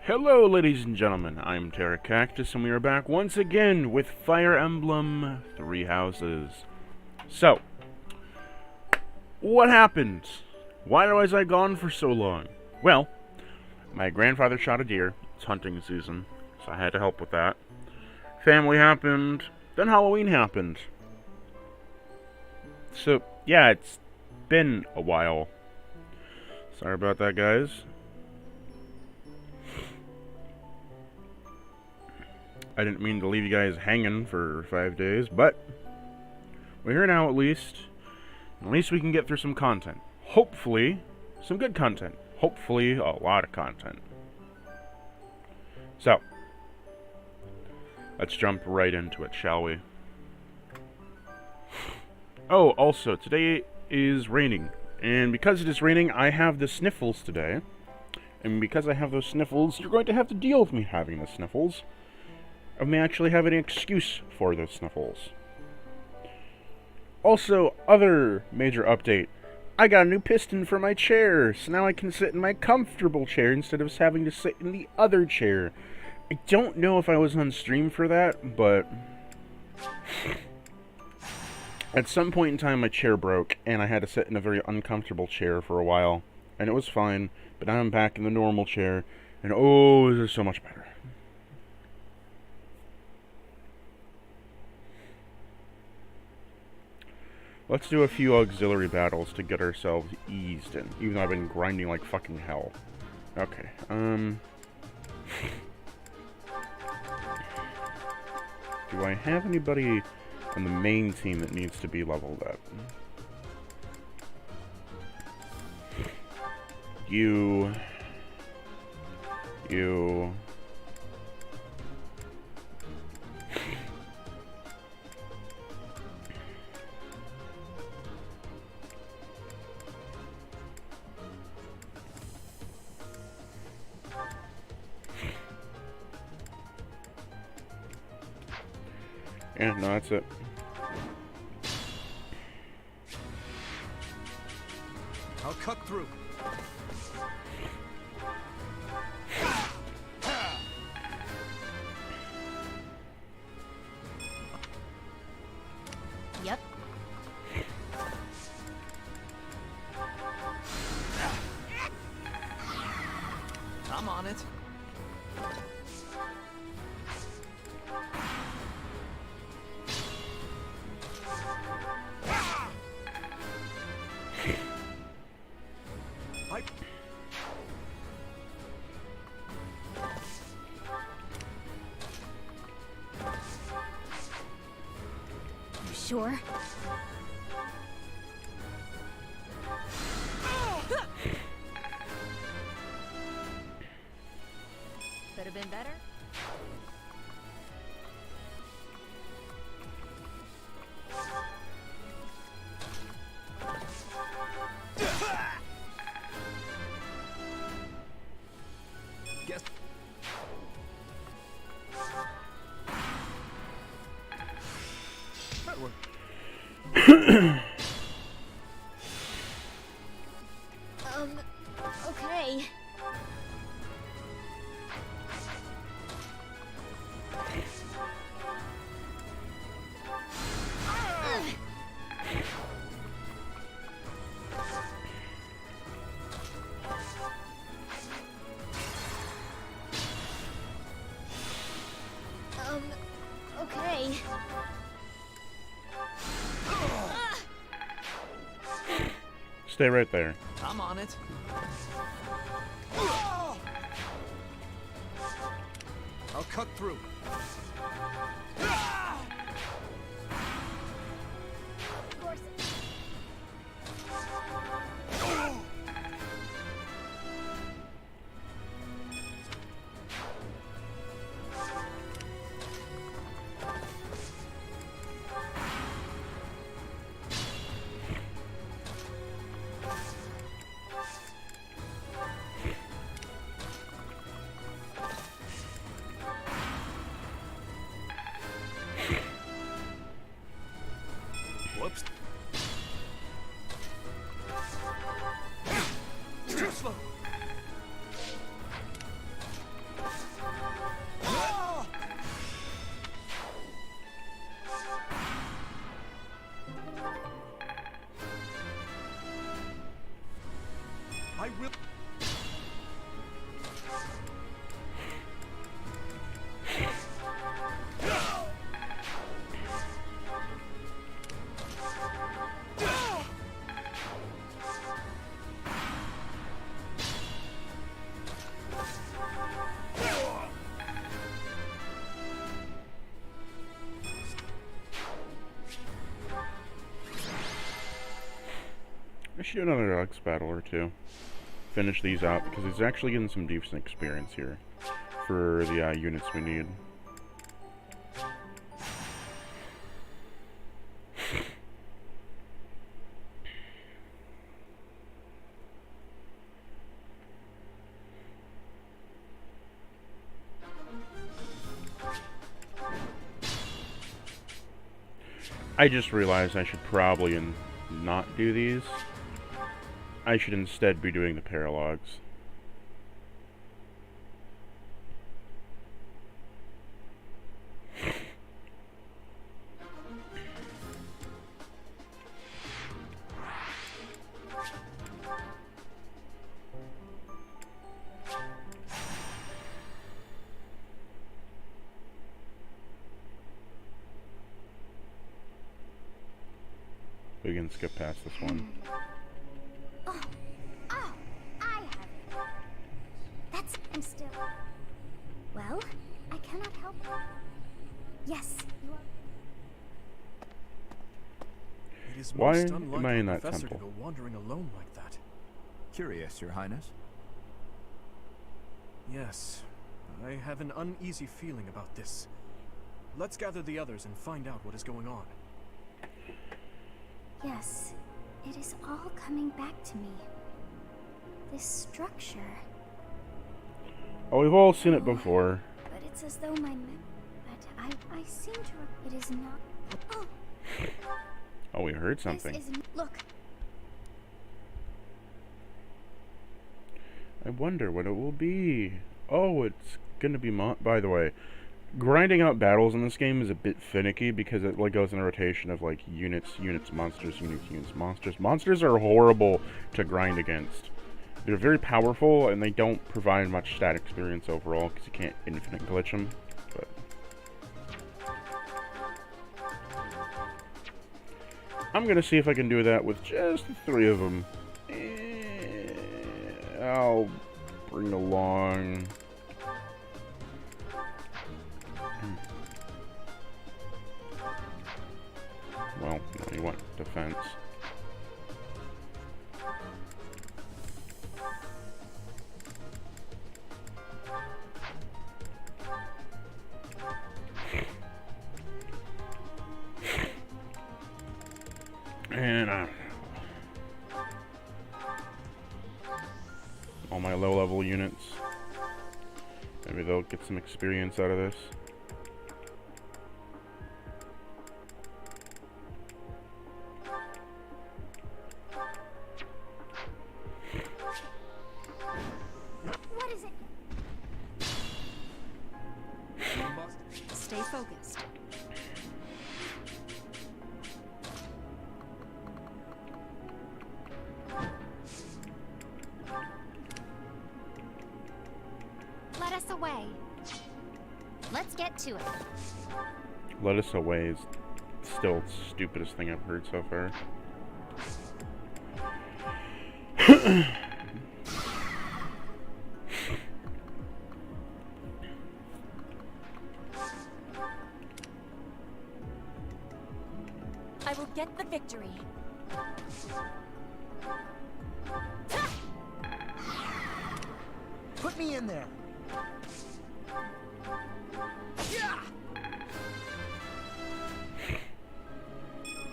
Hello, ladies and gentlemen. I'm Terra Cactus, and we are back once again with Fire Emblem Three Houses. So, what happened? Why was I gone for so long? Well, my grandfather shot a deer. It's hunting season, so I had to help with that. Family happened. Then Halloween happened. So, yeah, it's been a while. Sorry about that, guys. I didn't mean to leave you guys hanging for 5 days, but we're here now at least. At least we can get through some content. Hopefully, some good content. Hopefully, a lot of content. So, let's jump right into it, shall we? Oh, also, today is raining. And because it is raining, I have the sniffles today. And because I have those sniffles, you're going to have to deal with me having the sniffles. I may actually have an excuse for those sniffles. Also, other major update. I got a new piston for my chair, so now I can sit in my comfortable chair instead of having to sit in the other chair. I don't know if I was on stream for that, but at some point in time my chair broke, and I had to sit in a very uncomfortable chair for a while, and it was fine, but now I'm back in the normal chair, and oh, this is so much better. Let's do a few auxiliary battles to get ourselves eased in, even though I've been grinding like fucking hell. Okay, do I have anybody on the main team that needs to be leveled up? You... Yeah, no, that's it. I'll cut through. Yep. I'm on it. Sure. Could have been better. Guess. That worked. Okay. Okay. Stay right there. I'm on it. I'll cut through. Of course. I will. I should do another X battle or two. Finish these out, because he's actually getting some decent experience here for the units we need. I just realized I should probably not do these. I should instead be doing the paralogs. We can skip past this one. Oh, I have it. I'm still. Well, I cannot help. Yes, you are. It is Why most am unlike I in a that professor temple? to go wandering alone like that. Curious, Your Highness. Yes, I have an uneasy feeling about this. Let's gather the others and find out what is going on. Yes, it is all coming back to me. This structure. Oh, we've all seen it before. But it's as though my but I seem to. It is not. Oh, Oh, we heard this something. isn't. Look. I wonder what it will be. Oh, it's gonna be by the way, grinding out battles in this game is a bit finicky because it like goes in a rotation of like units, monsters, units, monsters. Monsters are horrible to grind against. They're very powerful and they don't provide much stat experience overall because you can't infinite glitch them. But I'm gonna see if I can do that with just the 3 of them. I'll bring along. Well, no, you want defense. And all my low-level units. Maybe they'll get some experience out of this. What is it? Stay focused. Let us away. Let's get to it. Let us away is still the stupidest thing I've heard so far. I will get the victory. Put me in there.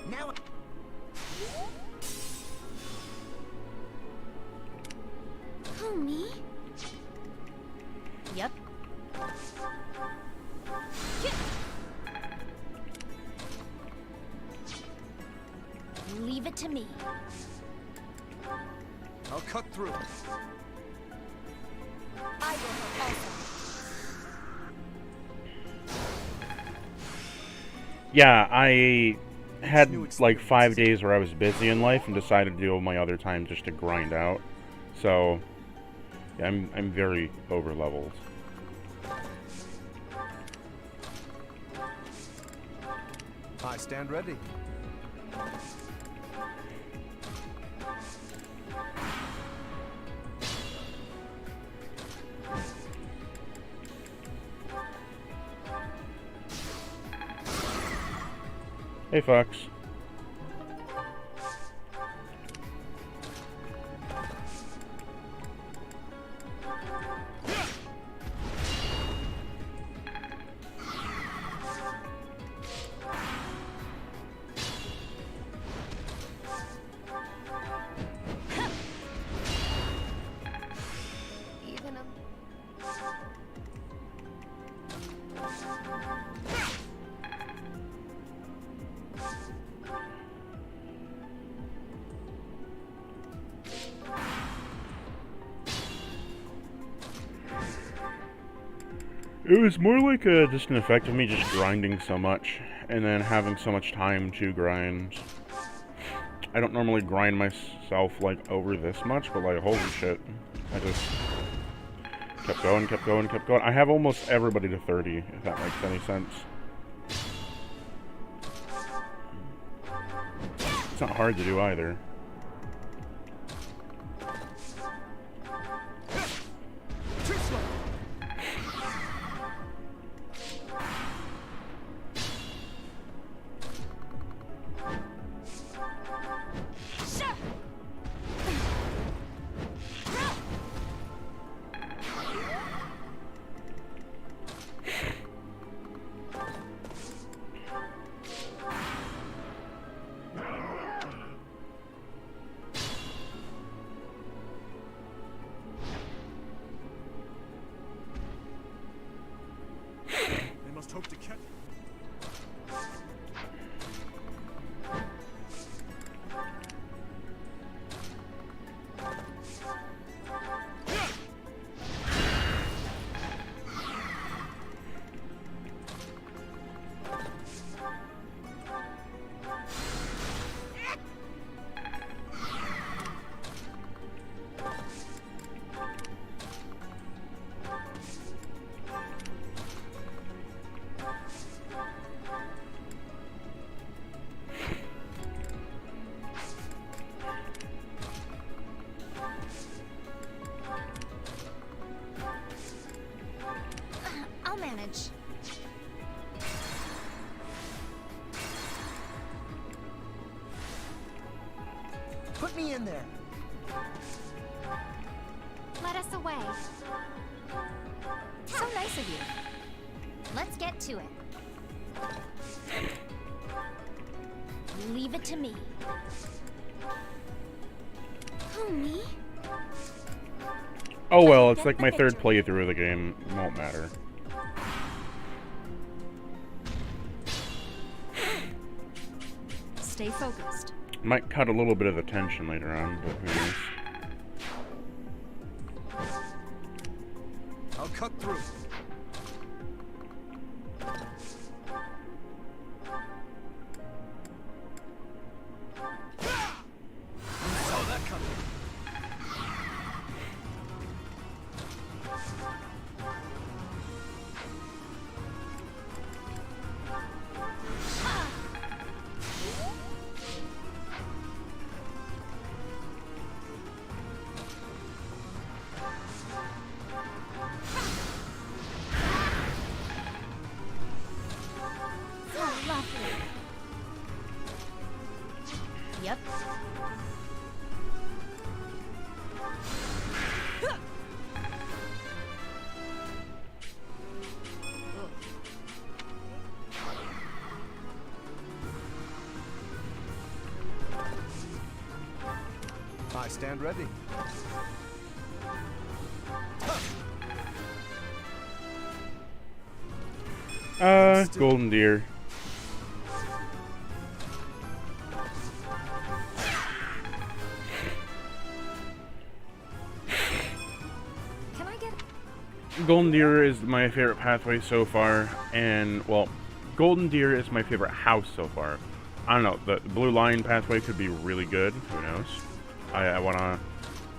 Now. Who, me? Yep. Leave it to me. I'll cut through. I will help also. Yeah, I had like 5 days where I was busy in life and decided to do all my other time just to grind out. So, yeah, I'm very overleveled. I stand ready. Hey, Fox. Even a... It was more like just an effect of me just grinding so much, and then having so much time to grind. I don't normally grind myself, like, over this much, but, like, holy shit. I just kept going, kept going, kept going. I have almost everybody to 30, if that makes any sense. It's not hard to do either. They must hope to catch. I'll manage. Put me in there. Let us away. So nice of you. Let's get to it. Leave it to me. Who, me? Oh well, it's like my third playthrough of the game. It won't matter. Stay focused. Might cut a little bit of the tension later on, but who knows. I'll cut through. Saw that coming. So lovely. Yep. I stand ready. Golden Deer. Can I get... Golden Deer is my favorite pathway so far, and, well, Golden Deer is my favorite house so far. I don't know, the Blue Lion pathway could be really good, who knows. I wanna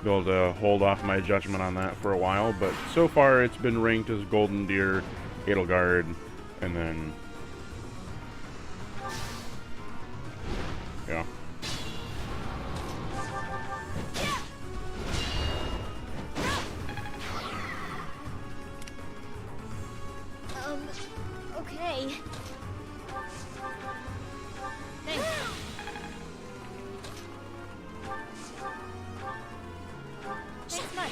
be able to hold off my judgment on that for a while, but so far it's been ranked as Golden Deer, Edelgard, and then yeah. Okay. Thanks. Thanks much.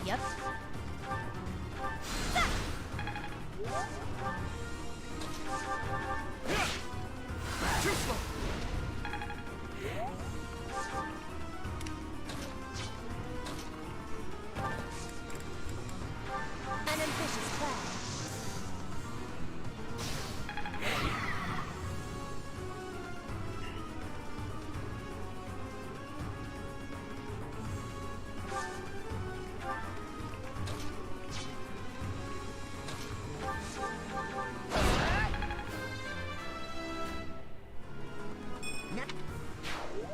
Yep. Too slow. An ambitious plan.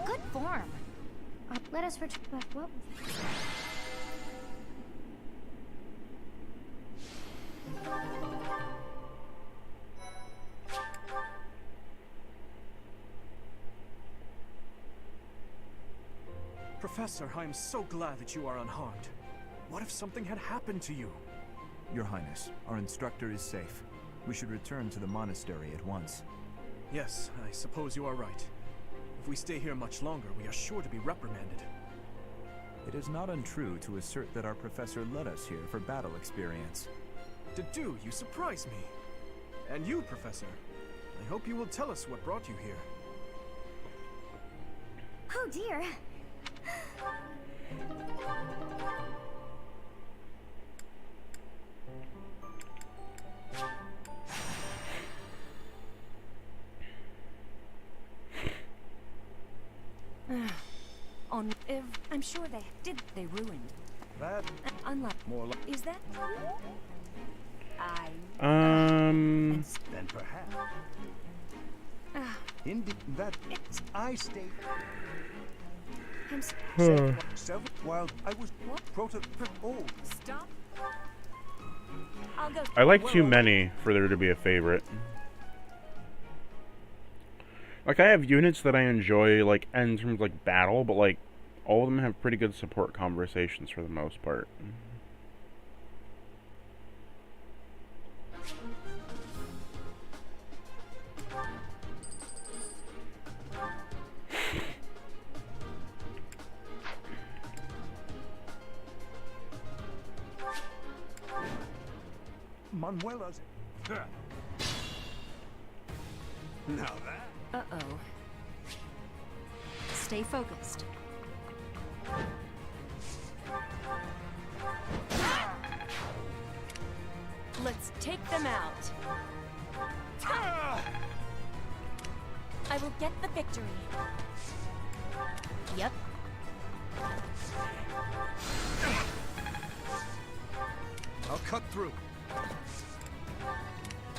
Good form. Let us return. What? Professor, I am so glad that you are unharmed. What if something had happened to you? Your Highness, our instructor is safe. We should return to the monastery at once. Yes, I suppose you are right. If we stay here much longer, we are sure to be reprimanded. It is not untrue to assert that our professor led us here for battle experience. Dedu, you surprise me. And you, Professor. I hope you will tell us what brought you here. Oh dear. I'm sure they ruined. That Unlike more like is that? I Um, than perhaps. Ah, Indeed, that it's I state I'm s- several while I was What? old. stop. I'll go. I like too many for there to be a favorite. Like, I have units that I enjoy, like, in terms of, like, battle, but, like, all of them have pretty good support conversations for the most part. Manuela's. Now that. Uh-oh. Stay focused. Let's take them out. I will get the victory. Yep. I'll cut through.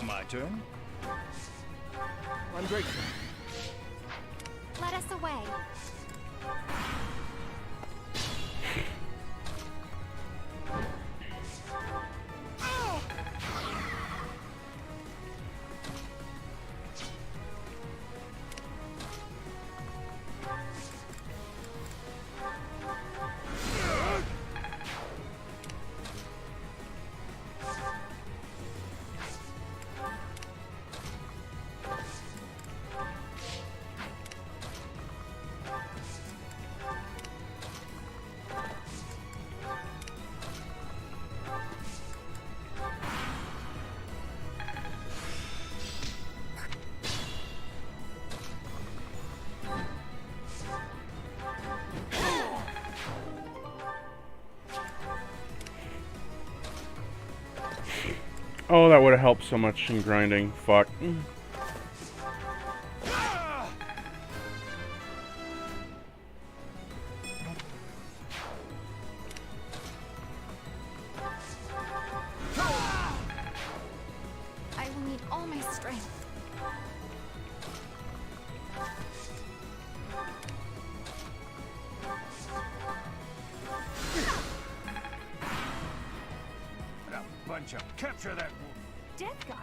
My turn. I'm grateful. Let us away. Oh, that would have helped so much in grinding. Fuck. I will need all my strength. A bunch of capture that. Death God.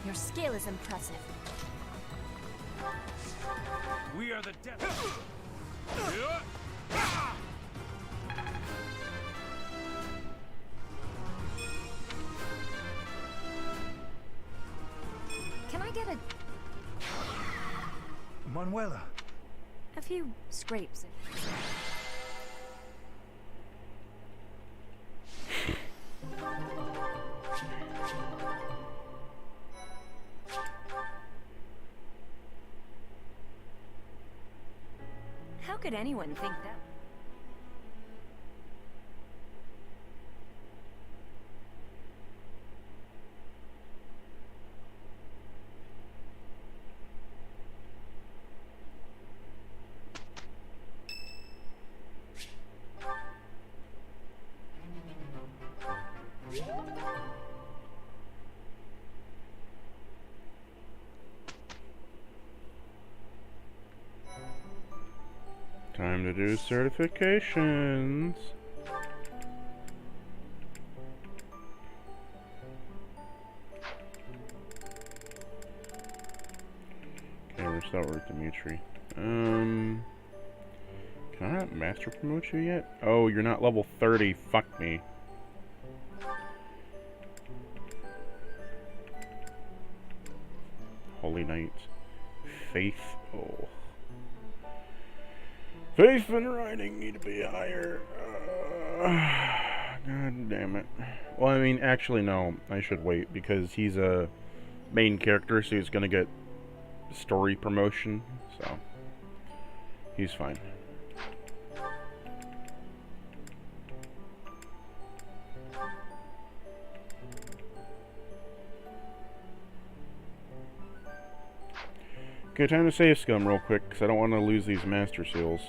Your skill is impressive. We are the devil. Can I get Manuela. a few scrapes? How could anyone think that? Time to do certifications. Okay, we're start with Dimitri. Can I not master promote you yet? Oh, you're not level 30. Fuck me. Holy Knight. Faith. Oh. Faith and writing need to be higher. God damn it. Well, I mean, actually, no. I should wait because he's a main character, so he's gonna get story promotion. So he's fine. Okay, time to save scum real quick because I don't want to lose these master seals.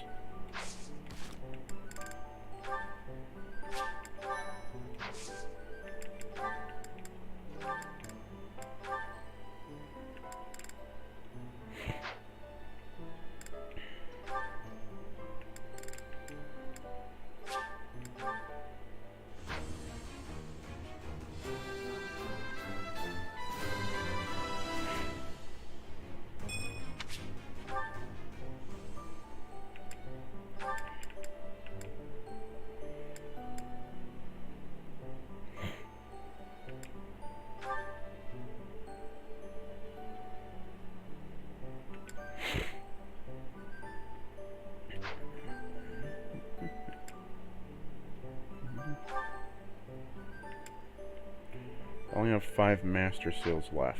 I only have 5 master skills left.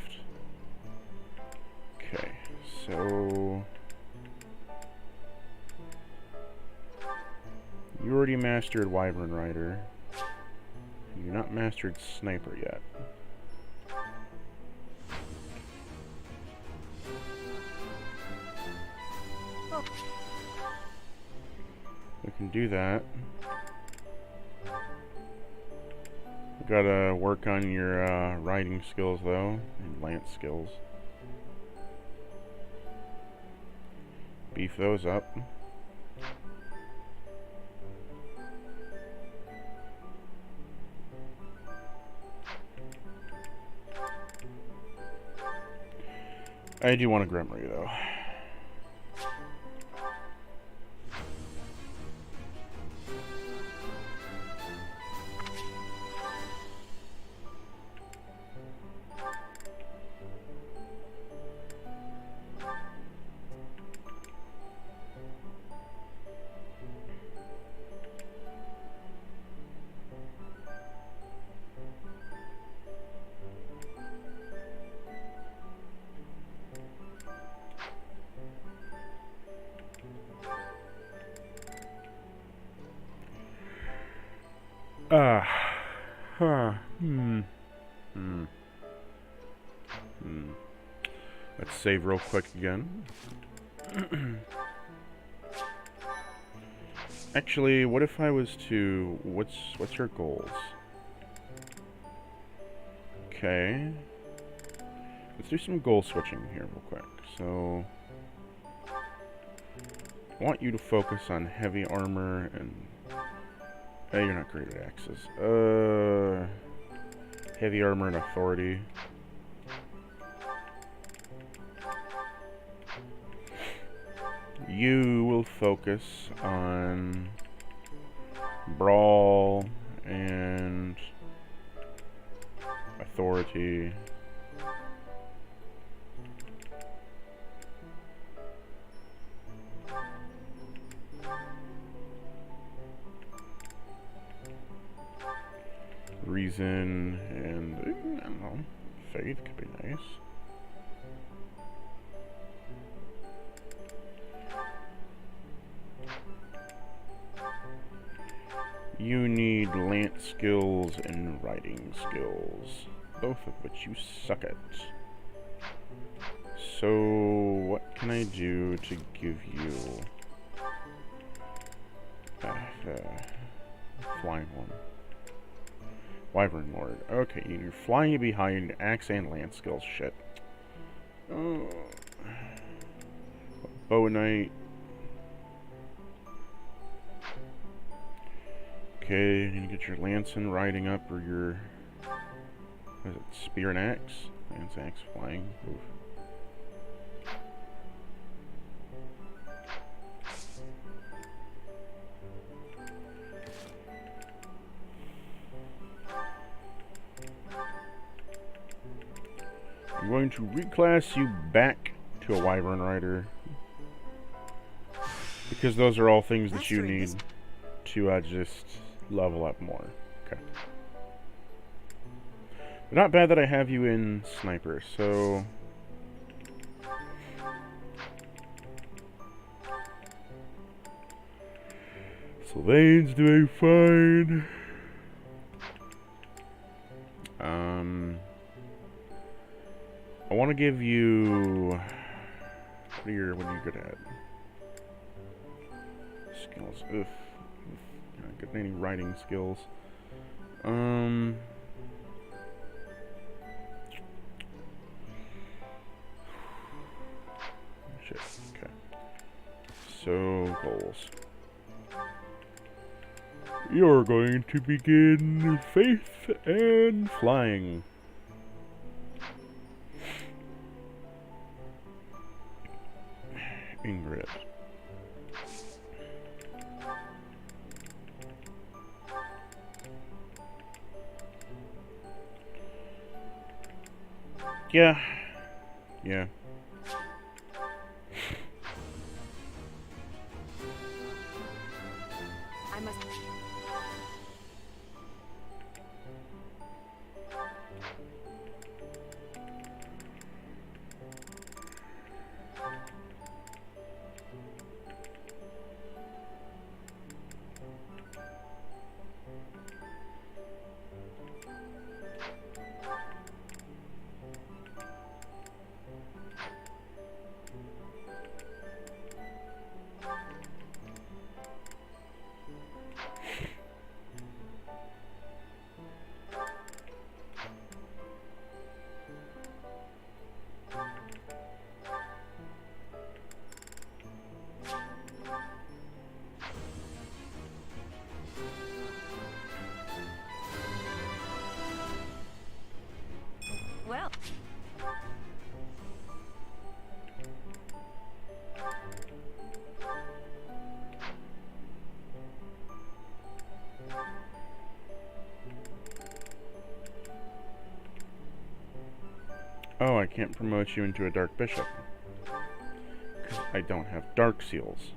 Okay, so you already mastered Wyvern Rider. You've not mastered Sniper yet. We can do that. You gotta work on your riding skills though, and lance skills. Beef those up. I do want a Grimoire though. Let's save real quick again. Actually, what if I was to... What's your goals? Okay. Let's do some goal switching here real quick. So... I want you to focus on heavy armor and... you're not great at axes. Heavy armor and authority. You will focus on brawl and authority. Reason and, I don't know, faith could be nice. You need lance skills and riding skills, both of which you suck at. So, what can I do to give you the flying one? Wyvern Lord. Okay, you're flying behind axe and lance skills. Shit. Oh. Bow Knight. Okay, you need to get your lance and riding up, or your... What is it? Spear and axe? Lance, axe, flying. Oof. I'm going to reclass you back to a Wyvern Rider, because those are all things that you need to just level up more. Okay. But not bad that I have you in Sniper, so... Sylvain's doing fine. I want to give you... What are you good at? Skills. Oof. Not good at any writing skills. Shit. Okay. So, goals. You're going to begin faith and flying. Ingrid. Yeah. Yeah. I must. Oh, I can't promote you into a Dark Bishop. 'Cause I don't have Dark Seals.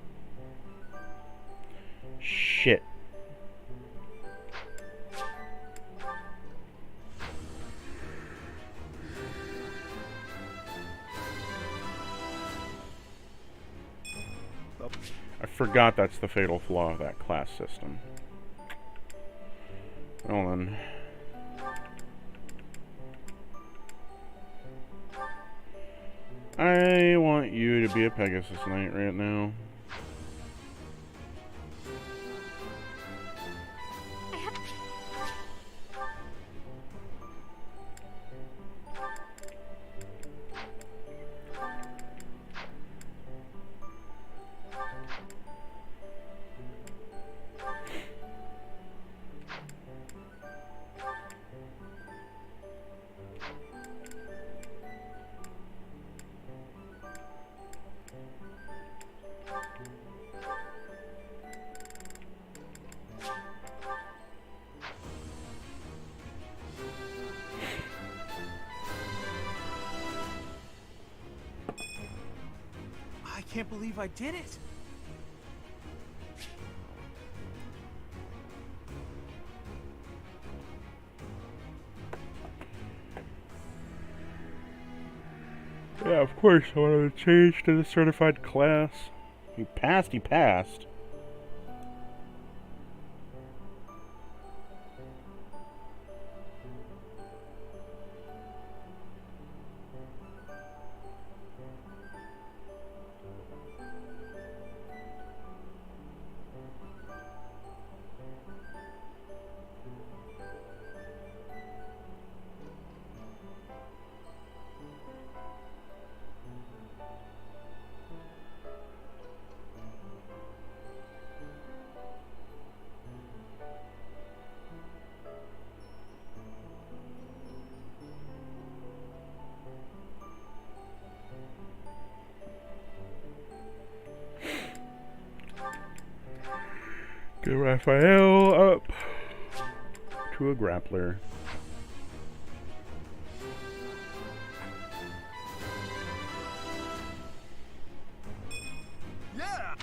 Shit. I forgot that's the fatal flaw of that class system. Well then. I want you to be a Pegasus Knight right now. I can't believe I did it! Yeah, of course, I wanted to change to the certified class. He passed, he passed. Get Raphael up to a grappler. Yeah!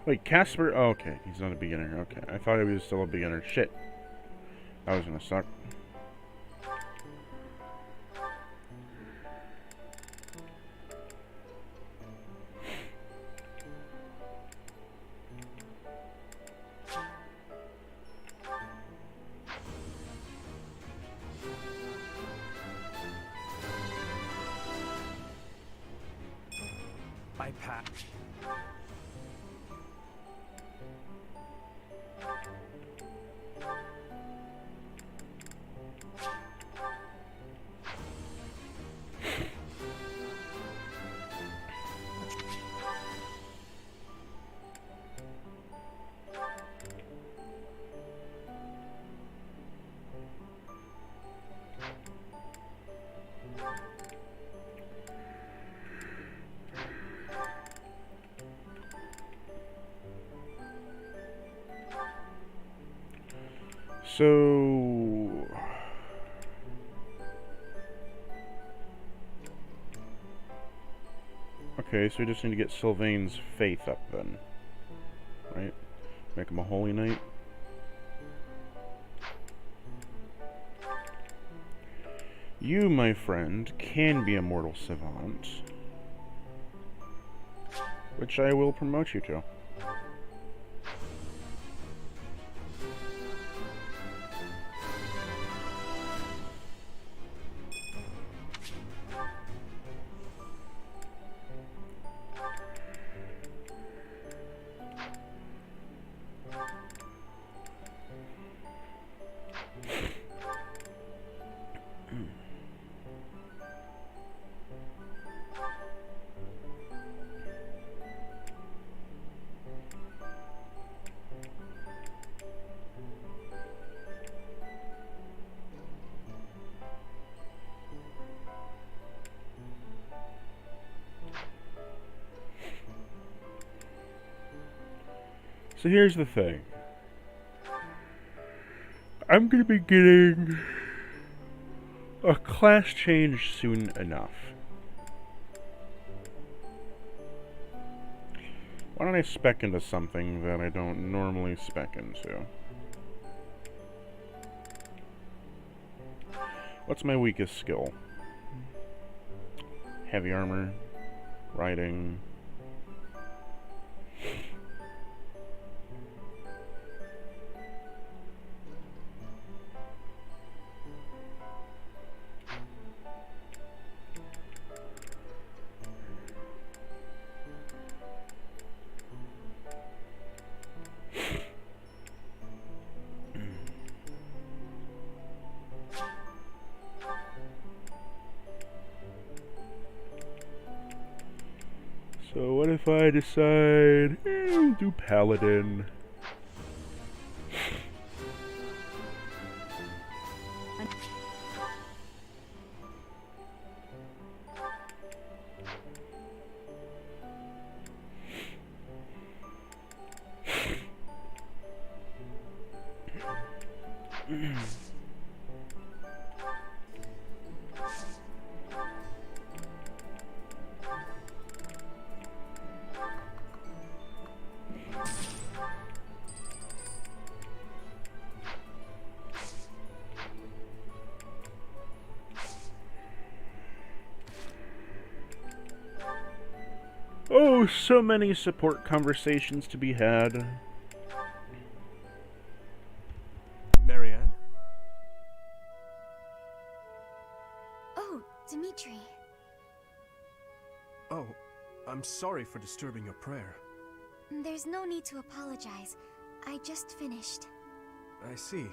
Wait, Casper? Oh, okay, he's not a beginner. Okay, I thought he was still a beginner. Shit. That was gonna suck. I packed. So... Okay, so we just need to get Sylvain's faith up then. Right? Make him a holy knight. You, my friend, can be a mortal savant. Which I will promote you to. So here's the thing. I'm gonna be getting a class change soon enough. Why don't I spec into something that I don't normally spec into? What's my weakest skill? Heavy armor, riding. So what if I decide, we'll do Paladin. Oh, so many support conversations to be had. Marianne? Oh, Dimitri. Oh, I'm sorry for disturbing your prayer. There's no need to apologize. I just finished. I see.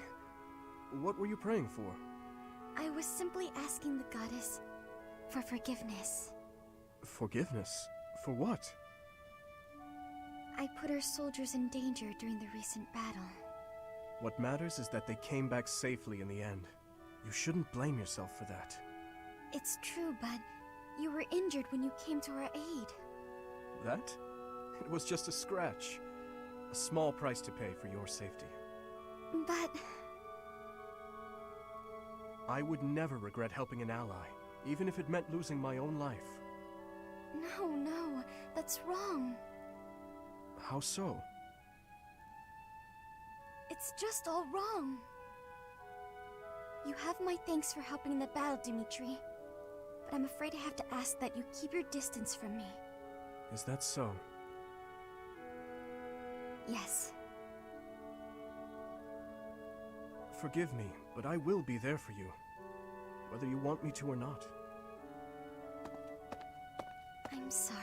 What were you praying for? I was simply asking the goddess for forgiveness. Forgiveness? For what? I put our soldiers in danger during the recent battle. What matters is that they came back safely in the end. You shouldn't blame yourself for that. It's true, but you were injured when you came to our aid. That? It was just a scratch. A small price to pay for your safety. But... I would never regret helping an ally, even if it meant losing my own life. No, that's wrong. How so? It's just all wrong. You have my thanks for helping in the battle, Dimitri. But I'm afraid I have to ask that you keep your distance from me. Is that so? Yes. Forgive me, but I will be there for you, whether you want me to or not. I'm sorry.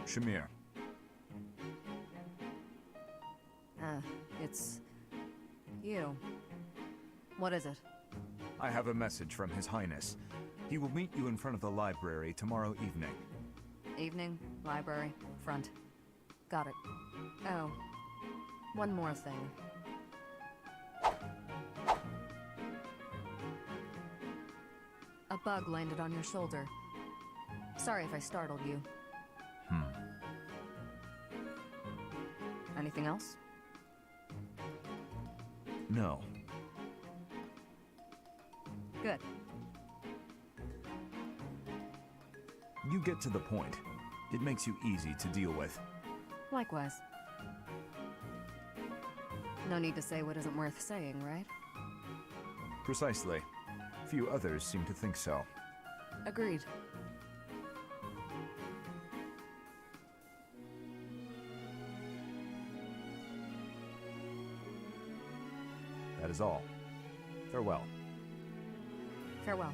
Shamir. It's... you. What is it? I have a message from His Highness. He will meet you in front of the library tomorrow evening. Evening, library, front. Got it. Oh, one more thing. A bug landed on your shoulder. Sorry if I startled you. Anything else? No. Good. You get to the point. It makes you easy to deal with. Likewise. No need to say what isn't worth saying, right? Precisely. Few others seem to think so. Agreed. That is all. Farewell. Farewell.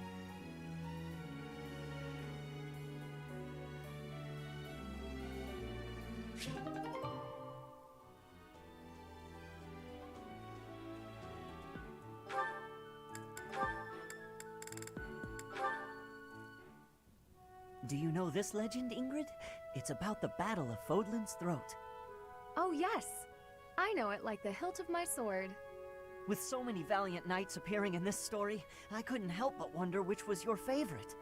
Do you know this legend, Ingrid? It's about the Battle of Fodlan's Throat. Oh, yes. I know it like the hilt of my sword. With so many valiant knights appearing in this story, I couldn't help but wonder which was your favorite.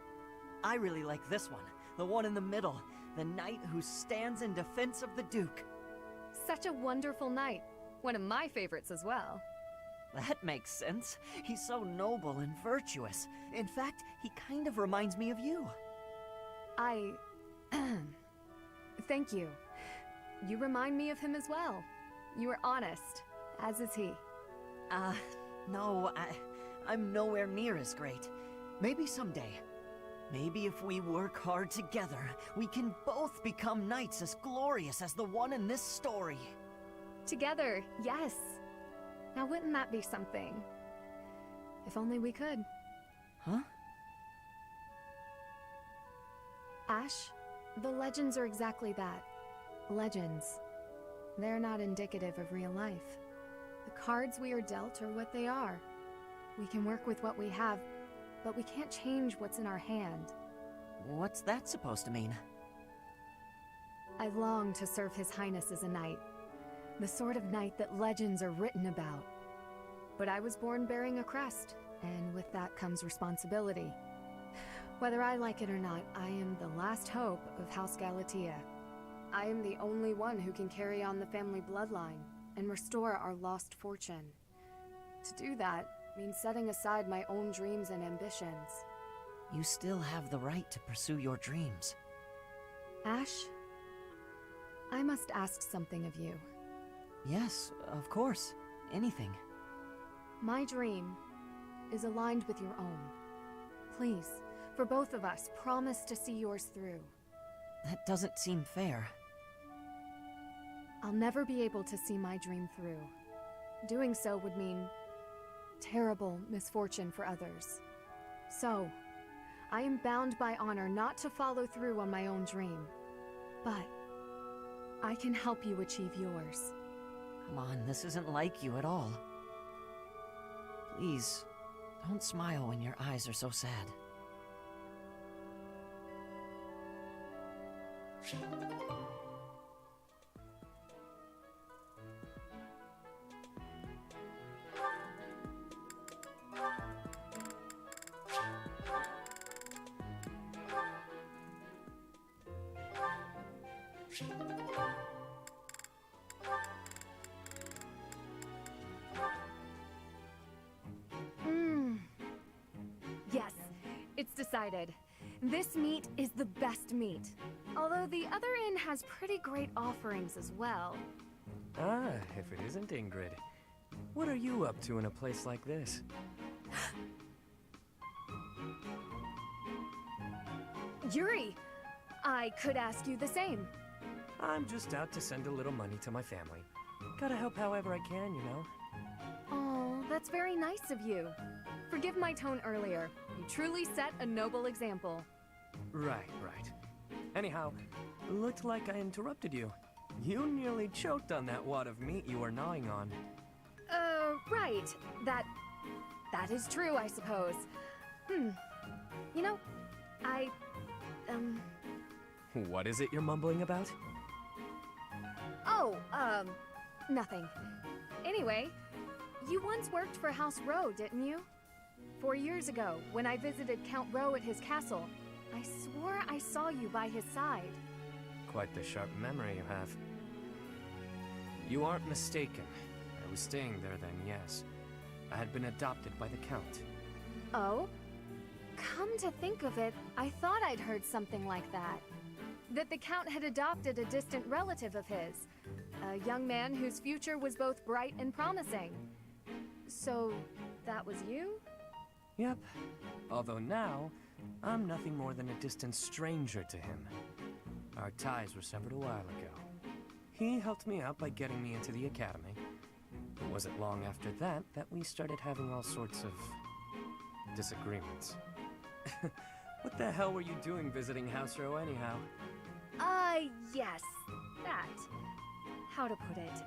I really like this one, the one in the middle, the knight who stands in defense of the Duke. Such a wonderful knight. One of my favorites as well. That makes sense. He's so noble and virtuous. In fact, he kind of reminds me of you. Thank you. You remind me of him as well. You are honest, as is he. No, I'm nowhere near as great. Maybe someday. Maybe if we work hard together, we can both become knights as glorious as the one in this story. Together, yes. Now wouldn't that be something? If only we could. Huh? Ash, the legends are exactly that. Legends. They're not indicative of real life. The cards we are dealt are what they are. We can work with what we have, but we can't change what's in our hand. What's that supposed to mean? I long to serve His Highness as a knight. The sort of knight that legends are written about. But I was born bearing a crest, and with that comes responsibility. Whether I like it or not, I am the last hope of House Galatea. I am the only one who can carry on the family bloodline and restore our lost fortune. To do that means setting aside my own dreams and ambitions. You still have the right to pursue your dreams. Ash, I must ask something of you. Yes, of course. Anything. My dream is aligned with your own. Please, for both of us, promise to see yours through. That doesn't seem fair. I'll never be able to see my dream through. Doing so would mean terrible misfortune for others. So, I am bound by honor not to follow through on my own dream. But I can help you achieve yours. Come on, this isn't like you at all. Please, don't smile when your eyes are so sad. Yes, it's decided. This meat is the best meat. Although the other inn has pretty great offerings as well. Ah, if it isn't Ingrid. What are you up to in a place like this? Yuri, I could ask you the same. I'm just out to send a little money to my family. Gotta help however I can, you know? Oh, that's very nice of you. Forgive my tone earlier. You truly set a noble example. Right. Anyhow, looked like I interrupted you. You nearly choked on that wad of meat you were gnawing on. Right. That is true, I suppose. You know, What is it you're mumbling about? Oh, nothing. Anyway, you once worked for House Rowe, didn't you? 4 years ago, when I visited Count Rowe at his castle, I swore I saw you by his side. Quite the sharp memory you have. You aren't mistaken. I was staying there then, yes. I had been adopted by the Count. Oh? Come to think of it, I thought I'd heard something like that. That the Count had adopted a distant relative of his. A young man whose future was both bright and promising. So, that was you? Yep. Although now, I'm nothing more than a distant stranger to him. Our ties were severed a while ago. He helped me out by getting me into the academy. It wasn't long after that that we started having all sorts of disagreements. What the hell were you doing visiting House Row anyhow? Yes, that. How to put it?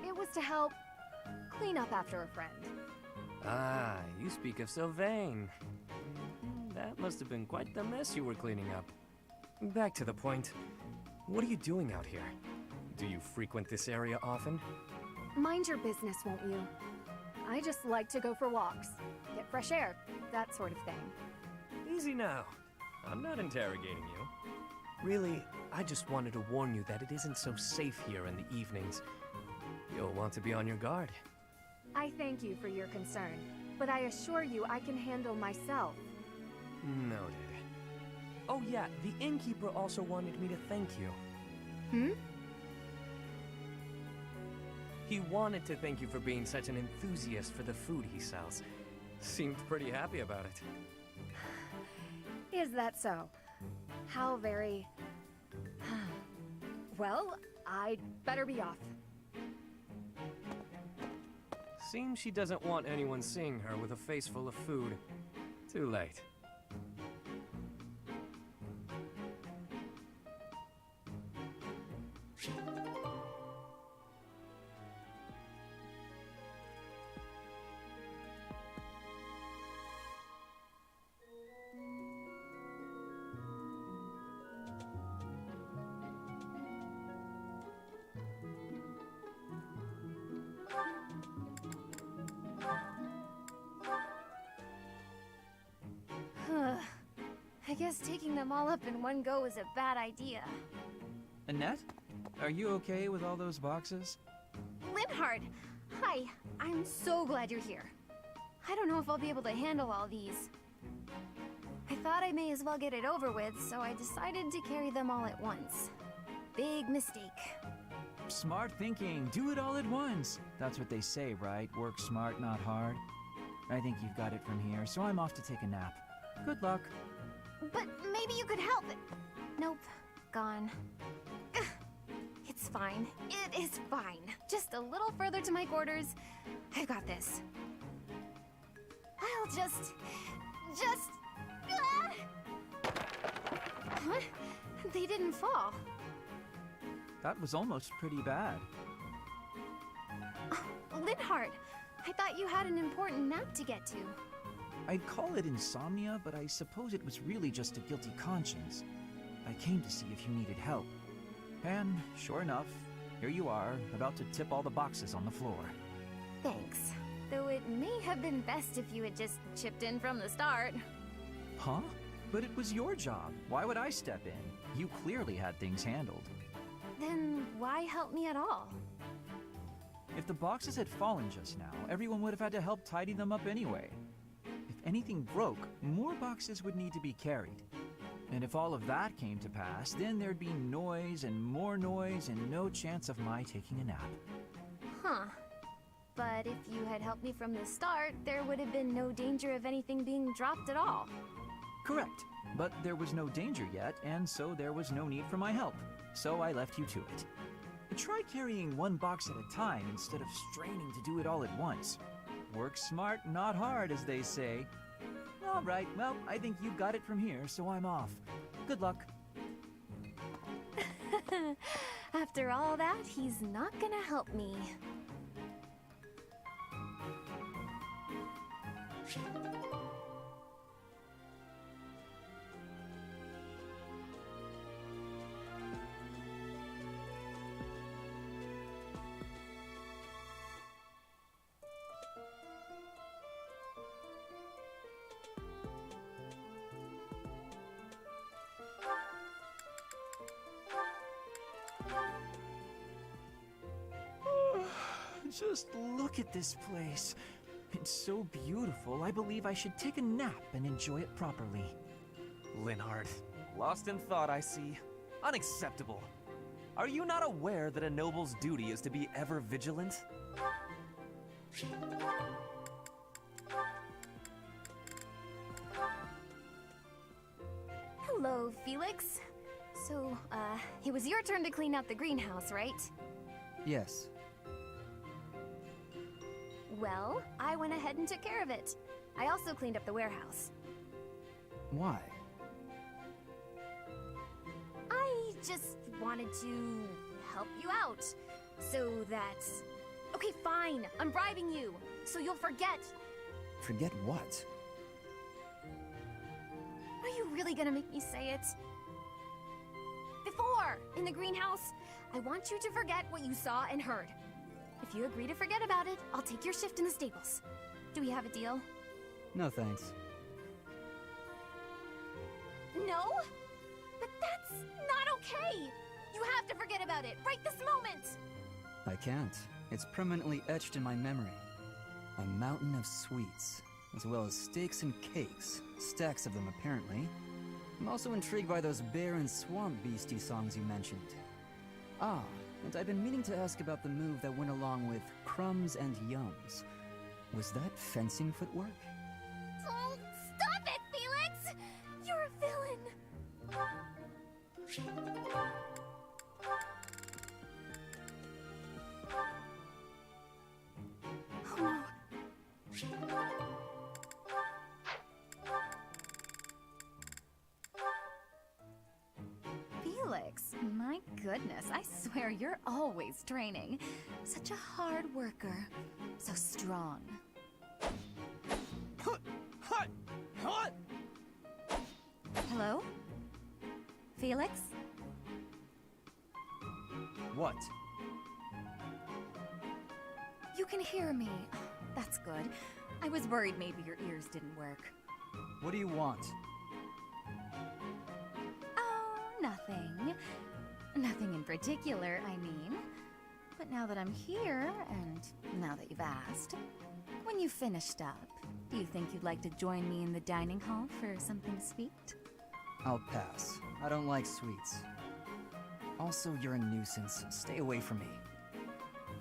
It was to help clean up after a friend. Ah, you speak of Sylvain. That must have been quite the mess you were cleaning up. Back to the point. What are you doing out here? Do you frequent this area often? Mind your business, won't you? I just like to go for walks, get fresh air, that sort of thing. Easy now. I'm not interrogating you. Really, I just wanted to warn you that it isn't so safe here in the evenings. You'll want to be on your guard. I thank you for your concern, but I assure you I can handle myself. Noted. Oh yeah, the innkeeper also wanted me to thank you. Hmm? He wanted to thank you for being such an enthusiast for the food he sells. Seemed pretty happy about it. Is that so? How very... Well, I'd better be off. Seems she doesn't want anyone seeing her with a face full of food. Too late. I guess taking them all up in one go is a bad idea. Annette? Are you okay with all those boxes? Linhard! Hi, I'm so glad you're here. I don't know if I'll be able to handle all these. I thought I may as well get it over with, so I decided to carry them all at once. Big mistake. Smart thinking. Do it all at once. That's what they say, right? Work smart, not hard. I think you've got it from here, so I'm off to take a nap. Good luck. But maybe you could help it. Nope, gone. It's fine. It is fine. Just a little further to my quarters. I've got this. I'll just... Ah! Huh? They didn't fall. That was almost pretty bad. Linhard, I thought you had an important nap to get to. I'd call it insomnia, but I suppose it was really just a guilty conscience. I came to see if you needed help. And, sure enough, here you are, about to tip all the boxes on the floor. Thanks. Though it may have been best if you had just chipped in from the start. Huh? But it was your job. Why would I step in? You clearly had things handled. Then why help me at all? If the boxes had fallen just now, everyone would have had to help tidy them up anyway. If anything broke, more boxes would need to be carried. And if all of that came to pass, then there'd be noise and no chance of my taking a nap. Huh. But if you had helped me from the start, there would have been no danger of anything being dropped at all. Correct. But there was no danger yet, and so there was no need for my help. So I left you to it. Try carrying one box at a time instead of straining to do it all at once. Work smart, not hard, as they say. All right, well, I think you got it from here, so I'm off. Good luck. After all that, he's not gonna help me. Just look at this place. It's so beautiful, I believe I should take a nap and enjoy it properly. Linhard, lost in thought, I see. Unacceptable. Are you not aware that a noble's duty is to be ever vigilant? Hello, Felix. So, it was your turn to clean out the greenhouse, right? Yes. Well, I went ahead and took care of it. I also cleaned up the warehouse. Why? I just wanted to help you out. So that... Okay, fine. I'm bribing you. So you'll forget. Forget what? Are you really gonna make me say it? before, in the greenhouse. I want you to forget what you saw and heard. If you agree to forget about it, I'll take your shift in the stables. Do we have a deal? No thanks. No? But that's not okay! You have to forget about it, right this moment! I can't. It's permanently etched in my memory. A mountain of sweets, as well as steaks and cakes. Stacks of them, apparently. I'm also intrigued by those bear and swamp beastie songs you mentioned. Ah, and I've been meaning to ask about the move that went along with crumbs and yums. Was that fencing footwork? Oh, stop it, Felix! You're a villain! Oh no. Felix, my goodness, I swear you're always training. Such a hard worker. So strong. Hello? Felix? What? You can hear me. That's good. I was worried maybe your ears didn't work. What do you want? Oh, nothing. Nothing in particular, I mean. But now that I'm here, and now that you've asked, when you've finished up, do you think you'd like to join me in the dining hall for something sweet? I'll pass. I don't like sweets. Also, you're a nuisance. Stay away from me.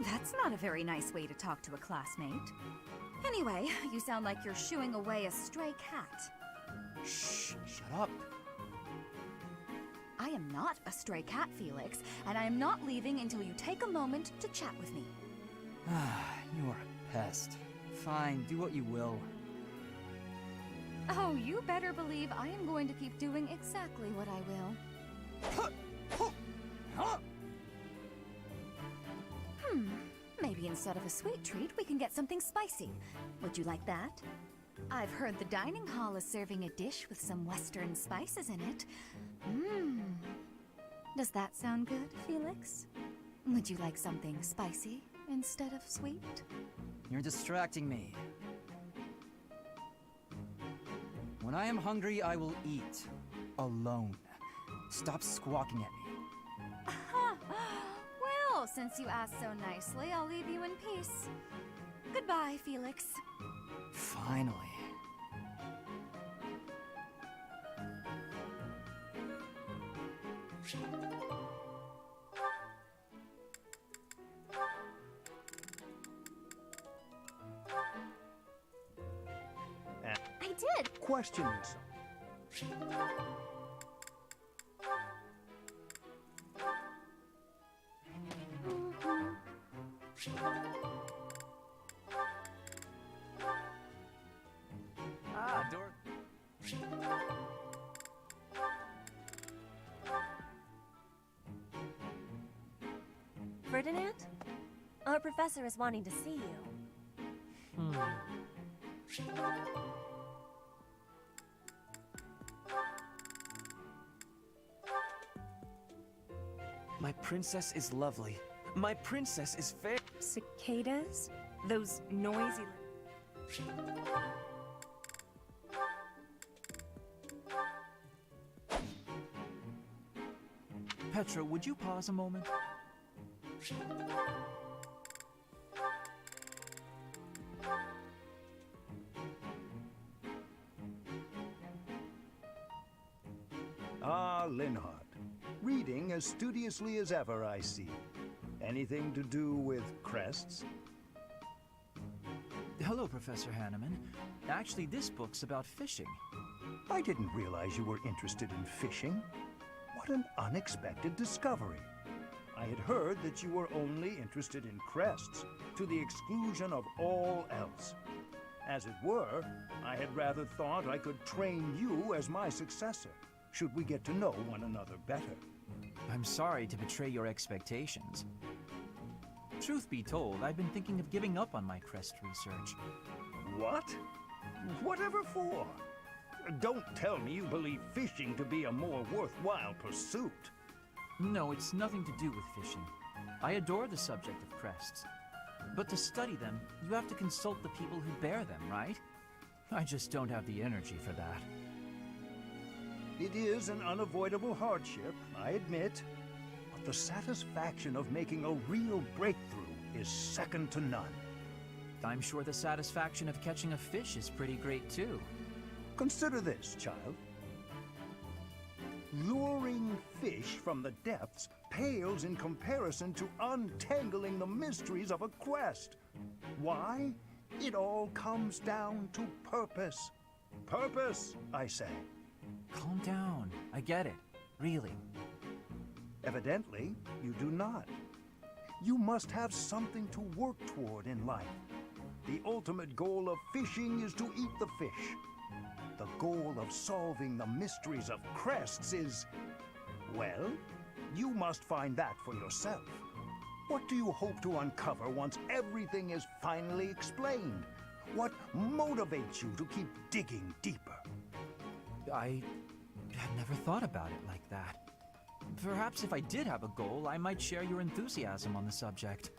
That's not a very nice way to talk to a classmate. Anyway, you sound like you're shooing away a stray cat. Shh, shut up. I am not a stray cat, Felix, and I am not leaving until you take a moment to chat with me. You are a pest. Fine, do what you will. Oh, you better believe I am going to keep doing exactly what I will. Maybe instead of a sweet treat, we can get something spicy. Would you like that? I've heard the dining hall is serving a dish with some Western spices in it. Does that sound good, Felix? Would you like something spicy instead of sweet? You're distracting me. When I am hungry, I will eat. Alone. Stop squawking at me. Well, since you asked so nicely, I'll leave you in peace. Goodbye, Felix. Finally. I did! Questioning Ah, Dor... Ferdinand? Our professor is wanting to see you. My princess is lovely. My princess is fair. Cicadas? Those noisy... Petra, would you pause a moment? Ah, Linhardt. Reading as studiously as ever, I see. Anything to do with crests? Hello, Professor Hanneman. Actually, this book's about fishing. I didn't realize you were interested in fishing. What an unexpected discovery. I had heard that you were only interested in crests, to the exclusion of all else. As it were, I had rather thought I could train you as my successor, should we get to know one another better. I'm sorry to betray your expectations. Truth be told, I've been thinking of giving up on my crest research. What? Whatever for? Don't tell me you believe fishing to be a more worthwhile pursuit. No, it's nothing to do with fishing. I adore the subject of crests. But to study them, you have to consult the people who bear them, right? I just don't have the energy for that. It is an unavoidable hardship, I admit. But the satisfaction of making a real breakthrough is second to none. I'm sure the satisfaction of catching a fish is pretty great too. Consider this, child. Luring fish from the depths pales in comparison to untangling the mysteries of a quest. Why? It all comes down to purpose. Purpose, I say. Calm down. I get it. Really. Evidently, you do not. You must have something to work toward in life. The ultimate goal of fishing is to eat the fish. The goal of solving the mysteries of crests is, well, you must find that for yourself. What do you hope to uncover once everything is finally explained? What motivates you to keep digging deeper? I had never thought about it like that. Perhaps if I did have a goal, I might share your enthusiasm on the subject.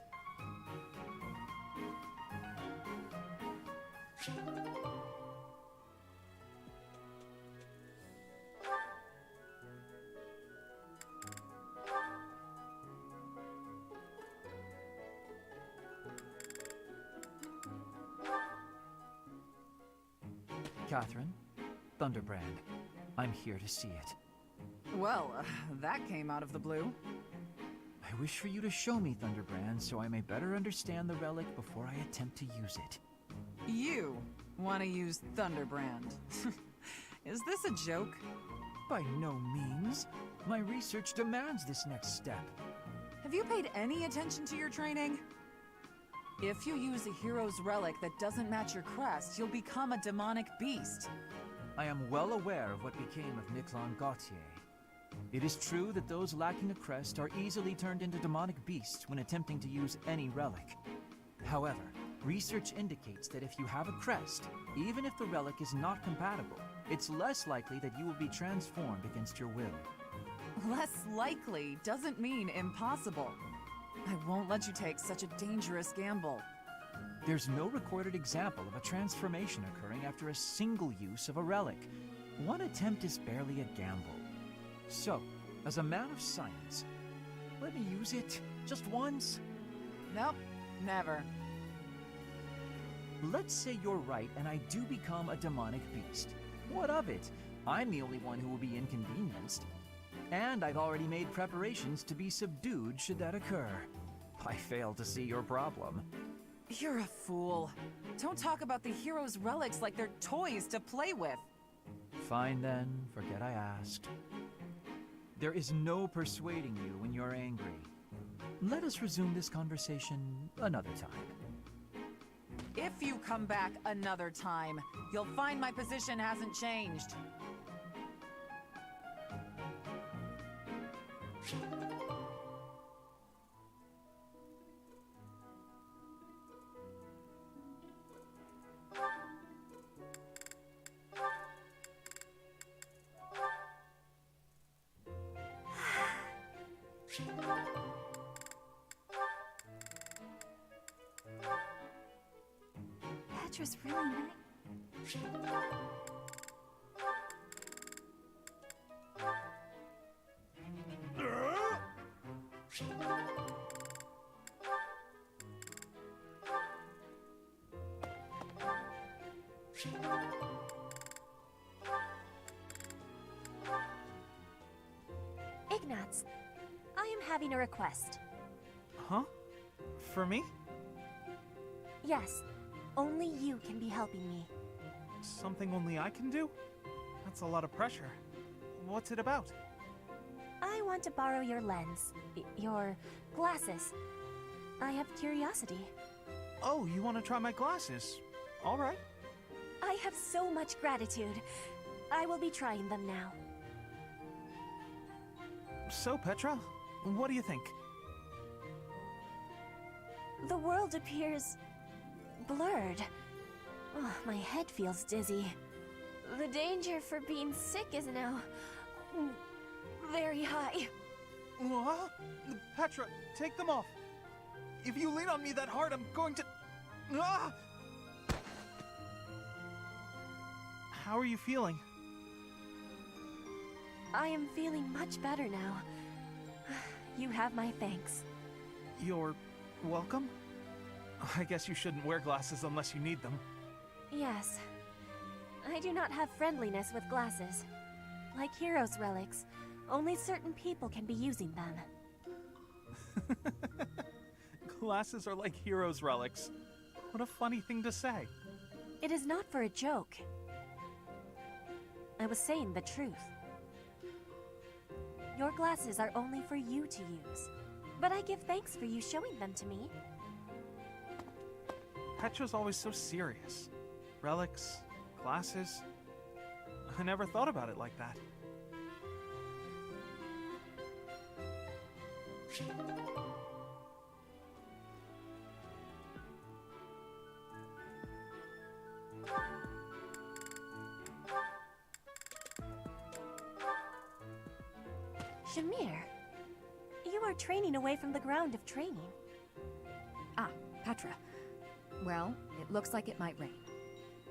Catherine, Thunderbrand, I'm here to see it. Well, that came out of the blue. I wish for you to show me Thunderbrand so I may better understand the relic before I attempt to use it. You want to use Thunderbrand. Is this a joke? By no means. My research demands this next step. Have you paid any attention to your training? If you use a hero's relic that doesn't match your crest, you'll become a demonic beast. I am well aware of what became of Miquelon Gautier. It is true that those lacking a crest are easily turned into demonic beasts when attempting to use any relic. However, research indicates that if you have a crest, even if the relic is not compatible, it's less likely that you will be transformed against your will. Less likely doesn't mean impossible. I won't let you take such a dangerous gamble. There's no recorded example of a transformation occurring after a single use of a relic. One attempt is barely a gamble. So, as a man of science, let me use it just once? Nope, never. Let's say you're right and I do become a demonic beast. What of it? I'm the only one who will be inconvenienced. And I've already made preparations to be subdued should that occur. I fail to see your problem. You're a fool. Don't talk about the hero's relics like they're toys to play with. Fine then, forget I asked. There is no persuading you when you're angry. Let us resume this conversation another time. If you come back another time, you'll find my position hasn't changed. Petra's really nice. Ignatz, I am having a request. Huh? For me? Yes, only you can be helping me. Something only I can do? That's a lot of pressure. What's it about? I want to borrow your lens, your glasses. I have curiosity. Oh, you want to try my glasses? All right. I have so much gratitude. I will be trying them now. So, Petra, what do you think? The world appears blurred. Oh, my head feels dizzy. The danger for being sick is now very high. What? Petra, take them off. If you lean on me that hard, I'm going to... Ah! How are you feeling? I am feeling much better now. You have my thanks. You're welcome? I guess you shouldn't wear glasses unless you need them. Yes. I do not have friendliness with glasses. Like heroes' relics, only certain people can be using them. Glasses are like heroes' relics. What a funny thing to say. It is not for a joke. I was saying the truth. Your glasses are only for you to use. But I give thanks for you showing them to me. Petra's always so serious. Relics, glasses. I never thought about it like that. Shamir, you are training away from the ground of training. Ah, Petra. Well, it looks like it might rain.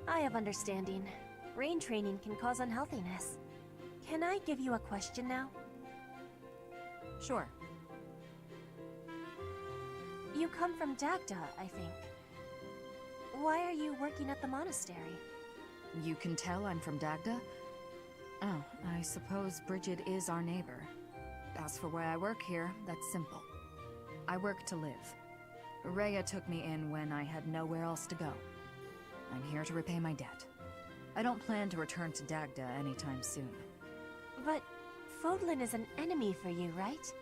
I have understanding. Rain training can cause unhealthiness. Can I give you a question now? Sure. You come from Dagda, I think. Why are you working at the monastery? You can tell I'm from Dagda? Oh, I suppose Bridget is our neighbor. As for why I work here, that's simple. I work to live. Rhea took me in when I had nowhere else to go. I'm here to repay my debt. I don't plan to return to Dagda anytime soon. But Fodlan is an enemy for you, right?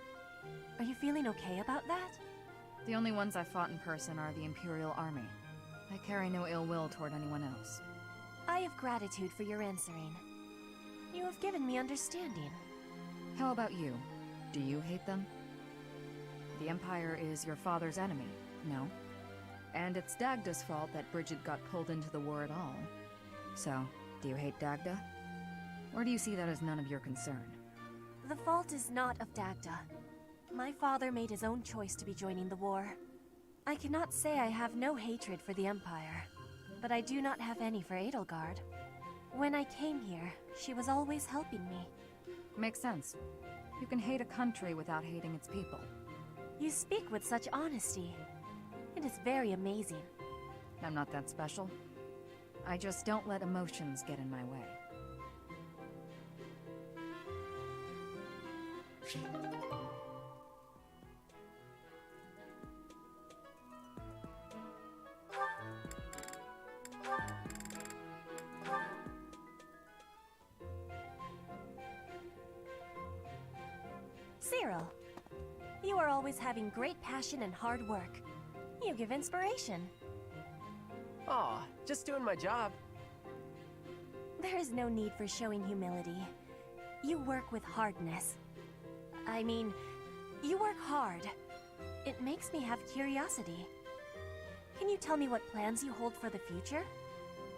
Are you feeling okay about that? The only ones I've fought in person are the Imperial Army. I carry no ill will toward anyone else. I have gratitude for your answering. You have given me understanding. How about you? Do you hate them? The Empire is your father's enemy, no? And it's Dagda's fault that Bridget got pulled into the war at all. So, do you hate Dagda? Or do you see that as none of your concern? The fault is not of Dagda. My father made his own choice to be joining the war. I cannot say I have no hatred for the Empire, but I do not have any for Edelgard. When I came here, she was always helping me. Makes sense. You can hate a country without hating its people. You speak with such honesty. It is very amazing. I'm not that special. I just don't let emotions get in my way. Cyril, you are always having great passion and hard work. You give inspiration. Aw, just doing my job. There is no need for showing humility. You work with hardness. I mean, you work hard. It makes me have curiosity. Can you tell me what plans you hold for the future?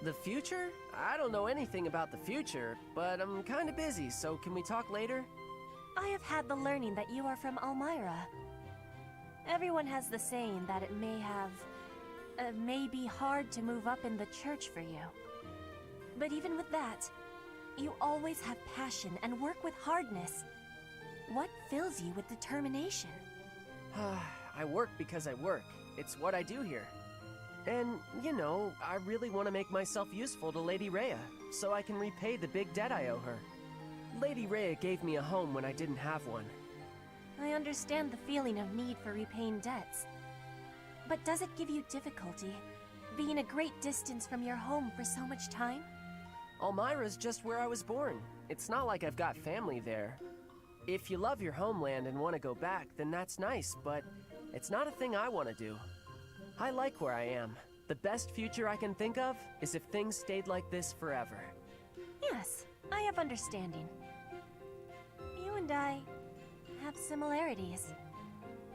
The future? I don't know anything about the future, but I'm kinda busy, so can we talk later? I have had the learning that you are from Elmira. Everyone has the saying that it may be hard to move up in the church for you. But even with that, you always have passion and work with hardness. What fills you with determination? I work because I work. It's what I do here. And, you know, I really want to make myself useful to Lady Rhea, so I can repay the big debt I owe her. Lady Rhea gave me a home when I didn't have one. I understand the feeling of need for repaying debts. But does it give you difficulty, being a great distance from your home for so much time? Elmira's just where I was born. It's not like I've got family there. If you love your homeland and want to go back, then that's nice, but it's not a thing I want to do. I like where I am. The best future I can think of is if things stayed like this forever. Yes, I have understanding. You and I have similarities.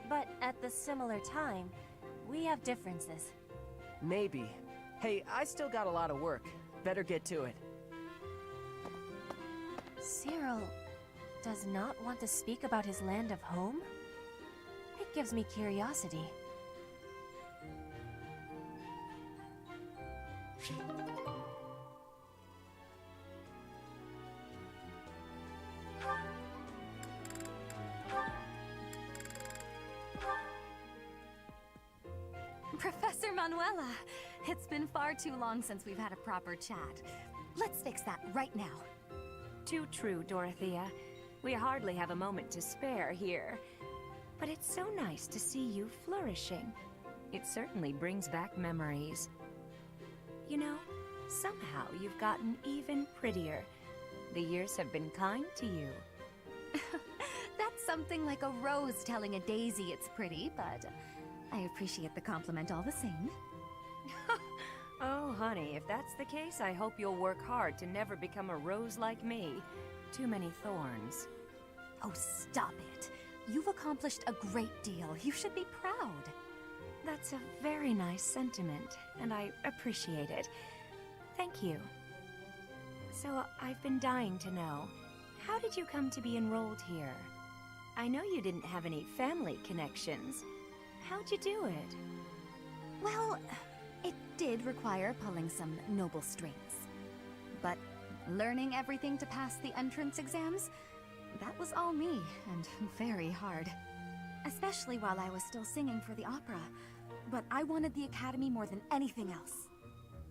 But at the similar time, we have differences. Maybe. Hey, I still got a lot of work. Better get to it. Cyril, does not want to speak about his land of home? It gives me curiosity. Professor Manuela! It's been far too long since we've had a proper chat. Let's fix that right now. Too true, Dorothea. We hardly have a moment to spare here. But it's so nice to see you flourishing. It certainly brings back memories. You know, somehow you've gotten even prettier. The years have been kind to you. That's something like a rose telling a daisy it's pretty, but I appreciate the compliment all the same. Oh, honey, if that's the case, I hope you'll work hard to never become a rose like me. Too many thorns. Oh, stop it. You've accomplished a great deal. You should be proud. That's a very nice sentiment, and I appreciate it. Thank you. So, I've been dying to know, how did you come to be enrolled here? I know you didn't have any family connections. How'd you do it? Well, it did require pulling some noble strings. But learning everything to pass the entrance exams, that was all me, and very hard. Especially while I was still singing for the opera. But I wanted the academy more than anything else.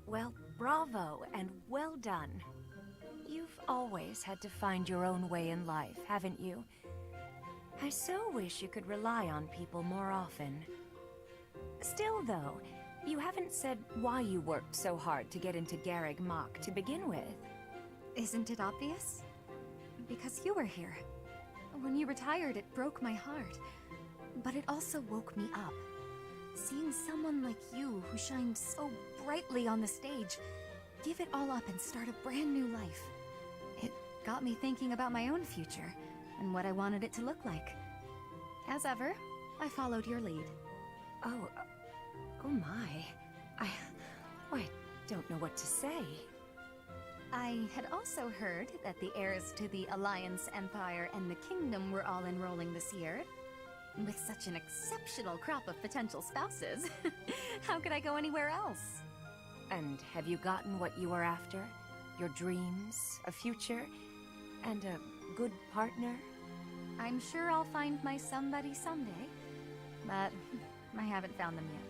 Well, bravo, and well done. You've always had to find your own way in life, haven't you? I so wish you could rely on people more often. Still, though, you haven't said why you worked so hard to get into Garreg Mach to begin with. Isn't it obvious? Because you were here. When you retired, it broke my heart. But it also woke me up. Seeing someone like you, who shined so brightly on the stage, give it all up and start a brand new life. It got me thinking about my own future, and what I wanted it to look like. As ever, I followed your lead. Oh my. I don't know what to say. I had also heard that the heirs to the Alliance, Empire, and the Kingdom were all enrolling this year. With such an exceptional crop of potential spouses, how could I go anywhere else? And have you gotten what you were after? Your dreams, a future, and a good partner? I'm sure I'll find my somebody someday, but I haven't found them yet.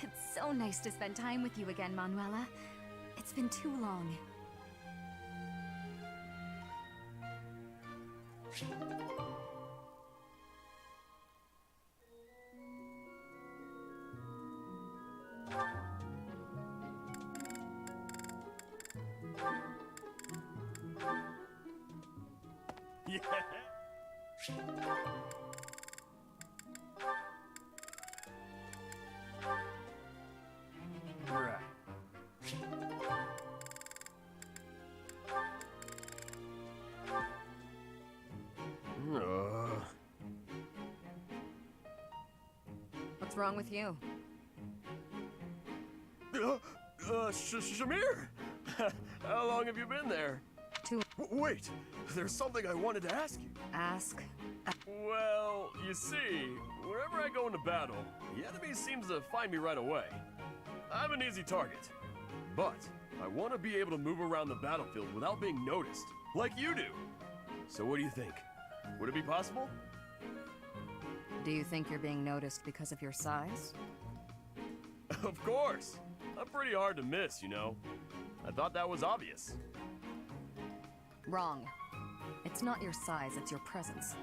It's so nice to spend time with you again, Manuela. It's been too long. Yeah. Right. What's wrong with you? Shamir? How long have you been there? Wait, there's something I wanted to ask you. Ask? Well, you see, wherever I go into battle, the enemy seems to find me right away. I'm an easy target, but I want to be able to move around the battlefield without being noticed, like you do. So what do you think? Would it be possible? Do you think you're being noticed because of your size? Of course! I'm pretty hard to miss, you know. I thought that was obvious. Wrong. It's not your size, it's your presence.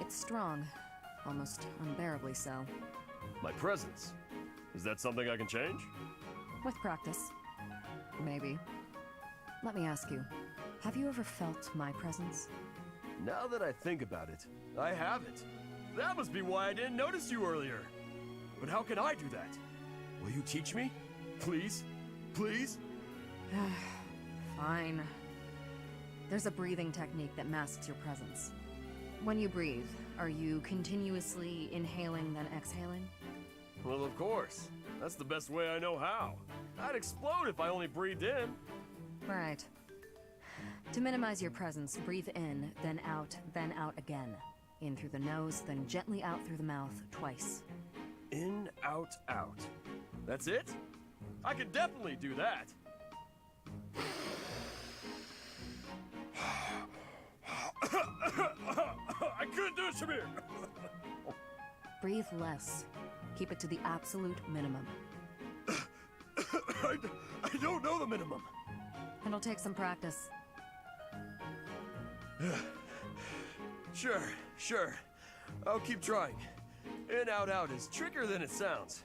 It's strong. Almost unbearably so. My presence? Is that something I can change? With practice. Maybe. Let me ask you, have you ever felt my presence? Now that I think about it, I haven't. That must be why I didn't notice you earlier. But how can I do that? Will you teach me? Please? Please? Fine. There's a breathing technique that masks your presence. When you breathe, are you continuously inhaling then exhaling? Well, of course. That's the best way I know how. I'd explode if I only breathed in. Right. To minimize your presence, breathe in, then out again. In through the nose, then gently out through the mouth, twice. In, out, out. That's it? I could definitely do that. I couldn't do it, Shamir! Breathe less. Keep it to the absolute minimum. I don't know the minimum. It'll take some practice. Sure. I'll keep trying. In, out, out is trickier than it sounds.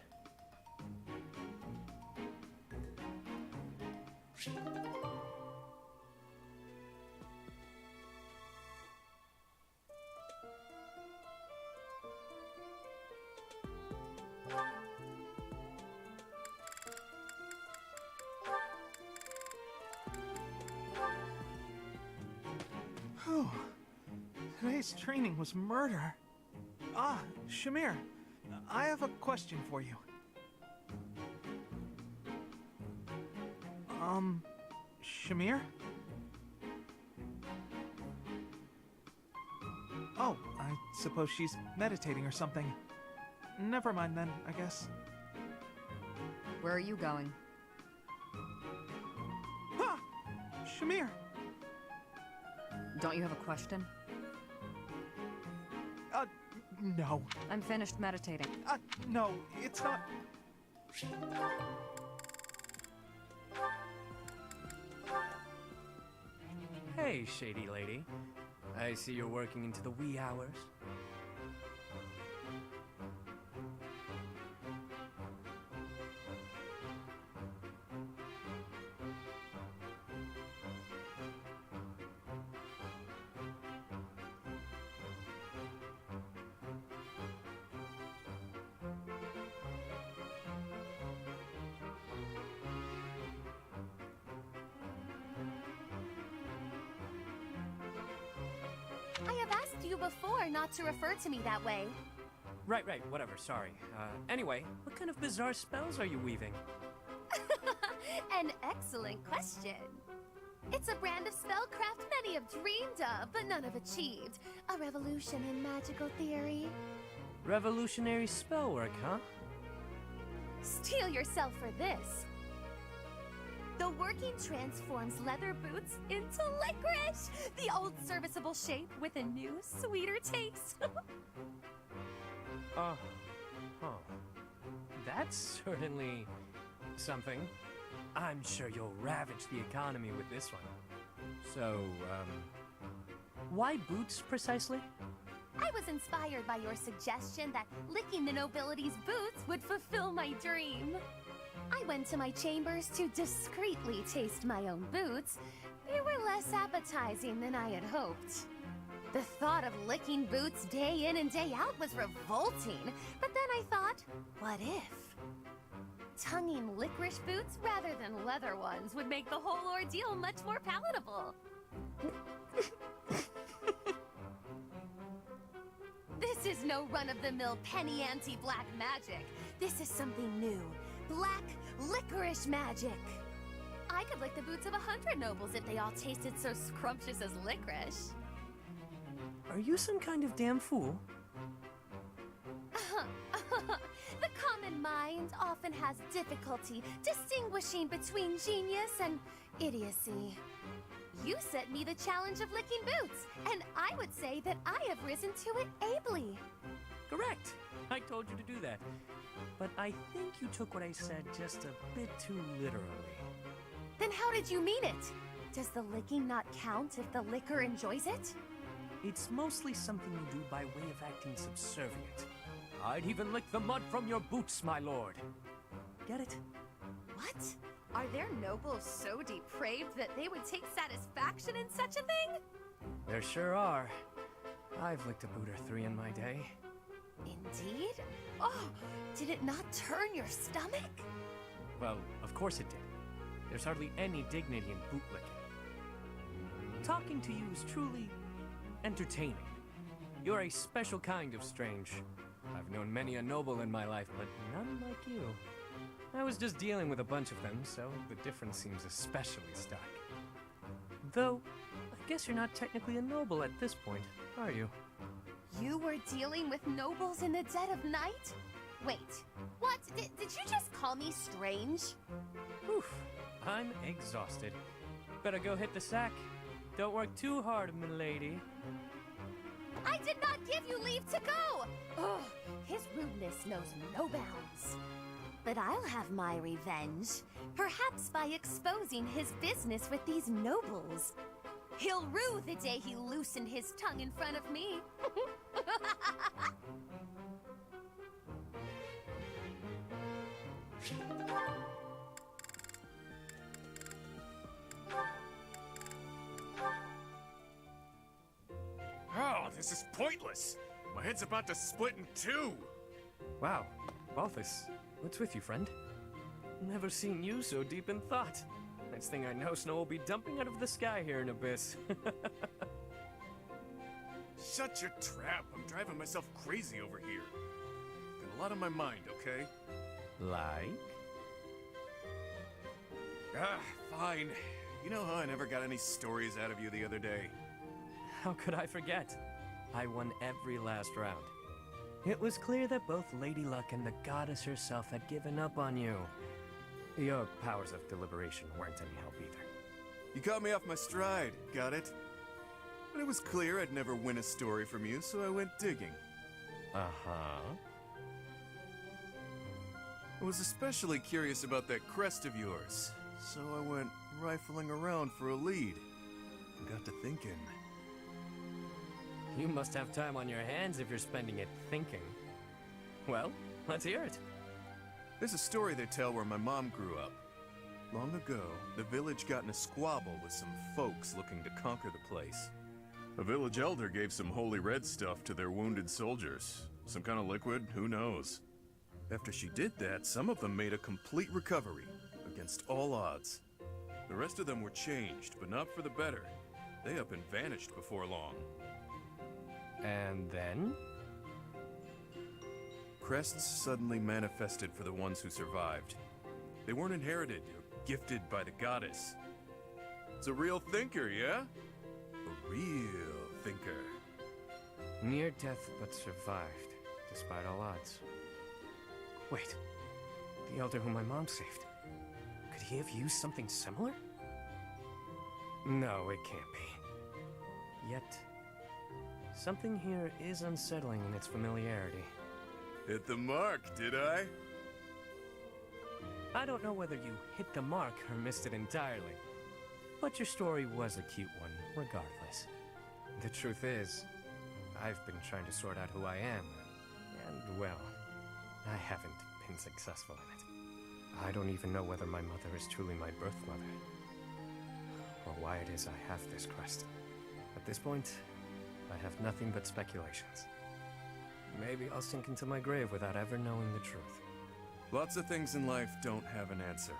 Today's training was murder. Ah, Shamir, I have a question for you. Shamir? Oh, I suppose she's meditating or something. Never mind then, I guess. Where are you going? Ha! Shamir! Don't you have a question? No. I'm finished meditating. No, it's not... Hey, shady lady. I see you're working into the wee hours. I have asked you before not to refer to me that way. Right, whatever, sorry. Anyway, what kind of bizarre spells are you weaving? An excellent question. It's a brand of spellcraft many have dreamed of, but none have achieved. A revolution in magical theory. Revolutionary spellwork, huh? Steel yourself for this. The working transforms leather boots into licorice! The old serviceable shape with a new, sweeter taste. Huh. That's certainly something. I'm sure you'll ravage the economy with this one. So, why boots precisely? I was inspired by your suggestion that licking the nobility's boots would fulfill my dream. I went to my chambers to discreetly taste my own boots. They were less appetizing than I had hoped. The thought of licking boots day in and day out was revolting, but then I thought, what if? Tonguing licorice boots rather than leather ones would make the whole ordeal much more palatable. This is no run-of-the-mill penny anti-black magic. This is something new. Black licorice magic. I could lick the boots of 100 nobles if they all tasted so scrumptious as licorice. Are you some kind of damn fool? The common mind often has difficulty distinguishing between genius and idiocy. You set me the challenge of licking boots, and I would say that I have risen to it ably. Correct. I told you to do that. But I think you took what I said just a bit too literally. Then how did you mean it? Does the licking not count if the liquor enjoys it? It's mostly something you do by way of acting subservient. I'd even lick the mud from your boots, my lord. Get it? What? Are there nobles so depraved that they would take satisfaction in such a thing? There sure are. I've licked a boot or three in my day. Indeed? Oh, did it not turn your stomach? Well, of course it did. There's hardly any dignity in bootlicking. Talking to you is truly entertaining. You're a special kind of strange. I've known many a noble in my life, but none like you. I was just dealing with a bunch of them, so the difference seems especially stark. Though, guess you're not technically a noble at this point, are you? You were dealing with nobles in the dead of night? Wait, what? Did you just call me strange? Oof, I'm exhausted. Better go hit the sack. Don't work too hard, milady. I did not give you leave to go! Ugh, his rudeness knows no bounds. But I'll have my revenge. Perhaps by exposing his business with these nobles. He'll rue the day he loosened his tongue in front of me. Oh, this is pointless. My head's about to split in two. Wow, Balthus, what's with you, friend? Never seen you so deep in thought. Next thing I know, snow will be dumping out of the sky here in Abyss. Shut your trap. I'm driving myself crazy over here. Got a lot on my mind, okay? Like? Fine. You know how I never got any stories out of you the other day? How could I forget? I won every last round. It was clear that both Lady Luck and the goddess herself had given up on you. Your powers of deliberation weren't any help either. You caught me off my stride, got it? But it was clear I'd never win a story from you, so I went digging. Uh-huh. I was especially curious about that crest of yours, so I went rifling around for a lead. And got to thinking. You must have time on your hands if you're spending it thinking. Well, let's hear it. There's a story they tell where my mom grew up. Long ago, the village got in a squabble with some folks looking to conquer the place. A village elder gave some holy red stuff to their wounded soldiers. Some kind of liquid, who knows? After she did that, some of them made a complete recovery, against all odds. The rest of them were changed, but not for the better. They up and vanished before long. And then? Crests suddenly manifested for the ones who survived. They weren't inherited or gifted by the goddess. It's a real thinker, yeah? A real thinker. Near death but survived, despite all odds. Wait, the elder whom my mom saved. Could he have used something similar? No, it can't be. Yet, something here is unsettling in its familiarity. Hit the mark, did I? I don't know whether you hit the mark or missed it entirely, but your story was a cute one, regardless. The truth is, I've been trying to sort out who I am, and well, I haven't been successful in it. I don't even know whether my mother is truly my birth mother, or why it is I have this crest. At this point, I have nothing but speculations. Maybe I'll sink into my grave without ever knowing the truth. Lots of things in life don't have an answer.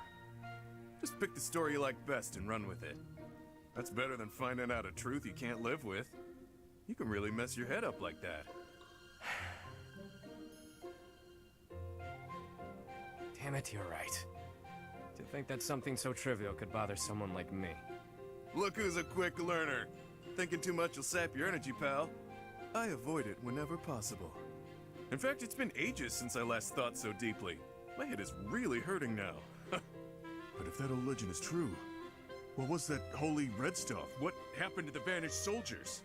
Just pick the story you like best and run with it. That's better than finding out a truth you can't live with. You can really mess your head up like that. Damn it, you're right. To think that something so trivial could bother someone like me. Look who's a quick learner. Thinking too much will sap your energy, pal. I avoid it whenever possible. In fact, it's been ages since I last thought so deeply. My head is really hurting now. But if that old legend is true, what was that holy red stuff? What happened to the vanished soldiers?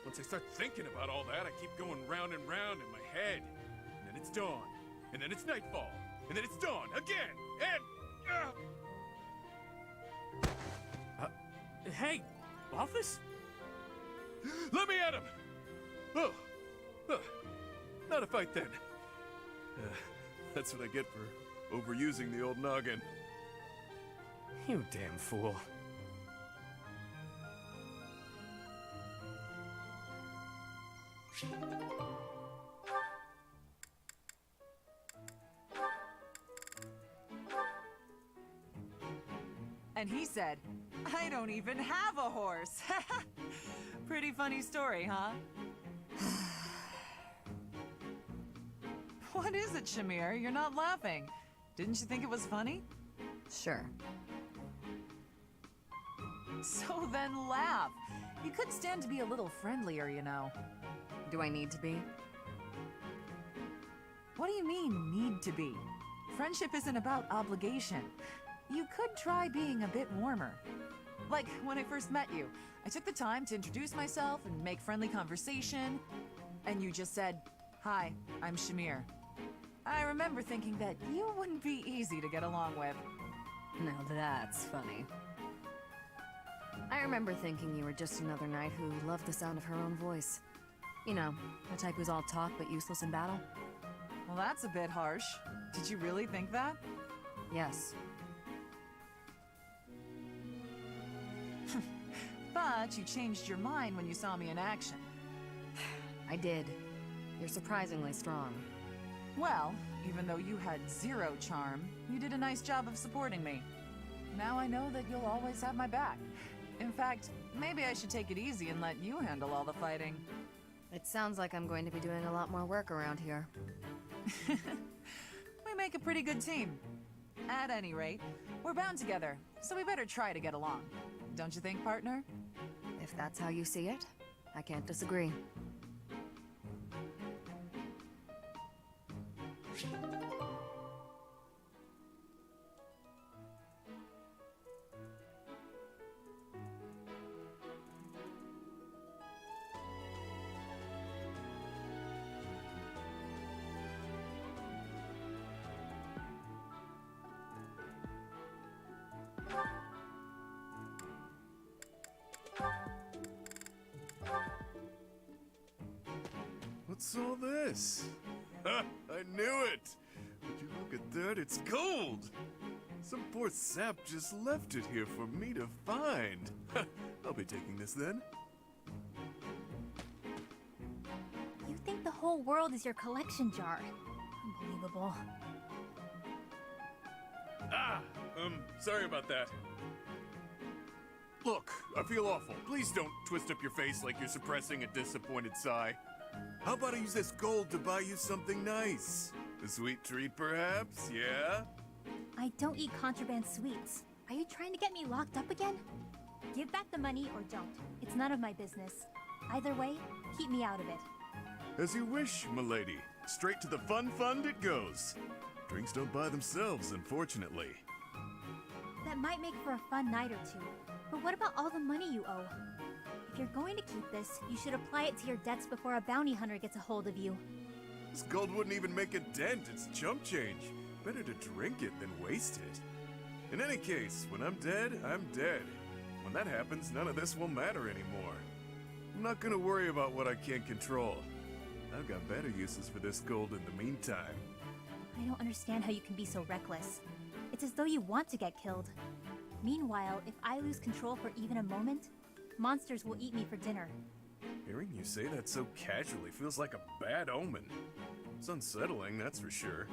Once I start thinking about all that, I keep going round and round in my head. And then it's dawn. And then it's nightfall. And then it's dawn again. And... Hey, Balthus? Let me at him! Oh. Not a fight then. That's what I get for overusing the old noggin. You damn fool. And he said, I don't even have a horse. Pretty funny story, huh? What is it, Shamir? You're not laughing. Didn't you think it was funny? Sure. So then laugh. You could stand to be a little friendlier, you know. Do I need to be? What do you mean, need to be? Friendship isn't about obligation. You could try being a bit warmer. Like, when I first met you, I took the time to introduce myself and make friendly conversation, and you just said, "Hi, I'm Shamir." I remember thinking that you wouldn't be easy to get along with. Now that's funny. I remember thinking you were just another knight who loved the sound of her own voice. You know, the type who's all talk but useless in battle. Well, that's a bit harsh. Did you really think that? Yes. But you changed your mind when you saw me in action. I did. You're surprisingly strong. Well, even though you had zero charm, you did a nice job of supporting me. Now I know that you'll always have my back. In fact, maybe I should take it easy and let you handle all the fighting. It sounds like I'm going to be doing a lot more work around here. We make a pretty good team. At any rate, we're bound together, so we better try to get along. Don't you think, partner? If that's how you see it, I can't disagree. What's all this? Ha! I knew it! Would you look at that? It's gold! Some poor sap just left it here for me to find. Ha! I'll be taking this then. You think the whole world is your collection jar. Unbelievable. Sorry about that. Look, I feel awful. Please don't twist up your face like you're suppressing a disappointed sigh. How about I use this gold to buy you something nice? A sweet treat, perhaps? Yeah? I don't eat contraband sweets. Are you trying to get me locked up again? Give back the money or don't. It's none of my business. Either way, keep me out of it. As you wish, milady. Straight to the fun fund it goes. Drinks don't buy themselves, unfortunately. That might make for a fun night or two. But what about all the money you owe? If you're going to keep this, you should apply it to your debts before a bounty hunter gets a hold of you. This gold wouldn't even make a dent. It's chump change. Better to drink it than waste it. In any case, when I'm dead, I'm dead. When that happens, none of this will matter anymore. I'm not gonna worry about what I can't control. I've got better uses for this gold in the meantime. I don't understand how you can be so reckless. It's as though you want to get killed. Meanwhile, if I lose control for even a moment, monsters will eat me for dinner. Hearing you say that so casually feels like a bad omen. It's unsettling, that's for sure.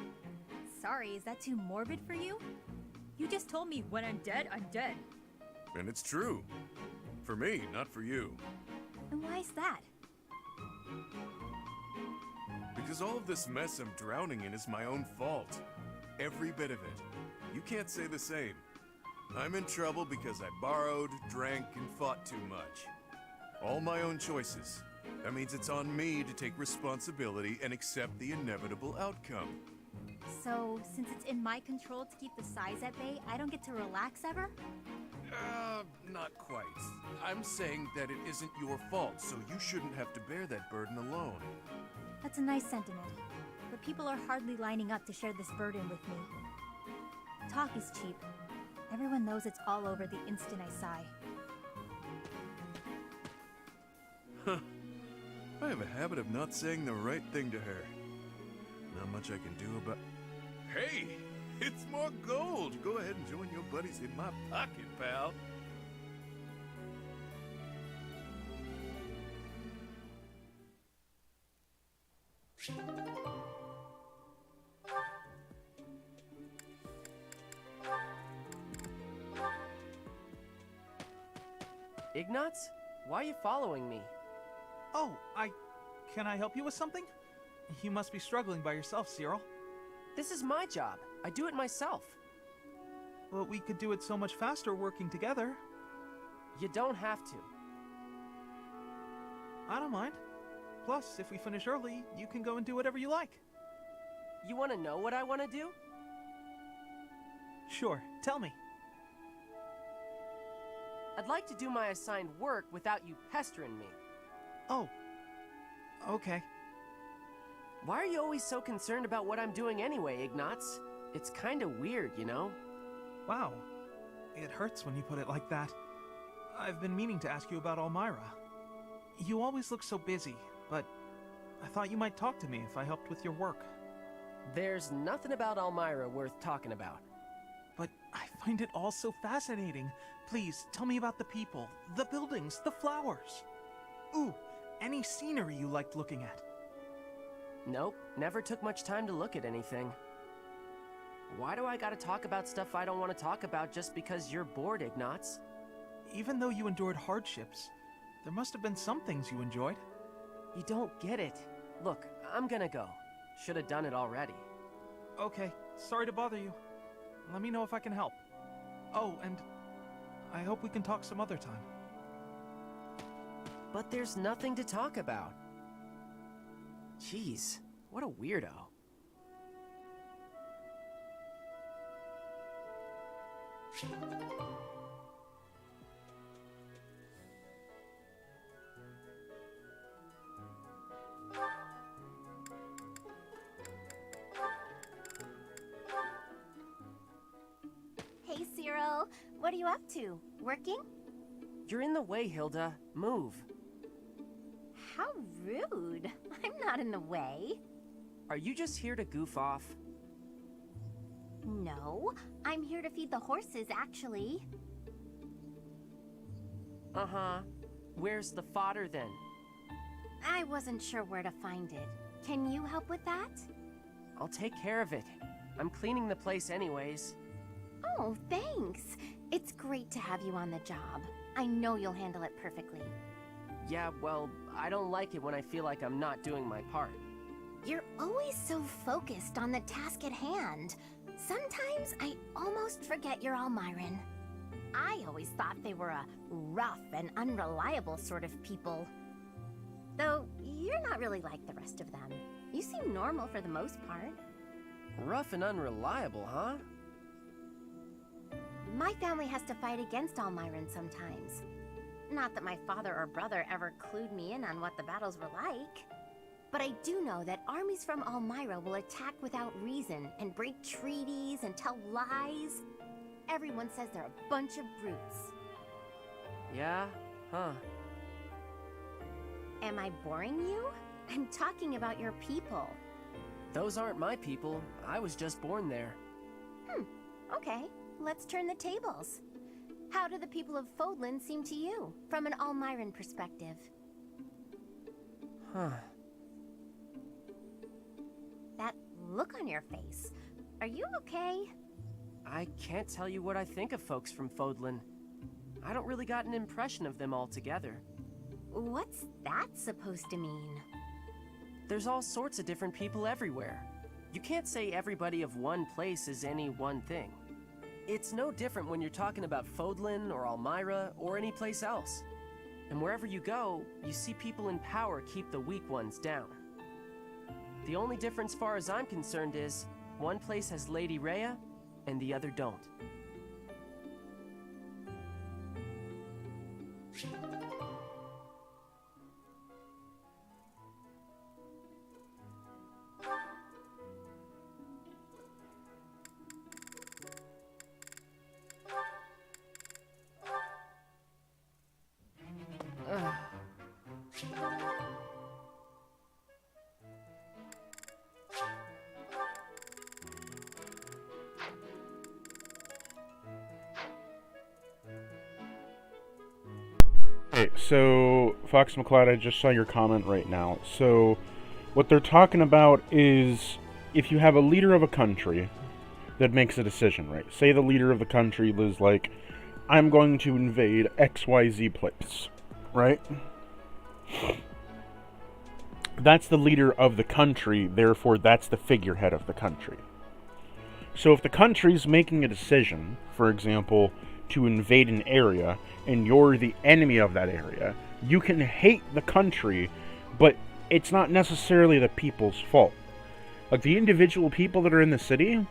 Sorry, is that too morbid for you? You just told me when I'm dead, I'm dead. And it's true. For me, not for you. And why is that? Because all of this mess I'm drowning in is my own fault. Every bit of it. You can't say the same. I'm in trouble because I borrowed, drank, and fought too much. All my own choices. That means it's on me to take responsibility and accept the inevitable outcome. So, since it's in my control to keep the size at bay, I don't get to relax ever? Not quite. I'm saying that it isn't your fault, so you shouldn't have to bear that burden alone. That's a nice sentiment. But people are hardly lining up to share this burden with me. Talk is cheap. Everyone knows it's all over the instant I sigh. Huh. I have a habit of not saying the right thing to her. Not much I can do about... Hey! It's more gold! Go ahead and join your buddies in my pocket, pal. Ignatz? Why are you following me? Oh, Can I help you with something? You must be struggling by yourself, Cyril. This is my job. I do it myself. Well, we could do it so much faster working together. You don't have to. I don't mind. Plus, if we finish early, you can go and do whatever you like. You want to know what I want to do? Sure, tell me. I'd like to do my assigned work without you pestering me. Oh. Okay. Why are you always so concerned about what I'm doing anyway, Ignatz? It's kinda weird, you know? Wow. It hurts when you put it like that. I've been meaning to ask you about Elmira. You always look so busy, but I thought you might talk to me if I helped with your work. There's nothing about Elmira worth talking about. But I find it all so fascinating. Please, tell me about the people, the buildings, the flowers. Ooh, any scenery you liked looking at. Nope, never took much time to look at anything. Why do I gotta talk about stuff I don't want to talk about just because you're bored, Ignatz? Even though you endured hardships, there must have been some things you enjoyed. You don't get it. Look, I'm gonna go. Should have done it already. Okay, sorry to bother you. Let me know if I can help. Oh, and I hope we can talk some other time. But there's nothing to talk about. Jeez, what a weirdo. Hey, Cyril. What are you up to? Working? You're in the way, Hilda. Move. How rude. I'm not in the way. Are you just here to goof off? No, I'm here to feed the horses, actually. Uh-huh. Where's the fodder then? I wasn't sure where to find it. Can you help with that? I'll take care of it. I'm cleaning the place anyways. Oh, thanks. It's great to have you on the job. I know you'll handle it perfectly. Yeah, well, I don't like it when I feel like I'm not doing my part. You're always so focused on the task at hand. Sometimes I almost forget you're Almiran. I always thought they were a rough and unreliable sort of people. Though, you're not really like the rest of them. You seem normal for the most part. Rough and unreliable, huh? My family has to fight against Almiran sometimes. Not that my father or brother ever clued me in on what the battles were like. But I do know that armies from Elmira will attack without reason and break treaties and tell lies. Everyone says they're a bunch of brutes. Yeah? Huh. Am I boring you? I'm talking about your people. Those aren't my people. I was just born there. Okay. Let's turn the tables. How do the people of Fodlan seem to you, from an Almiran perspective? Huh. That look on your face. Are you okay? I can't tell you what I think of folks from Fodlan. I don't really got an impression of them altogether. What's that supposed to mean? There's all sorts of different people everywhere. You can't say everybody of one place is any one thing. It's no different when you're talking about Fodlan or Elmira or any place else. And wherever you go, you see people in power keep the weak ones down. The only difference far as I'm concerned is, one place has Lady Rhea, and the other don't. Okay, so Fox McCloud, I just saw your comment right now. So what they're talking about is if you have a leader of a country that makes a decision, right? Say the leader of the country is like, I'm going to invade XYZ place, right? That's the leader of the country, therefore that's the figurehead of the country. So if the country's making a decision, for example, to invade an area, and you're the enemy of that area, You can hate the country, but it's not necessarily the people's fault. Like, the individual people that are in the city,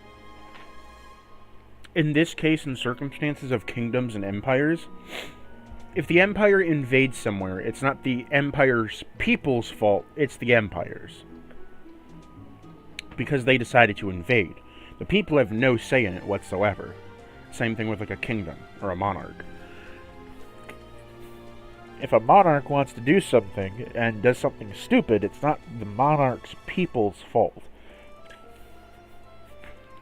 in this case, in circumstances of kingdoms and empires, if the empire invades somewhere, it's not the empire's people's fault, it's the empire's. Because they decided to invade. The people have no say in it whatsoever. Same thing with, like, a kingdom or a monarch. If a monarch wants to do something and does something stupid, it's not the monarch's people's fault.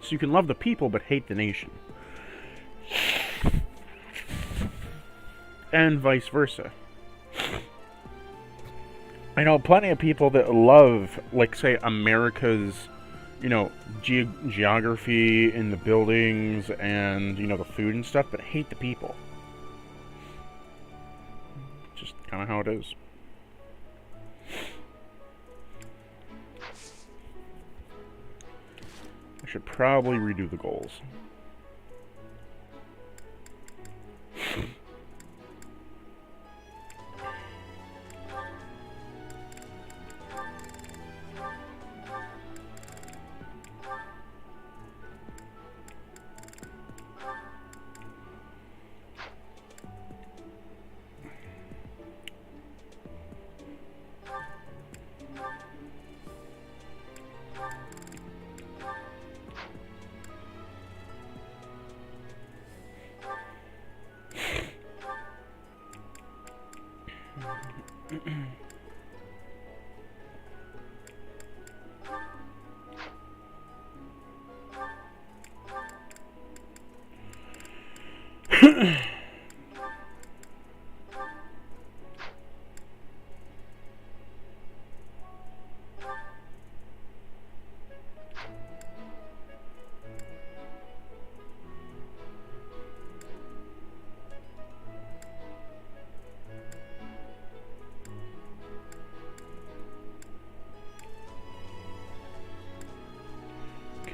So you can love the people but hate the nation. And vice versa. I know plenty of people that love, like, say, America's, you know, geography and the buildings and, you know, the food and stuff, but hate the people. Just kind of how it is. I should probably redo the goals.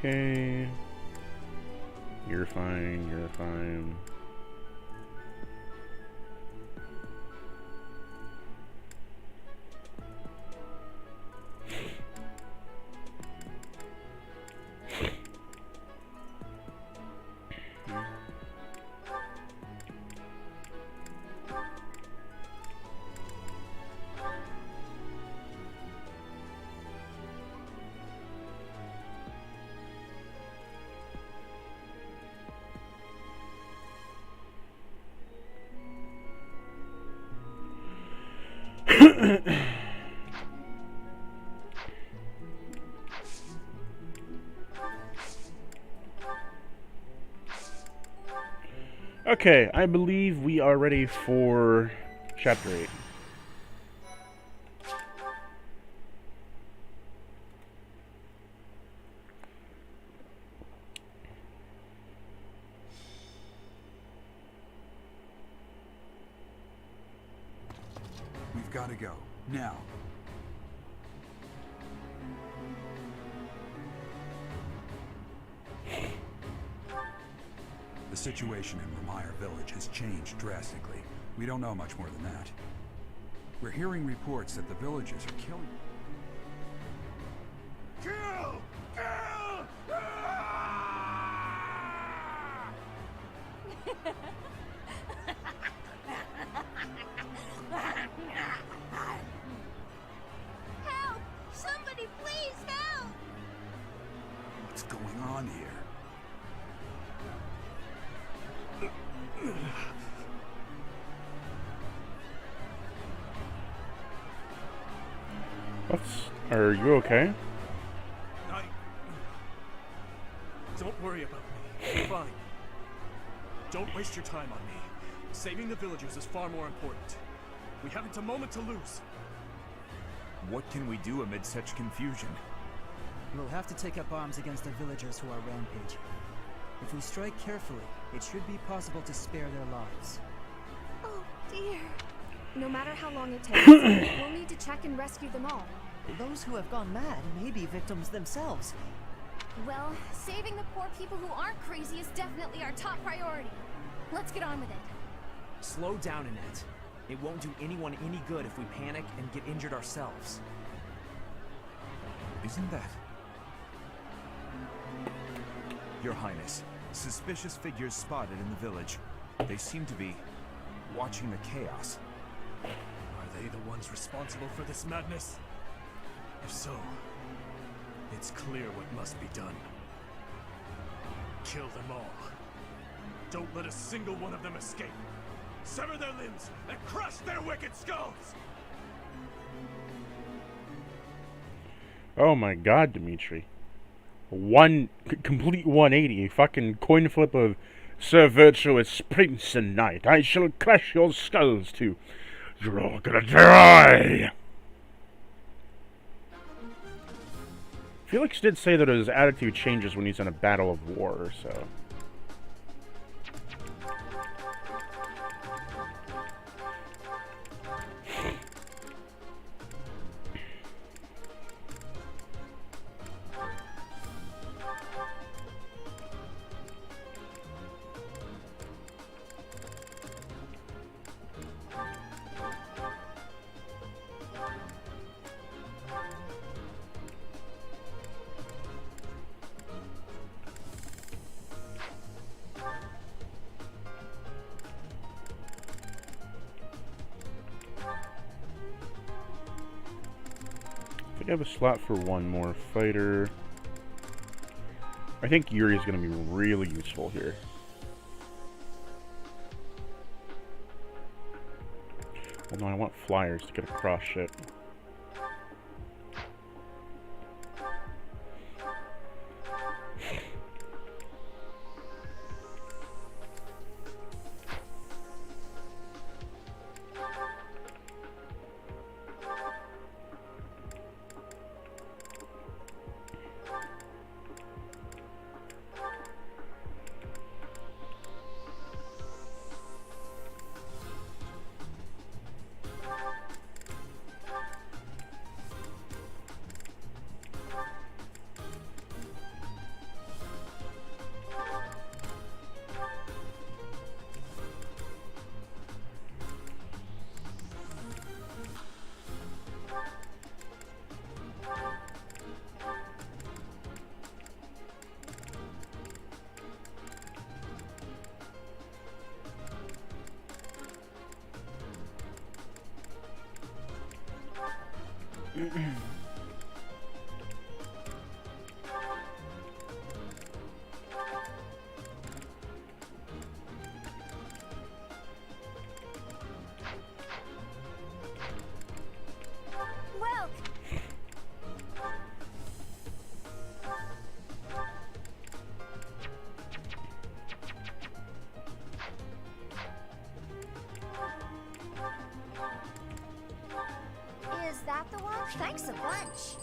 Okay. You're fine, you're fine. Okay, I believe we are ready for Chapter 8. We've got to go. Now. The situation in Ramire Village has changed drastically. We don't know much more than that. We're hearing reports that the villagers are killing... Kill! Kill! Help! Somebody please help! What's going on here? Are you okay? Don't worry about me. I'm fine. Don't waste your time on me. Saving the villagers is far more important. We haven't a moment to lose. What can we do amid such confusion? We'll have to take up arms against the villagers who are rampaging. If we strike carefully, it should be possible to spare their lives. Oh, dear. No matter how long it takes, we'll need to check and rescue them all. Those who have gone mad may be victims themselves. Well, saving the poor people who aren't crazy is definitely our top priority. Let's get on with it. Slow down, Annette. It won't do anyone any good if we panic and get injured ourselves. Isn't that... Your Highness, suspicious figures spotted in the village. They seem to be watching the chaos. Are they the ones responsible for this madness? If so, it's clear what must be done. Kill them all. Don't let a single one of them escape. Sever their limbs and crush their wicked skulls! Oh my god, Dimitri. Complete 180. A fucking coin flip of Sir Virtuous Prince and Knight. I shall crush your skulls too. You're all gonna die! Felix did say that his attitude changes when he's in a battle of war, so... I have a slot for one more fighter. I think Yuri's going to be really useful here. Well, no, I want flyers to get across shit. Is that the one? Thanks a bunch.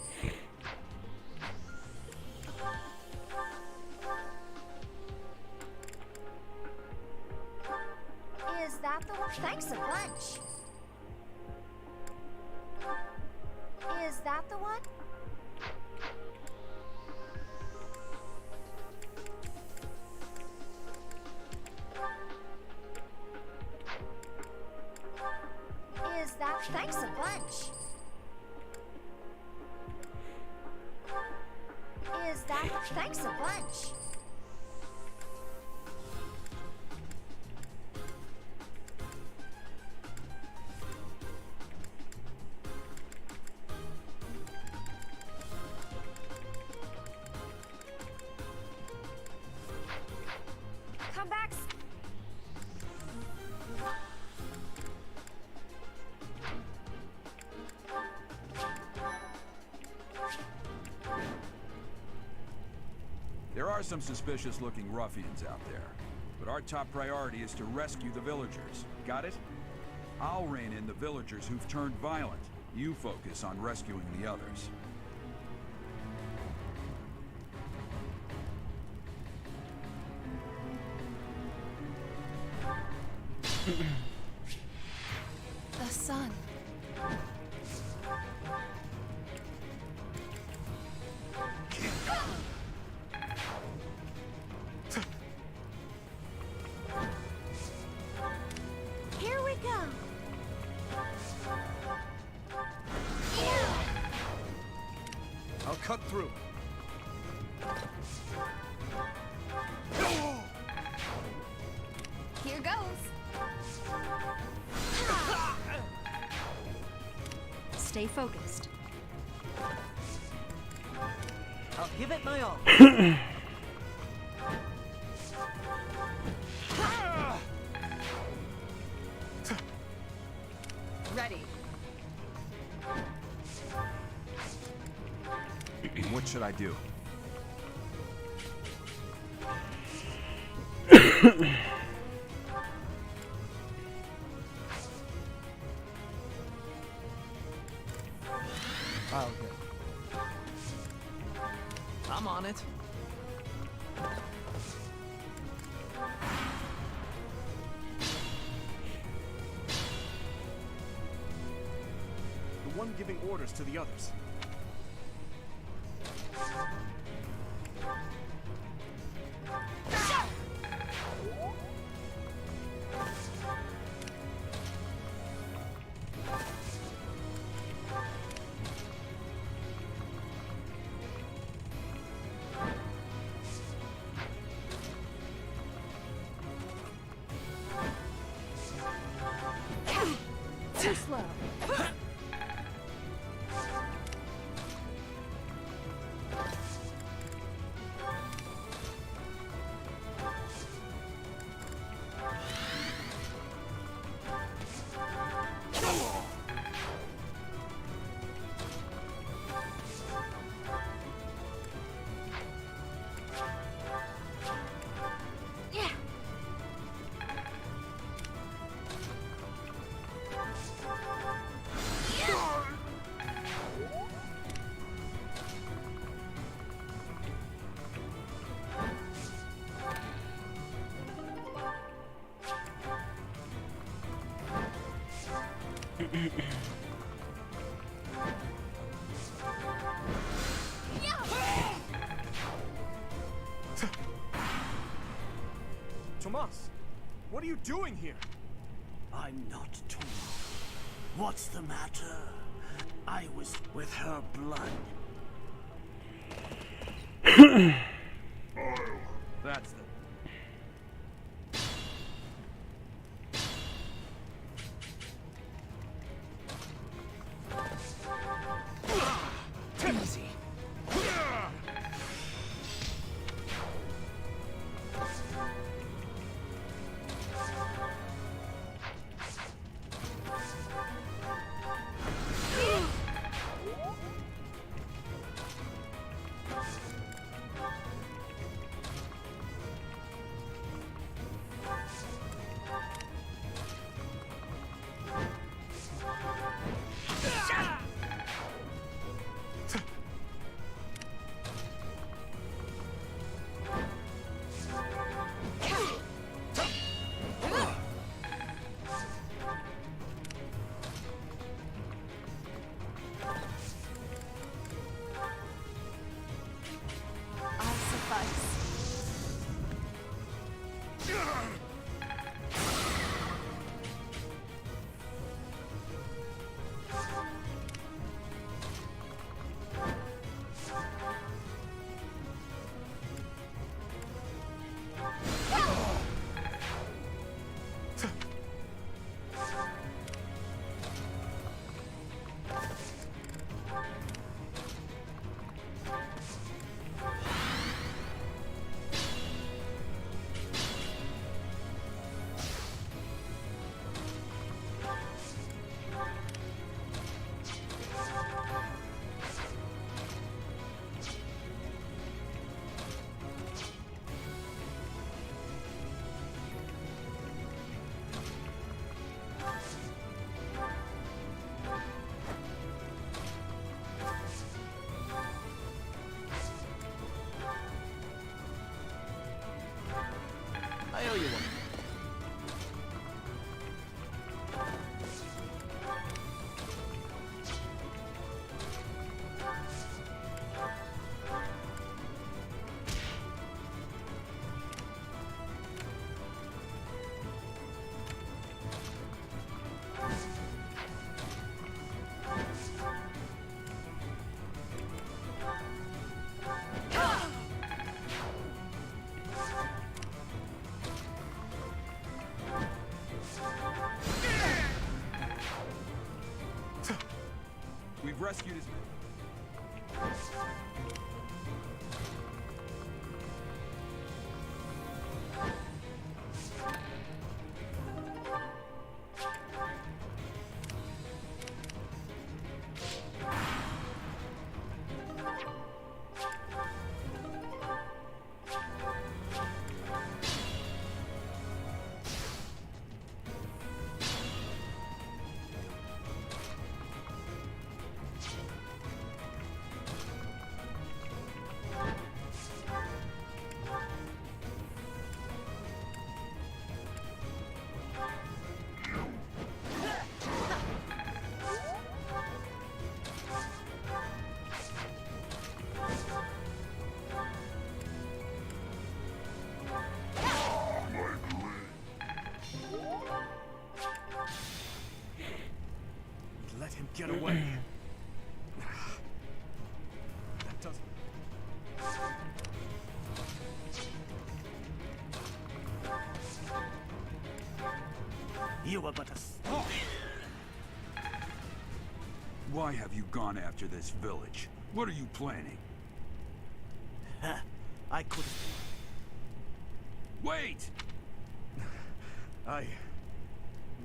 Is that the one? Thanks a bunch. Is that the one? Is that? Thanks a bunch. Is that? Thanks a bunch. Come back. There are some suspicious-looking ruffians out there, but our top priority is to rescue the villagers. Got it? I'll rein in the villagers who've turned violent. You focus on rescuing the others. The sun. Here we go. I'll cut through. Here goes. Stay focused. I'll give it my all. Ready. What should I do? Okay. I'm on it. The one giving orders to the others. Too slow. Tomas, what are you doing here? I'm not Tomas. What's the matter? I was with her blood. That's the... Easy. You've rescued his... Let him get away. That doesn't... You were but a... Why have you gone after this village? What are you planning? I could... Wait! I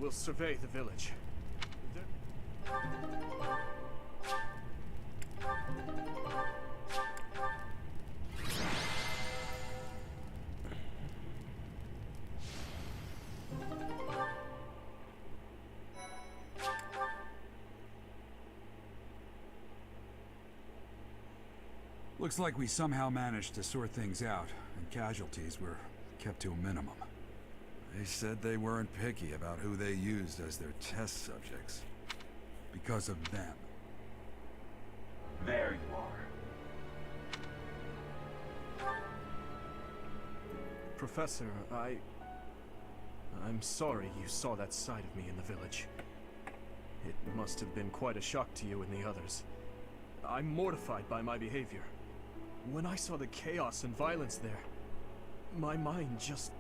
will survey the village. Looks like we somehow managed to sort things out, and casualties were kept to a minimum. They said they weren't picky about who they used as their test subjects. Because of them. There you are. Professor, I'm sorry you saw that side of me in the village. It must have been quite a shock to you and the others. I'm mortified by my behavior. When I saw the chaos and violence there, my mind just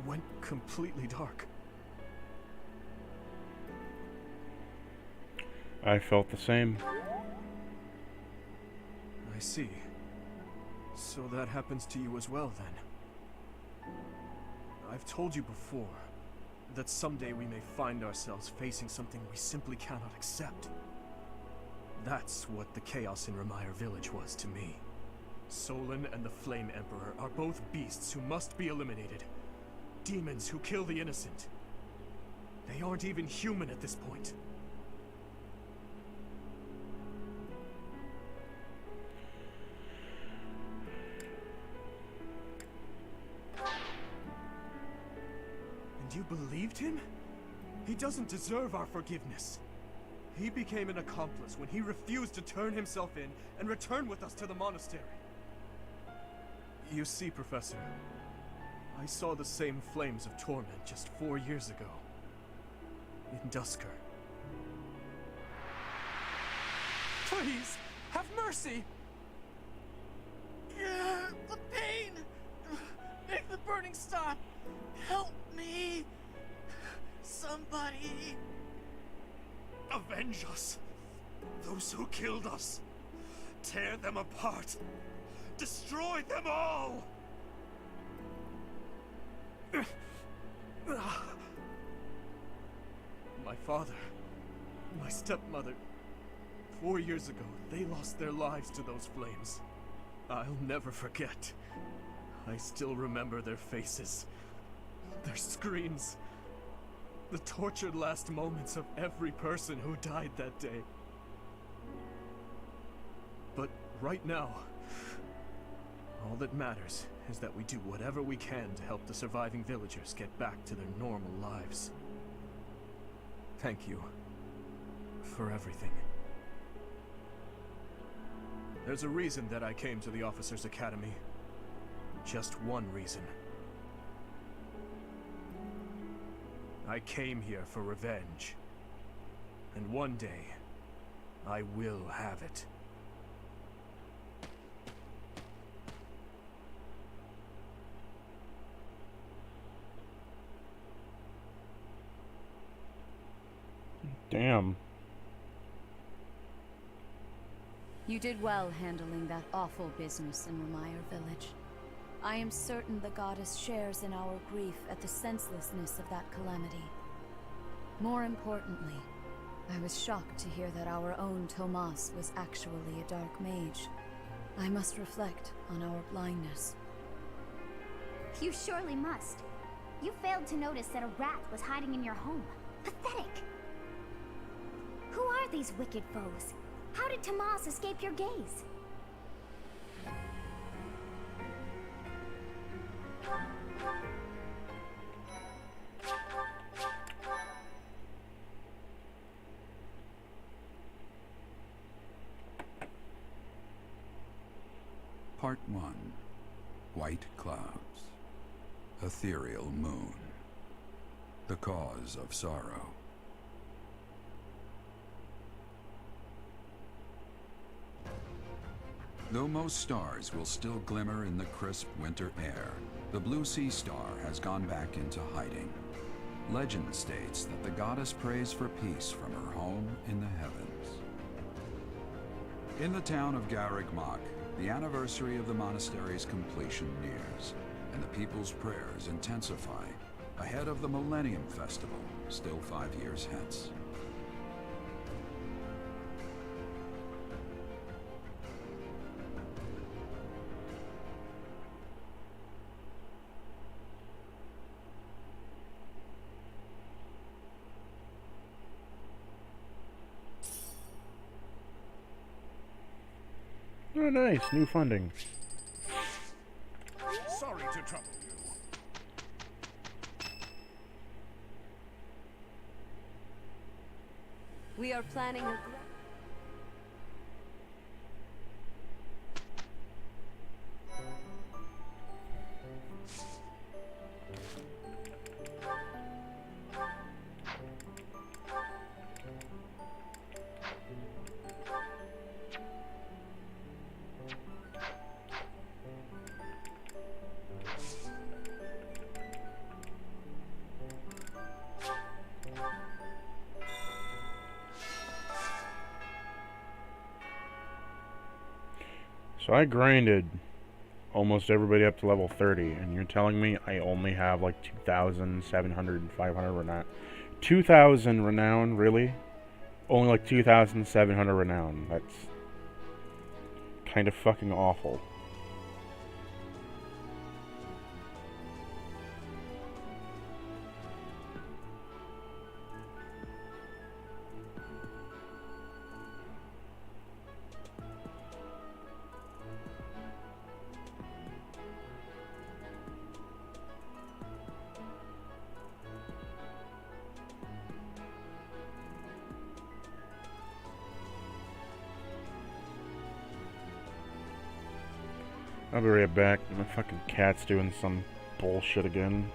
went completely dark. I felt the same. I see. So that happens to you as well, then. I've told you before that someday we may find ourselves facing something we simply cannot accept. That's what the chaos in Remire Village was to me. Solon and the Flame Emperor are both beasts who must be eliminated. Demons who kill the innocent. They aren't even human at this point. And you believed him? He doesn't deserve our forgiveness. He became an accomplice when he refused to turn himself in and return with us to the monastery. You see, Professor, I saw the same flames of torment just 4 years ago. In Dusker. Please, have mercy! The pain! Make the burning stop! Help me! Somebody! Avenge us! Those who killed us! Tear them apart! Destroy them all! My father, my stepmother, 4 years ago, they lost their lives to those flames. I'll never forget. I still remember their faces, their screams, the tortured last moments of every person who died that day. But right now, all that matters is that we do whatever we can to help the surviving villagers get back to their normal lives. Thank you for everything. There's a reason that I came to the Officers' Academy. Just one reason. I came here for revenge. And one day, I will have it. Damn. You did well handling that awful business in Ramire Village. I am certain the goddess shares in our grief at the senselessness of that calamity. More importantly, I was shocked to hear that our own Tomas was actually a dark mage. I must reflect on our blindness. You surely must. You failed to notice that a rat was hiding in your home. Pathetic! Who are these wicked foes? How did Tomas escape your gaze? Part 1. White clouds. Ethereal moon. The cause of sorrow. Though most stars will still glimmer in the crisp winter air, the blue sea star has gone back into hiding. Legend states that the goddess prays for peace from her home in the heavens. In the town of Garreg-Mach, the anniversary of the monastery's completion nears, and the people's prayers intensify ahead of the Millennium Festival, still 5 years hence. Oh, nice. New funding. Sorry to trouble you. We are planning a So I grinded almost everybody up to level 30, and you're telling me I only have like 2,700 and 500 renown? 2,000 renown, really? Only like 2,700 renown. That's kind of fucking awful. I'll be right back. My fucking cat's doing some bullshit again.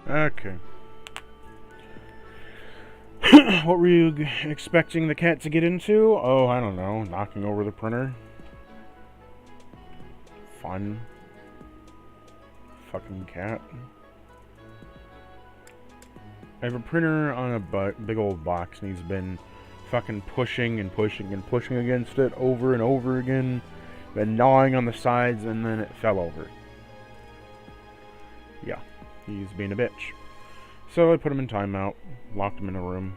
Okay. What were you expecting the cat to get into? Oh, I don't know. Knocking over the printer. Fun. Fucking cat. I have a printer on a big old box, and he's been fucking pushing and pushing and pushing against it over and over again. Been gnawing on the sides, and then it fell over. Yeah, he's being a bitch. So I put him in timeout, locked him in a room.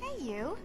Hey, you.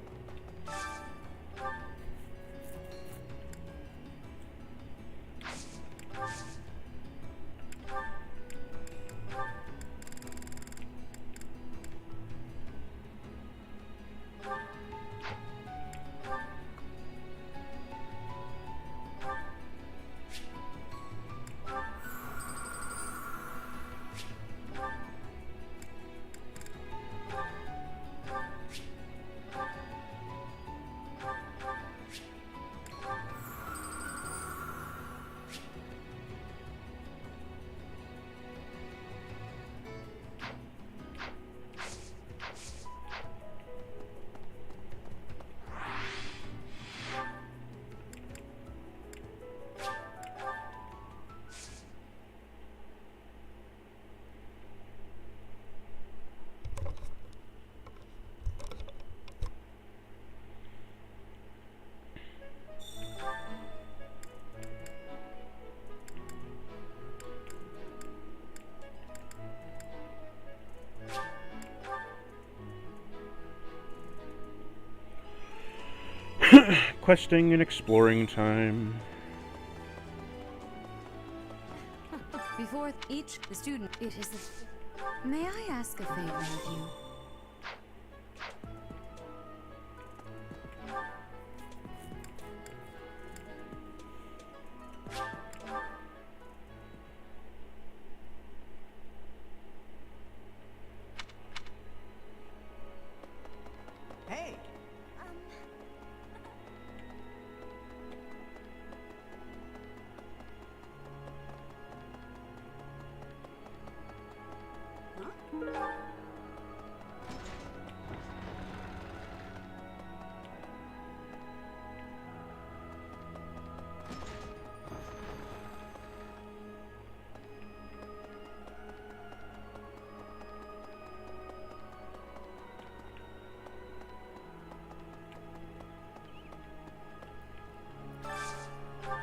Questing and exploring time. Before the student, it is the... May I ask a favor of you? Hey!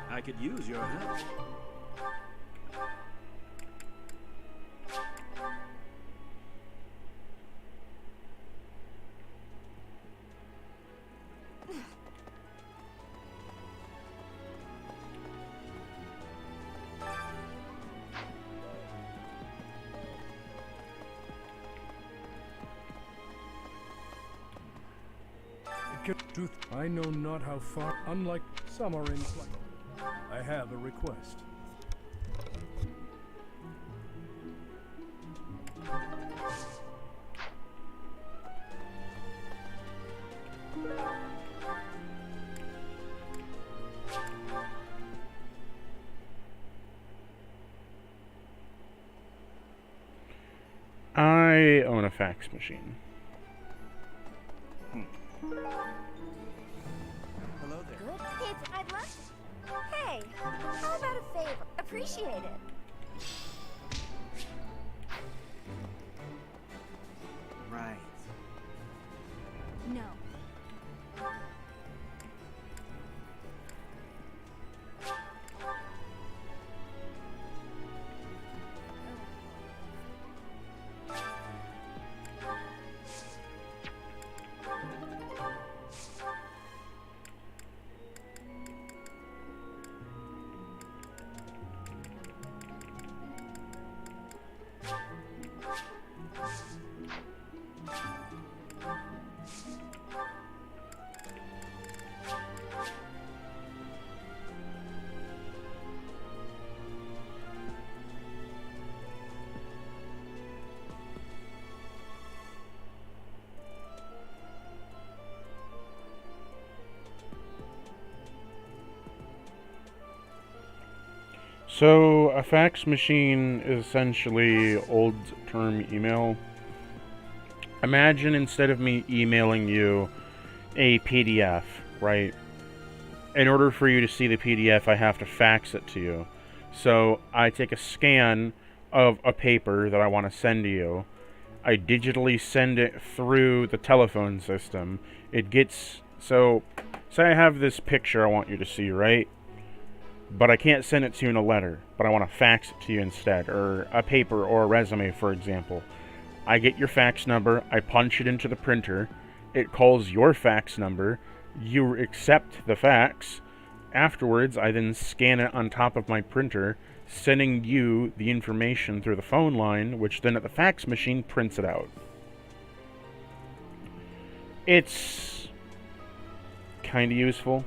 I could use your help. Truth, I know not how far, unlike some are in flight. I have a request. I own a fax machine. Hello there. Good. Hey, I'd love to. Hey, how about a favor? Appreciate it. Right. No. So, a fax machine is essentially old-term email. Imagine instead of me emailing you a PDF, right? In order for you to see the PDF, I have to fax it to you. So, I take a scan of a paper that I want to send to you. I digitally send it through the telephone system. It gets... So, say I have this picture I want you to see, right? But I can't send it to you in a letter, but I want to fax it to you instead, or a paper or a resume, for example. I get your fax number, I punch it into the printer, it calls your fax number, you accept the fax. Afterwards, I then scan it on top of my printer, sending you the information through the phone line, which then at the fax machine prints it out. It's kind of useful.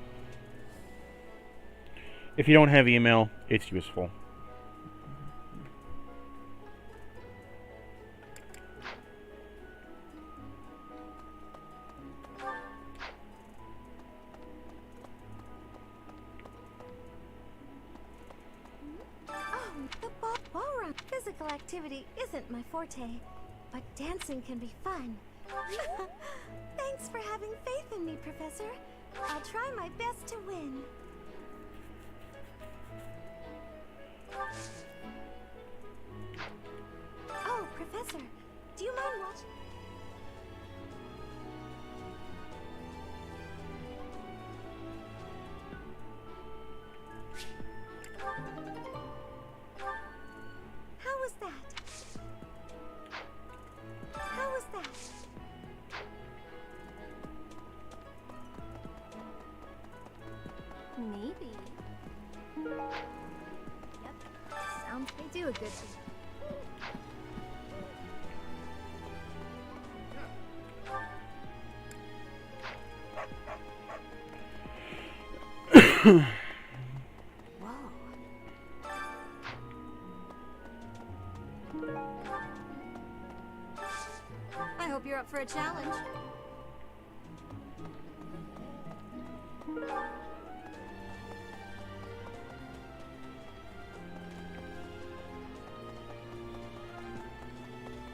If you don't have email, it's useful. The ballroom. Physical activity isn't my forte, but dancing can be fun. Thanks for having faith in me, Professor. I'll try my best to win. Oh, Professor, do you mind watching? How was that? How was that? Maybe. Yep. Sounds they do a good job. I hope you're up for a challenge.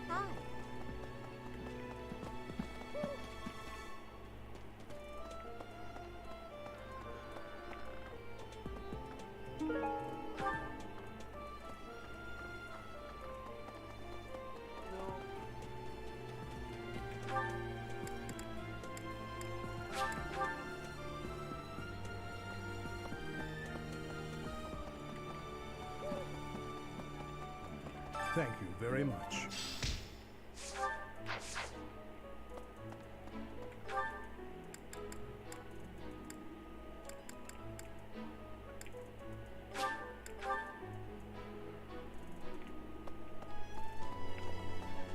Hi. Thank you very much.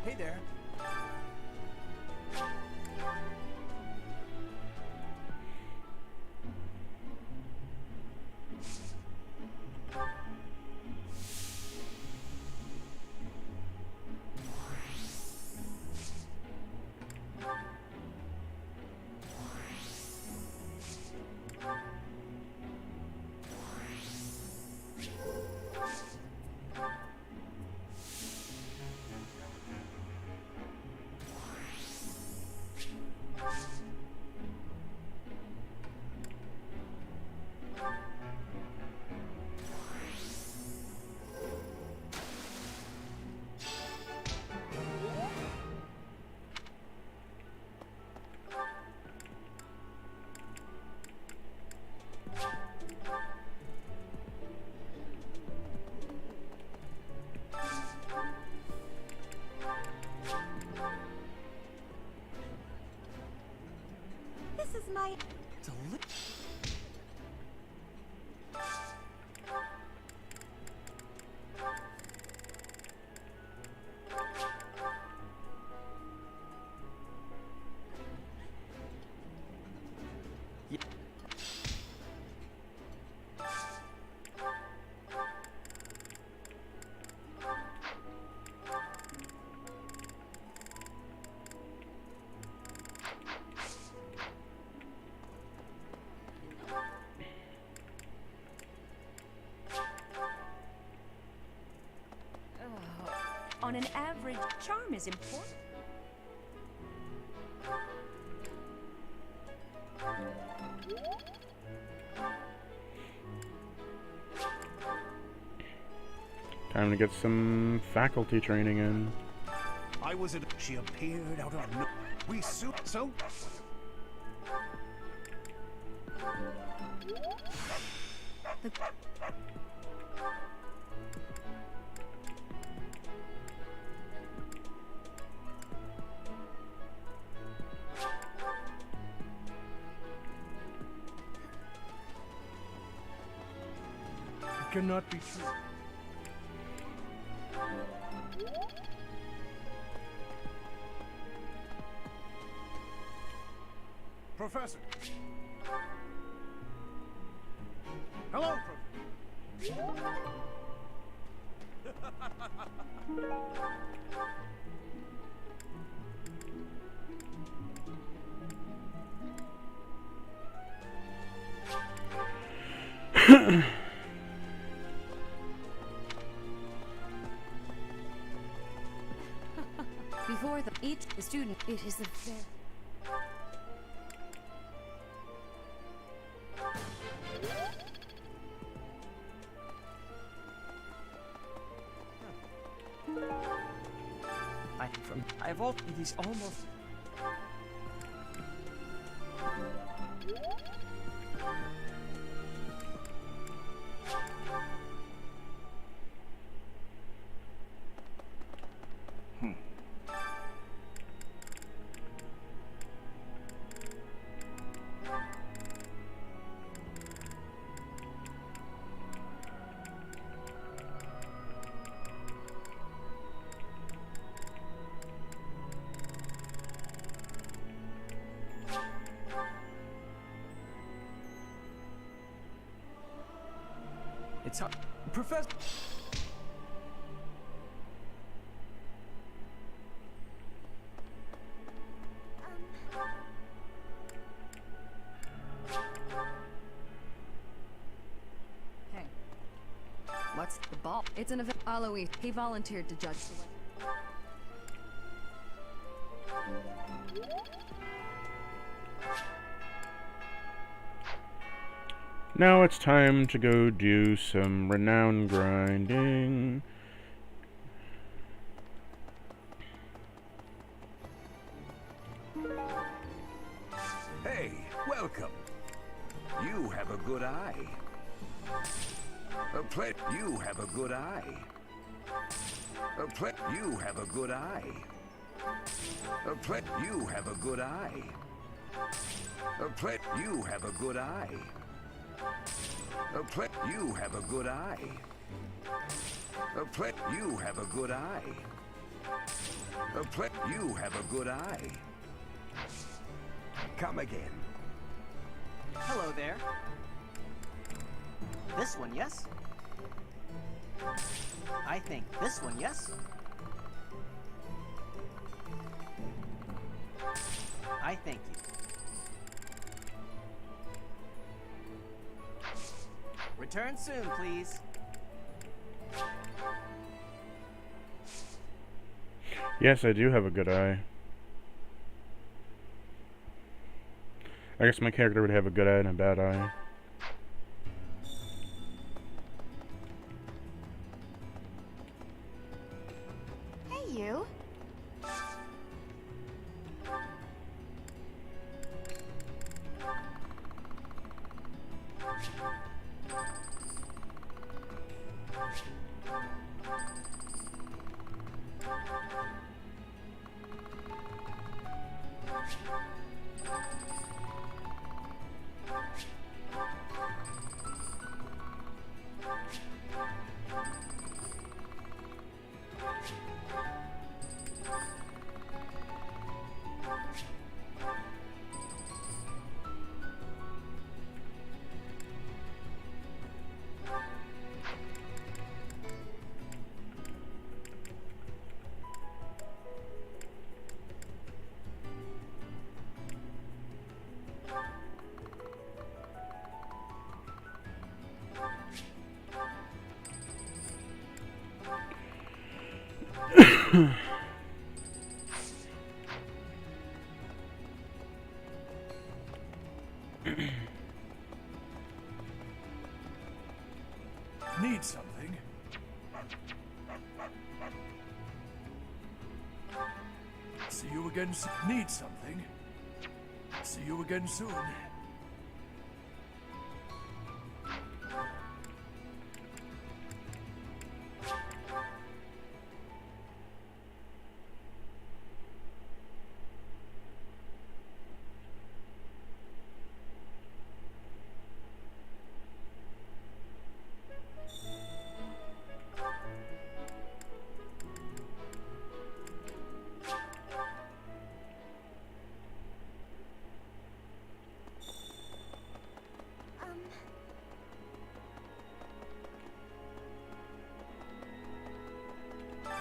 Hey there. on an average. Charm is important. Time to get some faculty training in. I was at. She appeared out of no. We so. It cannot be true. Professor. Hello, Before the student, it is the fair. It is almost. It's hard. Professor. Hey. What's the ball? It's an event. Alois, he volunteered to judge the way. Now it's time to go do some renown grinding. Hey, welcome. You have a good eye. You have a good eye. You have a good eye. You have a good eye. You have a good eye. You have a good eye. You have a good eye. You have a good eye. Come again. Hello there. This one, yes? I think this one, yes? I thank you. Return soon, please. Yes, I do have a good eye. I guess my character would have a good eye and a bad eye. Hey, you. Need something? See you again soon. Need something? See you again soon.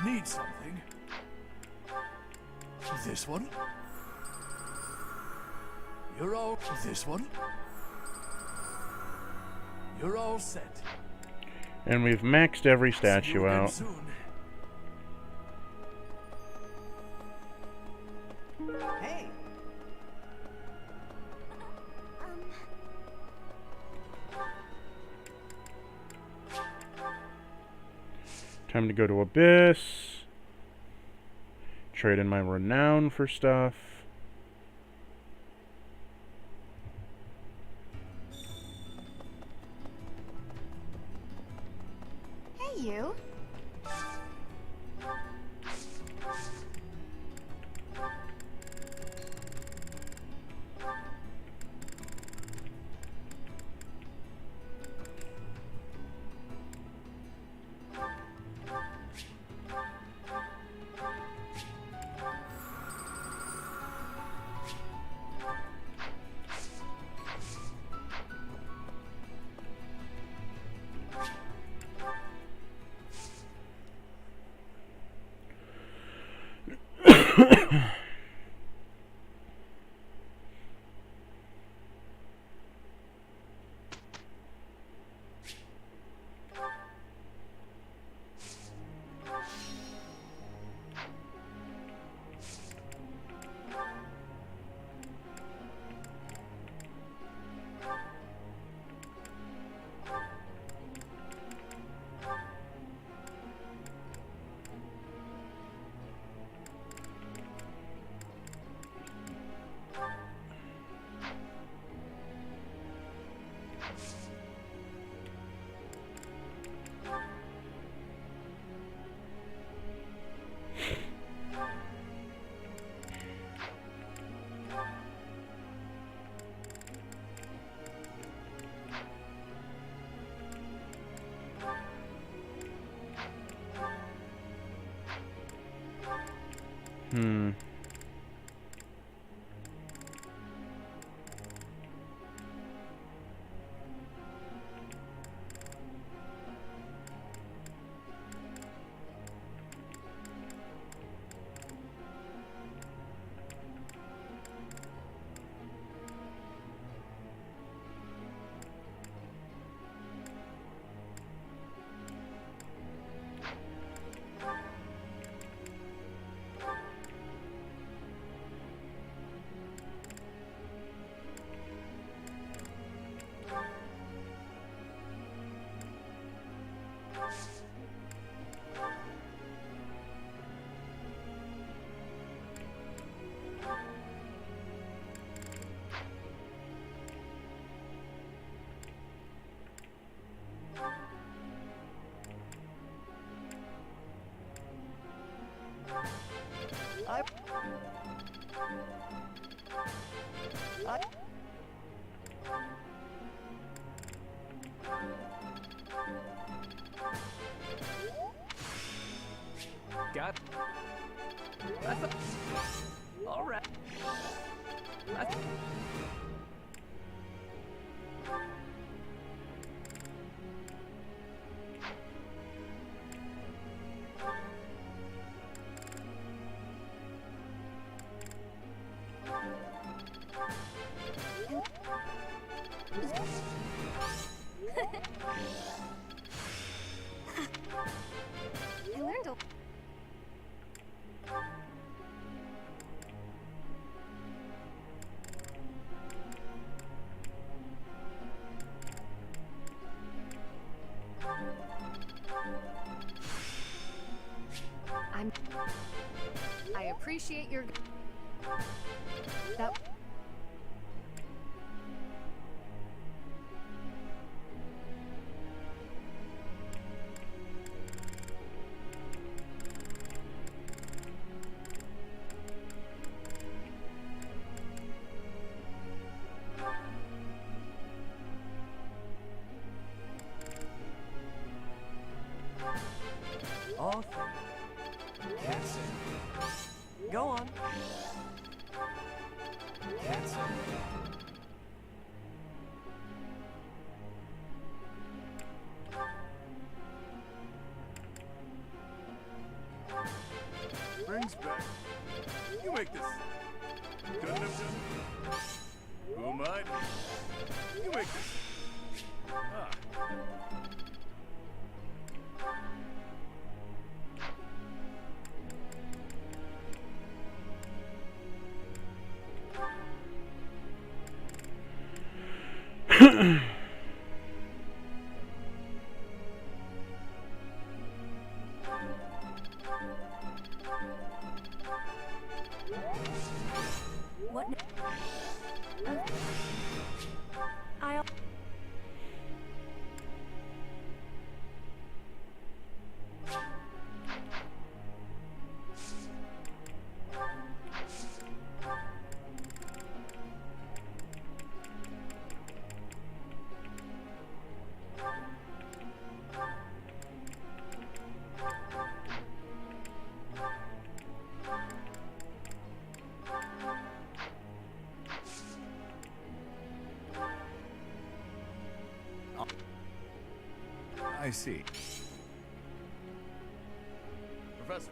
Need something? This one? You're all... This one? You're all set. And we've maxed every statue out. Soon. Hey! Time to go to Abyss. Trade in my renown for stuff. Hey, you. Got. All right. I learned a... appreciate your... That... Off. Can't say. Go on. Can't say. Brings back. You make this. Couldn't have done it. Who am I? You make this. Ah. What? I'll. I see. Professor.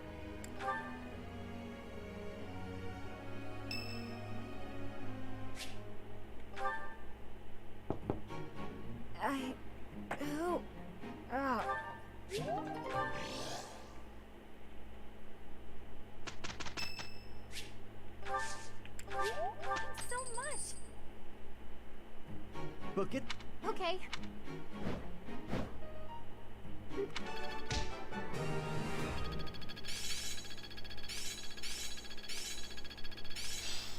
Who? Oh. So much. Book it. Okay.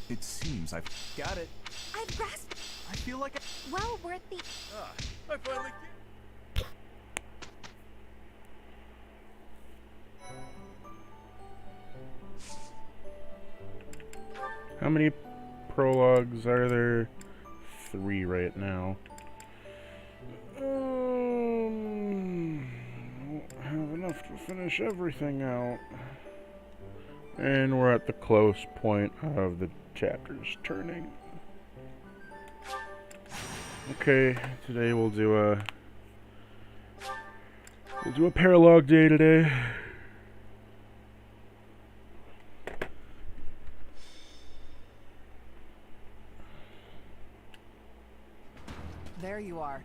It seems I've got it. I've grasped. I feel like Well worth the. Ah, I finally get. How many prologues are there? 3 right now. Don't have enough to finish everything out. And we're at the close point of the chapters turning. Okay, today we'll do a paralogue day today. There you are.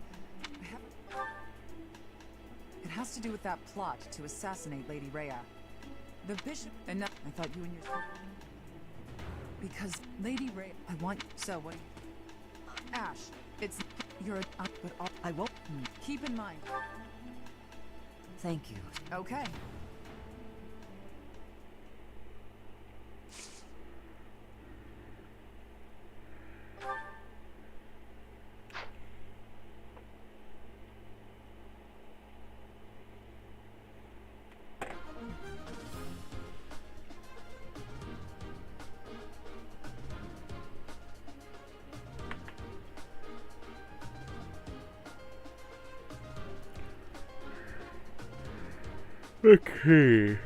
It has to do with that plot to assassinate Lady Rhea. The bishop and I thought you and your... Because Lady Rhea... I want... So, what do you... Ash, it's... You're a... But all... I won't... Keep in mind... Thank you. Okay. Okay.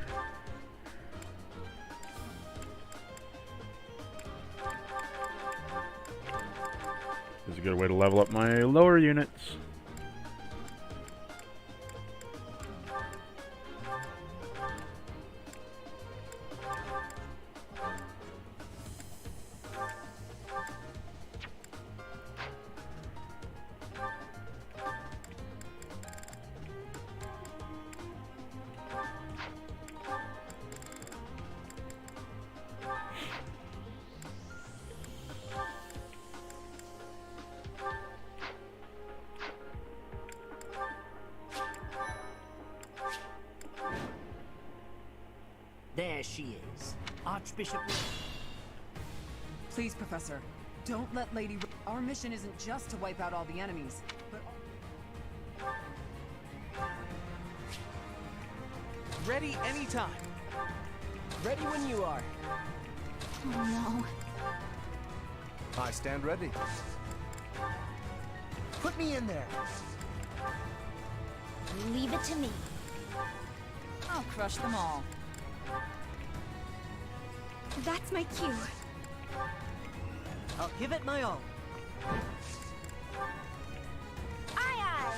This is a good way to level up my lower units. There she is. Archbishop... Please, Professor, don't let Lady... Our mission isn't just to wipe out all the enemies, but... Ready anytime. Ready when you are. Oh no. I stand ready. Put me in there. Leave it to me. I'll crush them all. That's my cue. I'll give it my all. Aye, aye.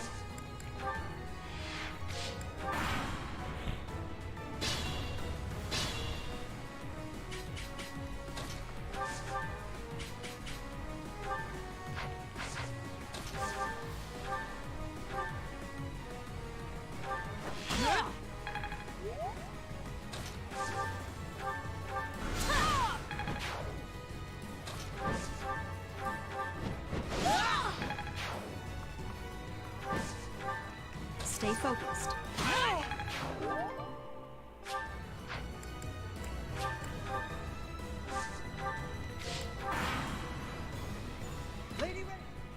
Stay focused. Lady Ray,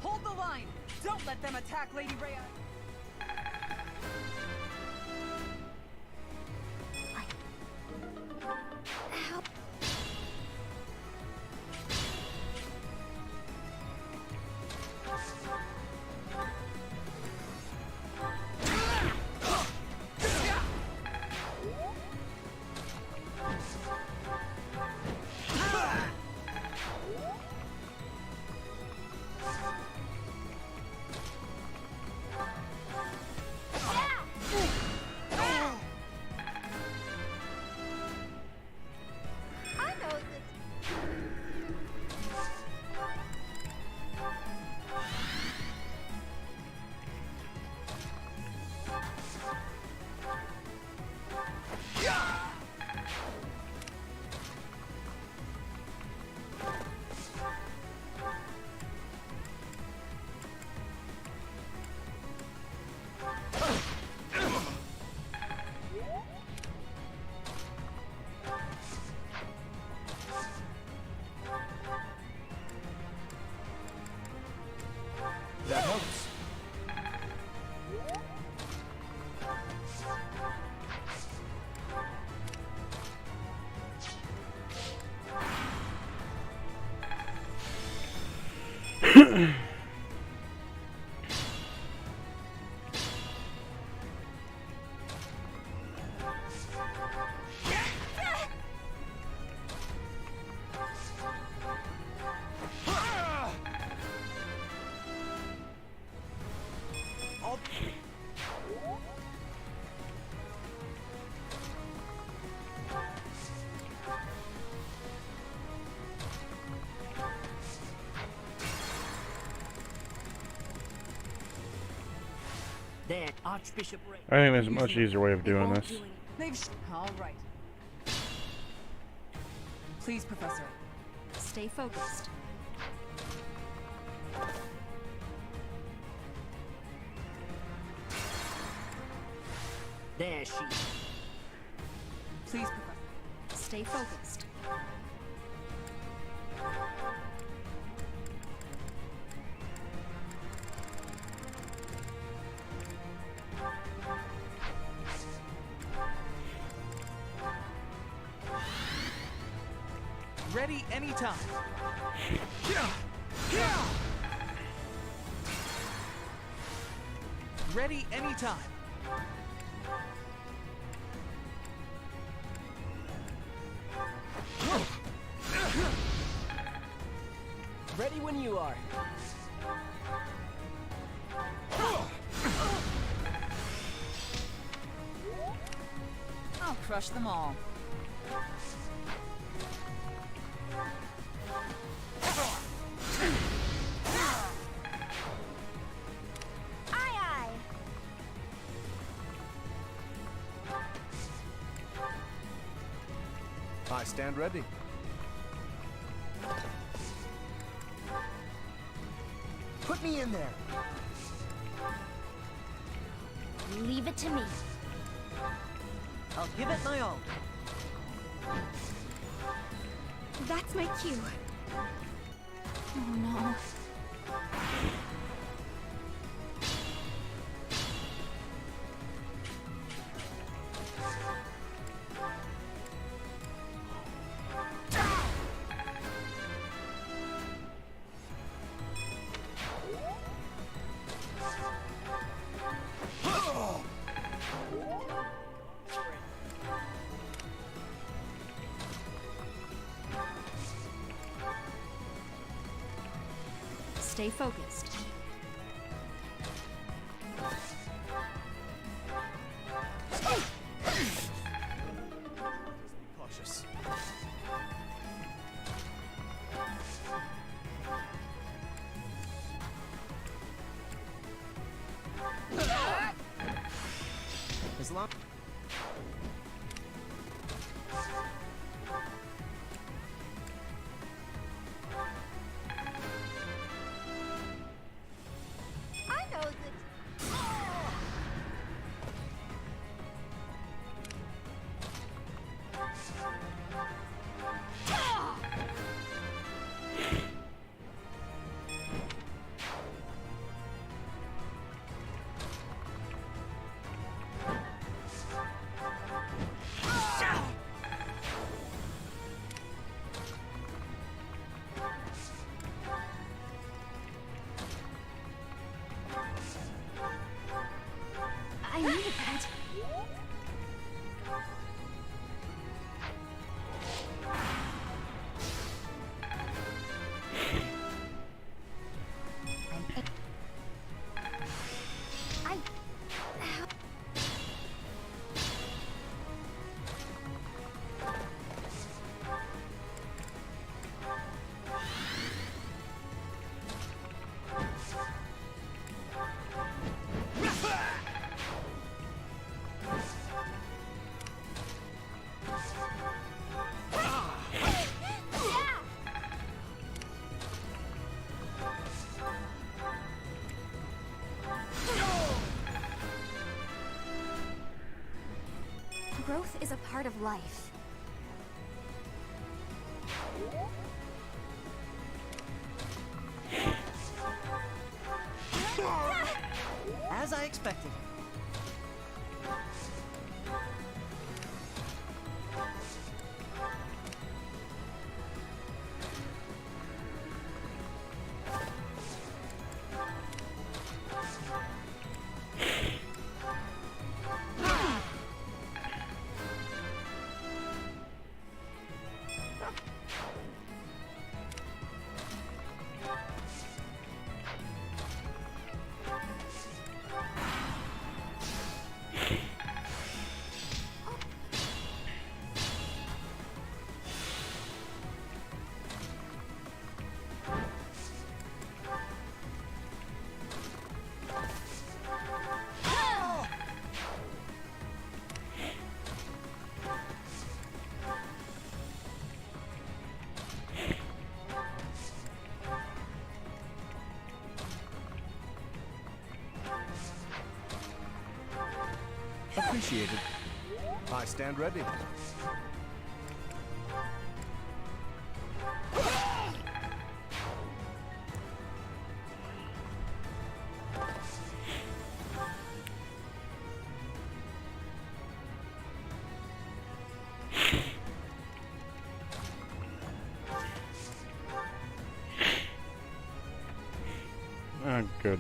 hold the line! Don't let them attack Lady Ray! Help. That helps. There, Archbishop Ray. I think there's a much easier way of doing this. All right. Please, Professor. Stay focused. There she... Please, Professor. Stay focused. Ready anytime. Ready anytime. Ready when you are. I'll crush them all. I stand ready. Put me in there. Leave it to me. I'll give it my all. That's my cue. Oh no. Stay focused. Cautious. As long I know that. I needed that. Growth is a part of life. As I expected. Appreciated. I stand ready. Ah, good.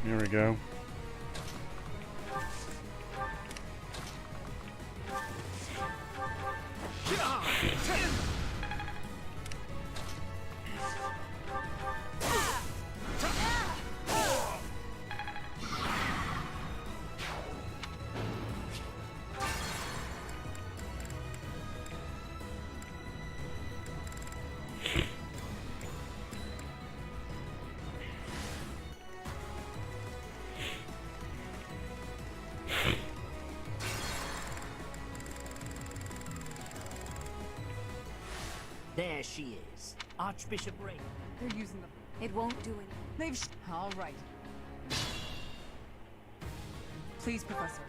There we go. There she is. Archbishop Ray. They're using them. It won't do it. They've all right. Please, Professor.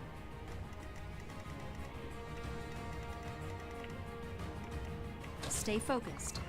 Stay focused.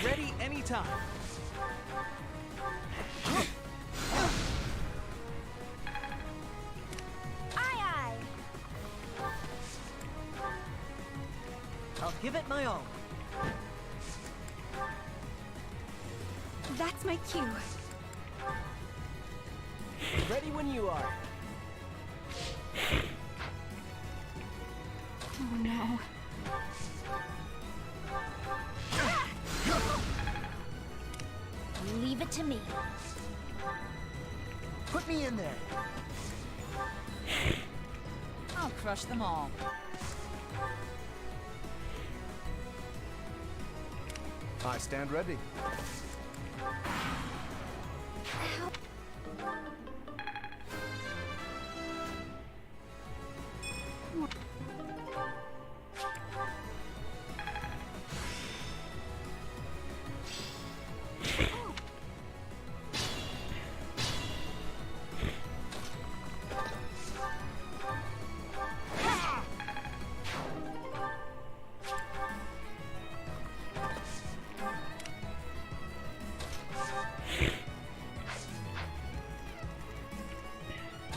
Ready anytime. Aye, aye. I'll give it my all. That's my cue. Ready when you are. Oh no. Leave it to me. Put me in there. I'll crush them all. I stand ready.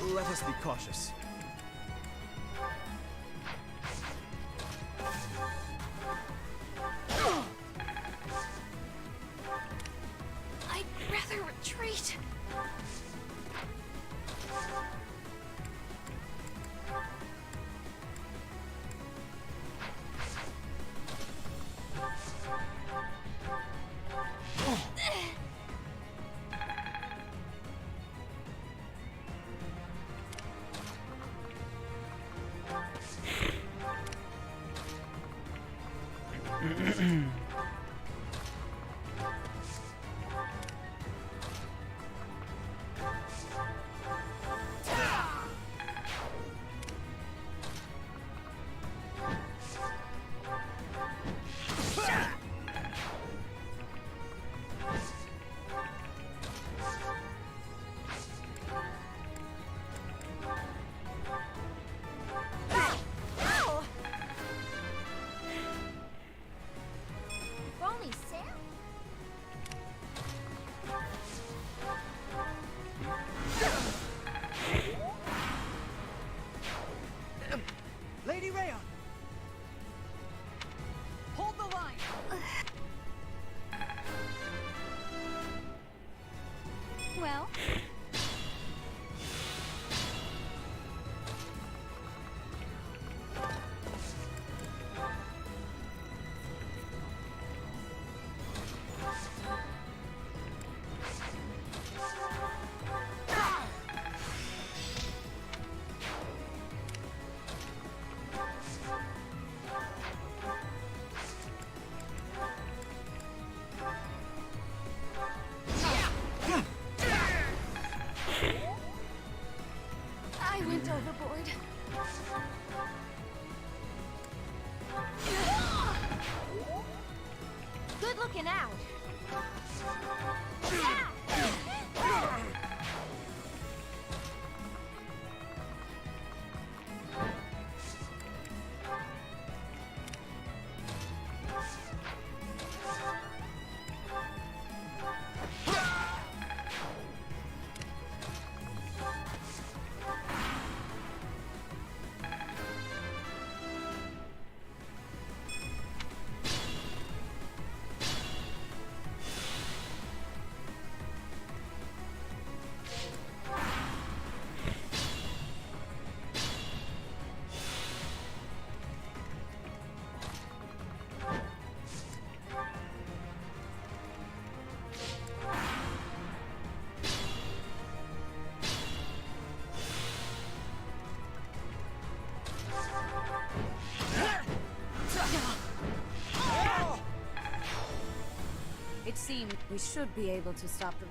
Let us be cautious. I'd rather retreat. seem we should be able to stop the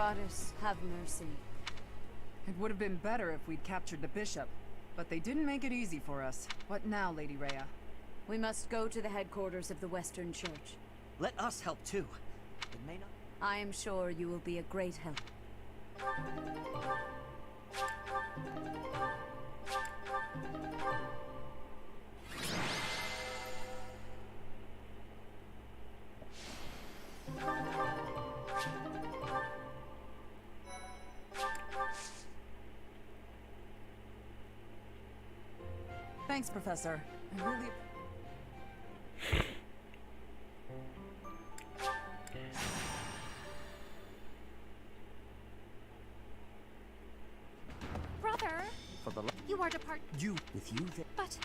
Goddess, have mercy. It would have been better if we'd captured the bishop, but they didn't make it easy for us. What now, Lady Rhea? We must go to the headquarters of the Western Church. Let us help too. It may not. I am sure you will be a great help. Thanks, Professor. I really... Brother, For the you are depart. you with you there. But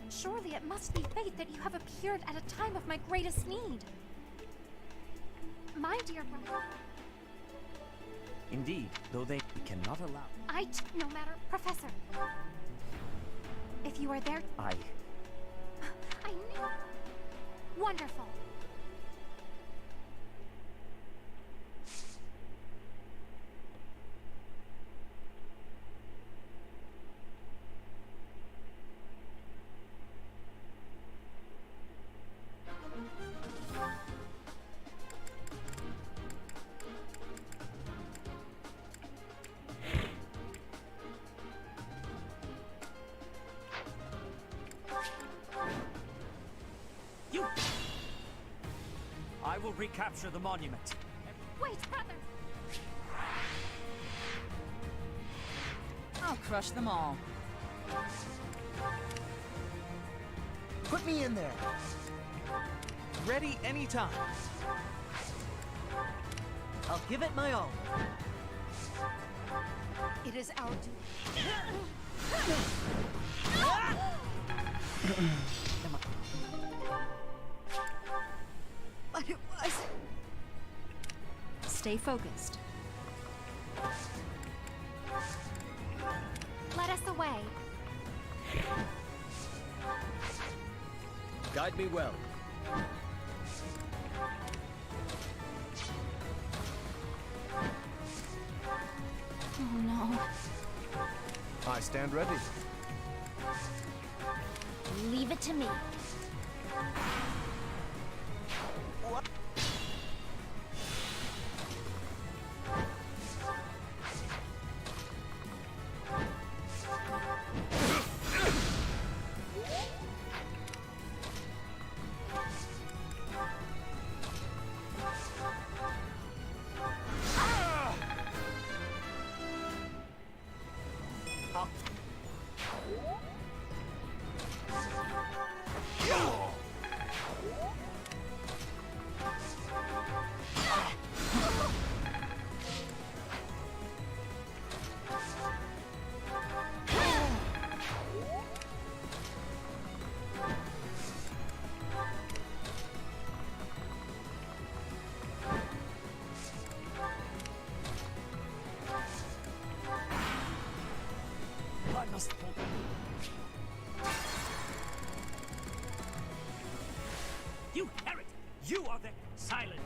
surely it must be fate that you have appeared at a time of my greatest need. My dear brother, Indeed, though they cannot allow... no matter, Professor. If you are there, I knew. Wonderful. I will recapture the monument. Wait, brother. I'll crush them all. Put me in there. Ready anytime. I'll give it my all. It is our duty. But it was... Stay focused. Let us away. Guide me well. Oh no. I stand ready. Leave it to me. I must hold. You heretic! You are the silent.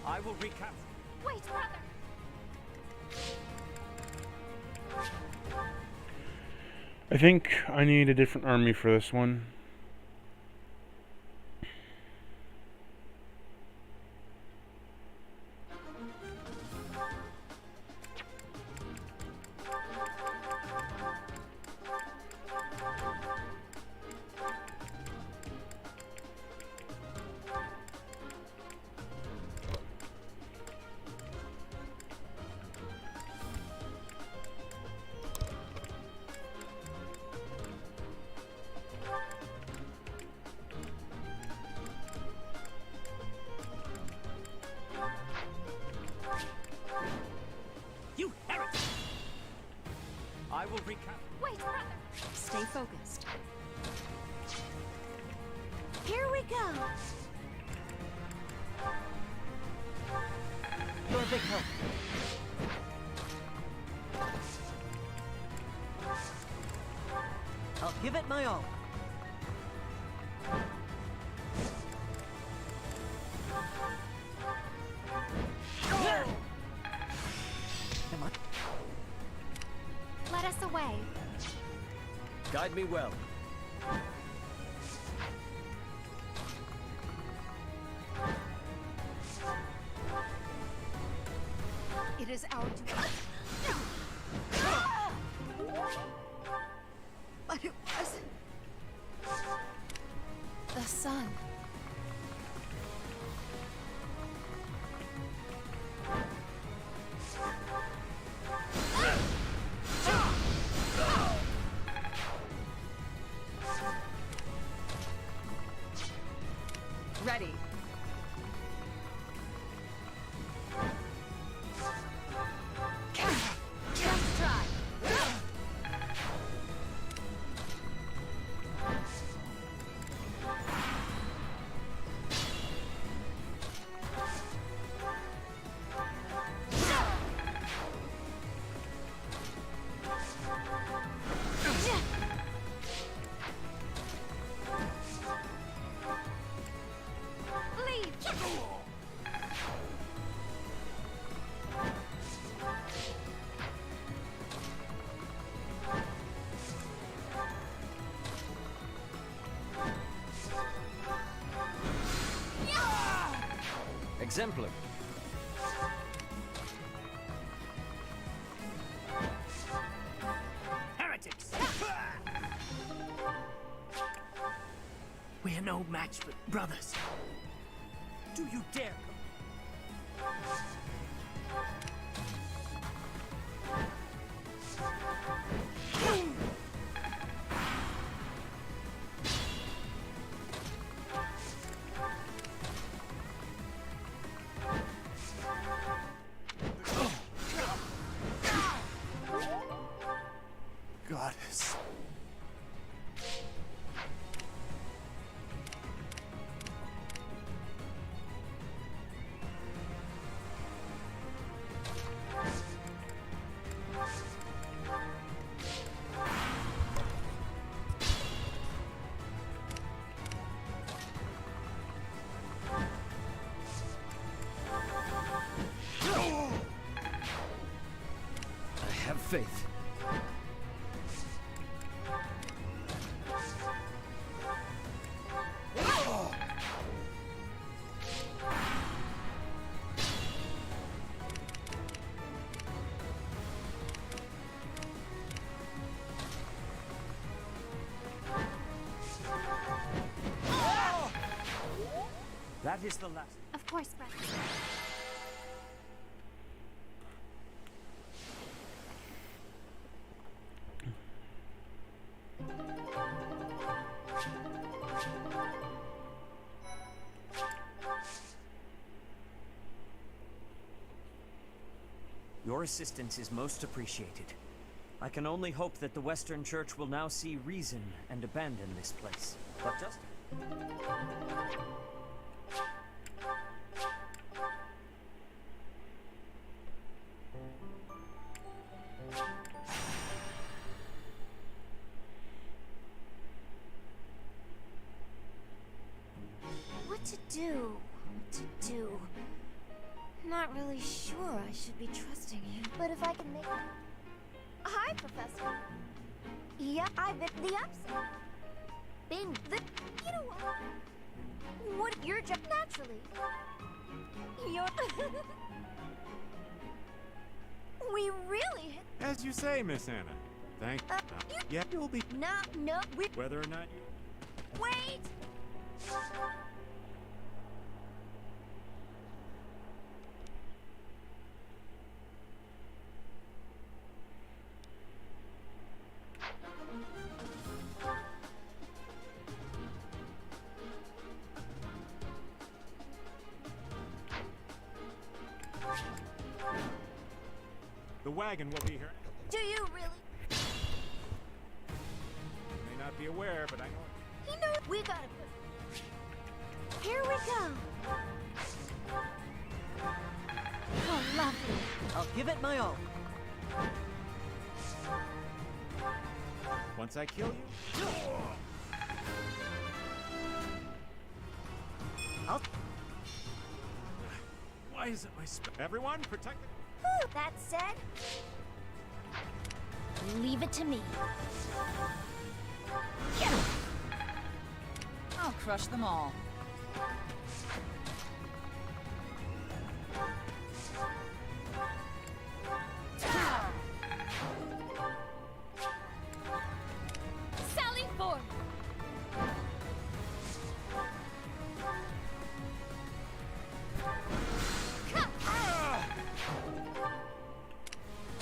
I will recapture. Wait, brother. I think I need a different army for this one. I will recap. Wait, brother! Stay focused. Here we go. You're a big help. I'll give it my all. Am I? Let us away. Guide me well. It is our duty. But it was the sun. Ready. Just try. Leave! Exemplar. Heretics! We're no match for brothers. Do you dare? Goddess. I have faith. That is the last. Of course, brother. Your assistance is most appreciated. I can only hope that the Western Church will now see reason and abandon this place. But just... What to do? What to do? Not really sure I should be trusting you. But if I can make... Hi, Professor. Yeah, I've been the upset. Been the... You know what? What your job naturally? You're... We really hit... As you say, Miss Anna. Thank you. Yeah, you'll be... No, we... Whether or not you... Wait! The wagon will be here. Do you really? not be aware, but I know. He knows we gotta. Here we go. Oh, lovely. I'll give it my all. Once I kill you. Why isn't my everyone protect the That said, leave it to me. I'll crush them all. Sally forward!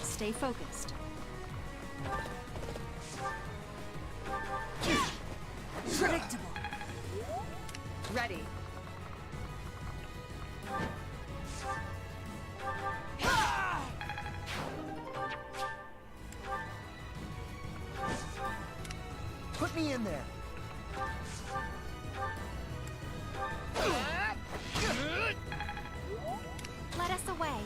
Stay focused. Predictable. Ready. Put me in there. Let us away.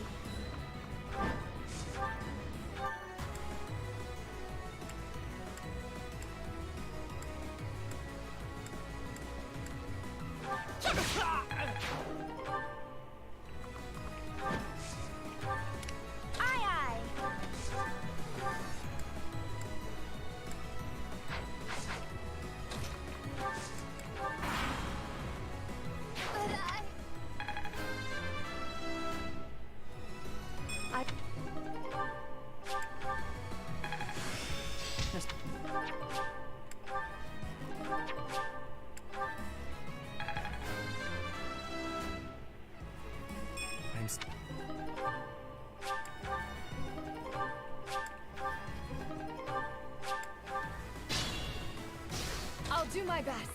Aye, aye. But I... I'll do my best.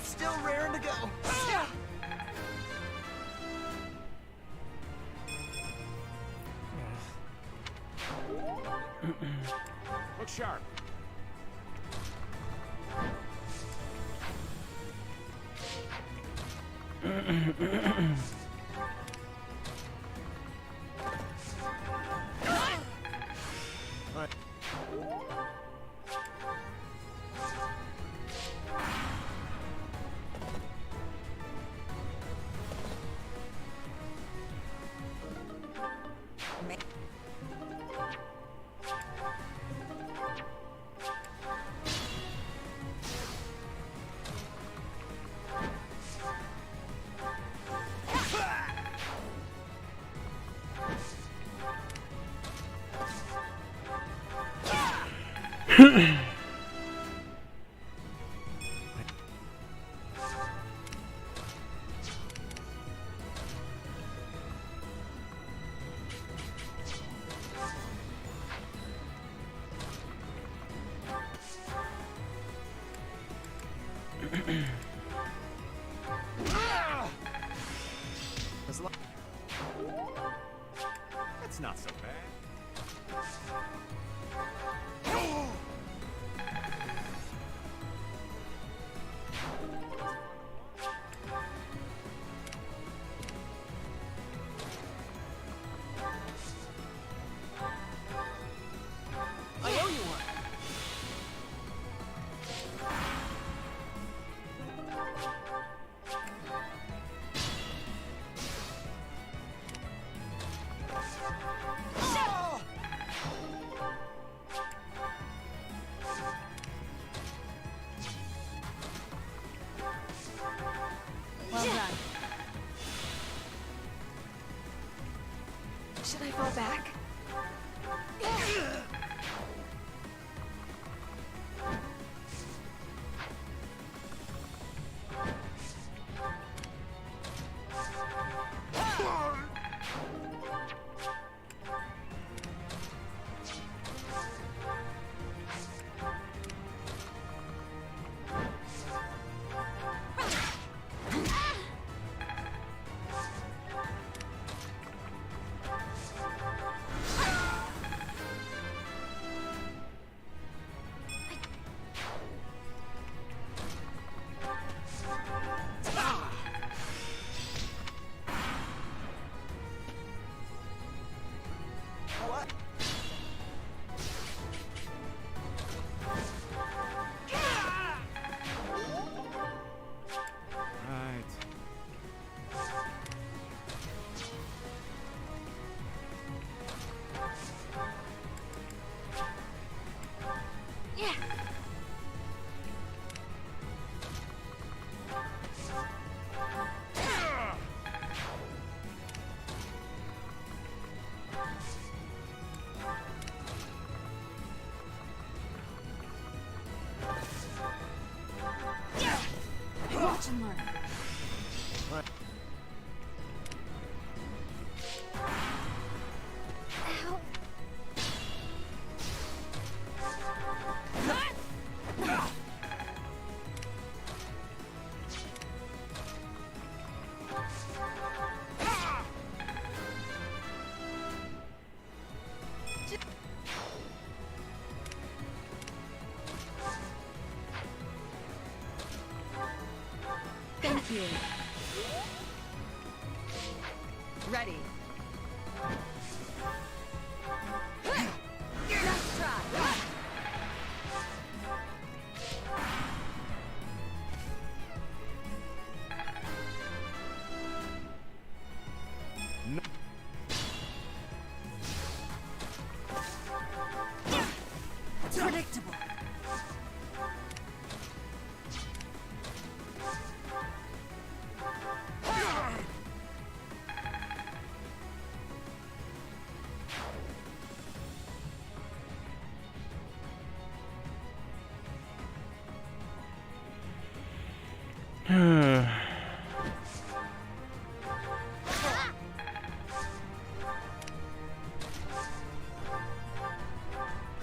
Still raring to go. look sharp. That's not so bad. I owe you one. Well done. Should I fall back? Right. Ow. Thank you. Ready. Nice try. Predictable.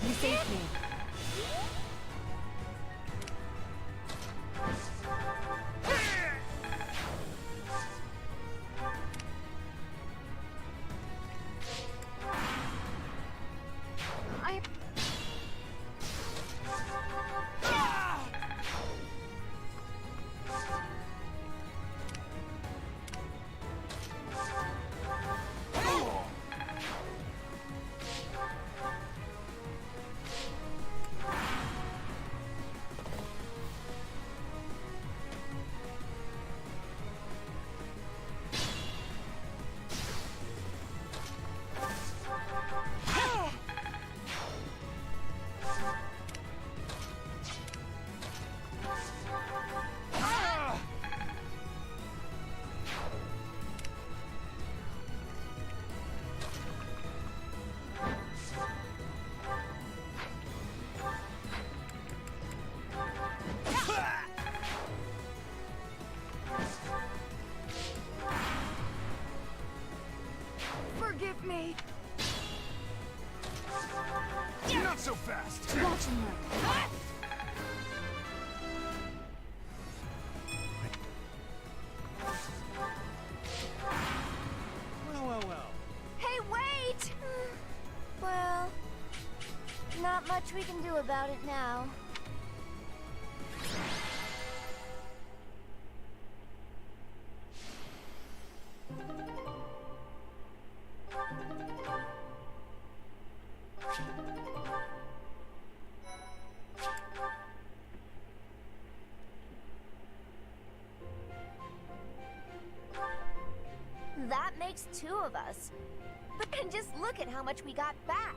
You saved me. I... Forgive me. Not so fast! Watch and learn. Well. Hey, wait! Well, not much we can do about it now. That makes two of us. But then just look at how much we got back.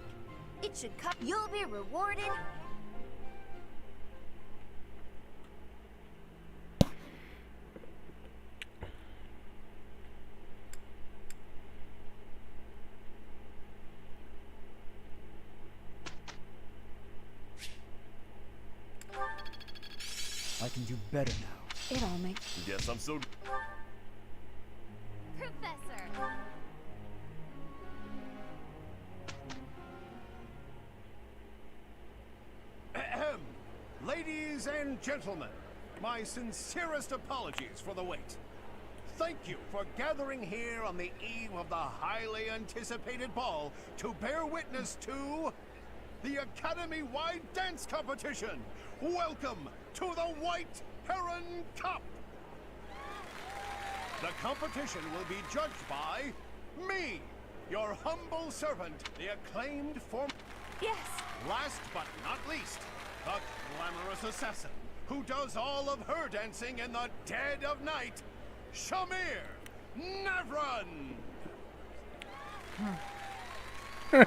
It should come. You'll be rewarded. I can do better now. It all makes... Guess I'm so... Professor! Ahem. Ladies and gentlemen, my sincerest apologies for the wait. Thank you for gathering here on the eve of the highly anticipated ball to bear witness to the Academy-wide dance competition. Welcome to the White Heron Cup. The competition will be judged by me, your humble servant, the acclaimed form... Yes! Last but not least, the glamorous assassin who does all of her dancing in the dead of night, Shamir Navran! The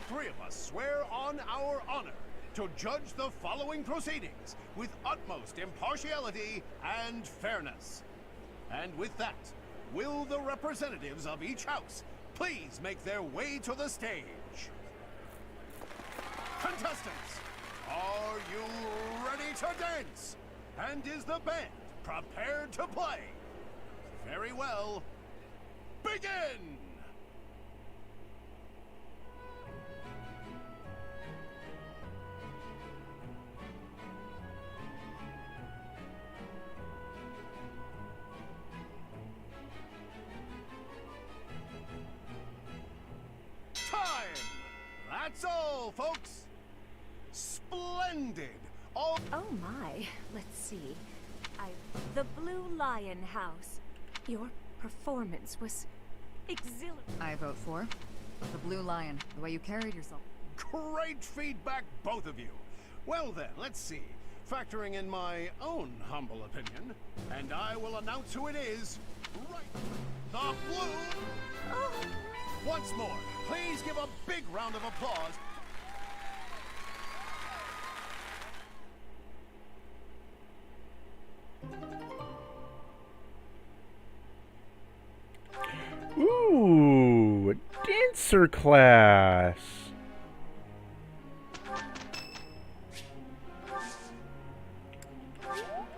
three of us swear on our honor to judge the following proceedings with utmost impartiality and fairness. And with that, will the representatives of each house please make their way to the stage? Contestants, are you ready to dance? And is the band prepared to play? Very well. Begin! Time! That's all, folks. Splendid. All. Oh my. Let's see. The Blue Lion House. Your performance was exhilarating. I vote for the Blue Lion. The way you carried yourself. Great feedback, both of you. Well then, let's see. Factoring in my own humble opinion, and I will announce who it is. Right. The Blue. Oh. Once more, please give a big round of applause. Ooh, a dancer class.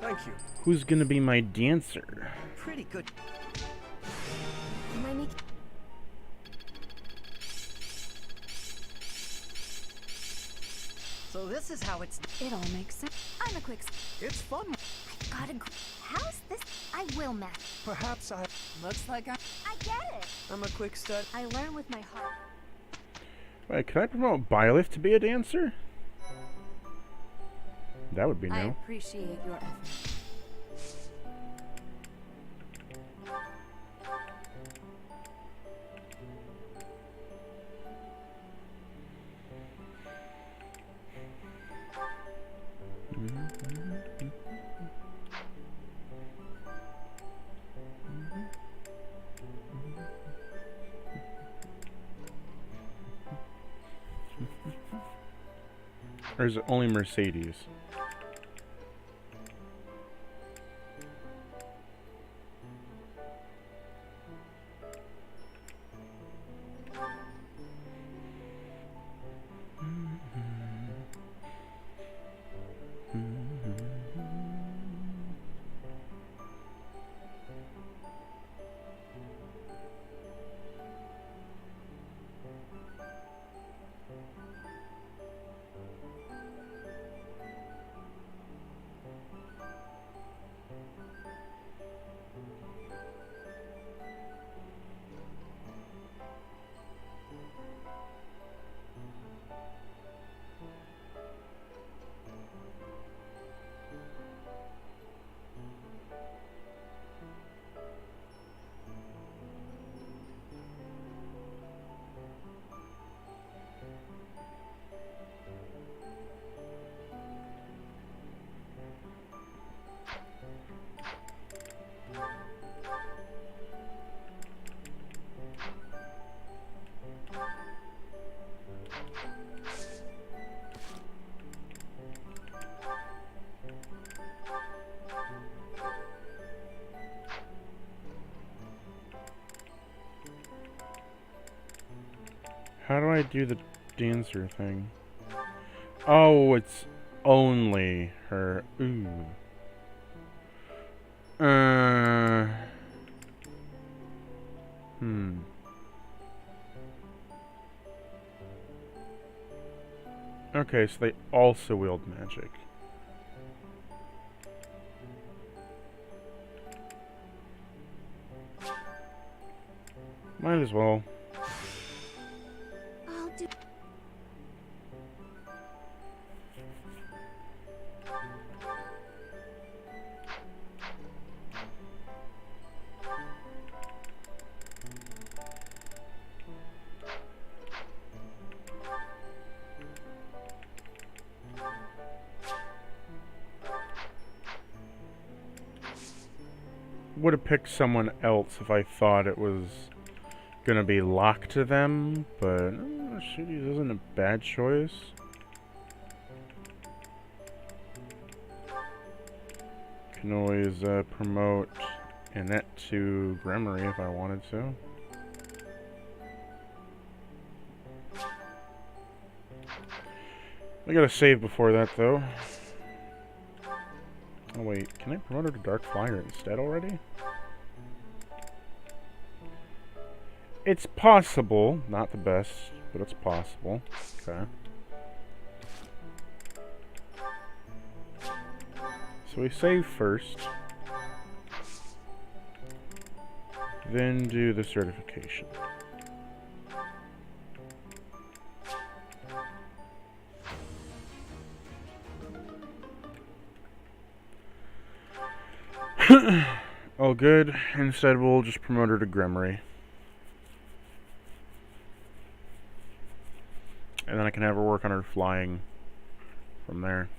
Thank you. Who's gonna be my dancer? Pretty good. Am I making... So this is how it's. It all makes sense. I'm a quick... It's fun. I've got a... How's this? I will math. Perhaps I... Looks like I get it. I'm a quick stud. I learn with my heart. Wait, can I promote Byleth to be a dancer? That would be I new. appreciate your effort. Or is it only Mercedes? How do I do the dancer thing? Oh, it's only her. Ooh. Okay, so they also wield magic. Might as well. I'll do... Would have picked someone else if I thought it was gonna be locked to them, but Shitties isn't a bad choice. Can always promote Annette to Gremory if I wanted to. I gotta save before that though. Oh wait, can I promote her to Dark Flyer instead already? It's possible. Not the best, but it's possible. Okay. So we save first. Then do the certification. All good. Instead, we'll just promote her to Grimory. And then I can have her work on her flying from there.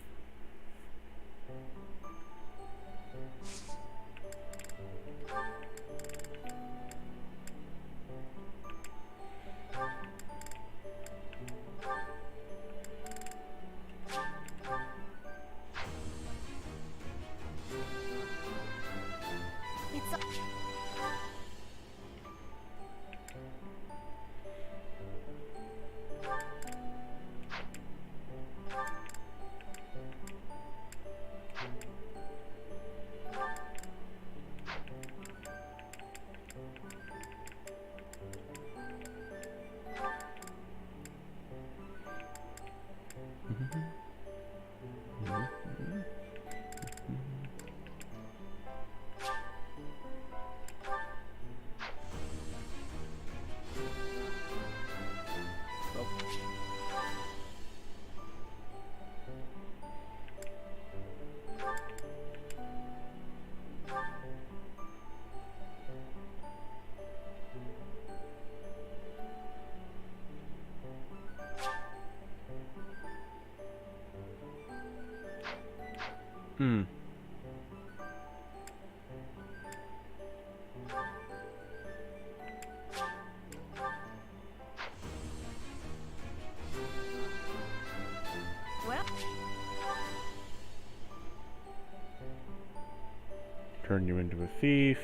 Hmm. Well, Turn you into a thief.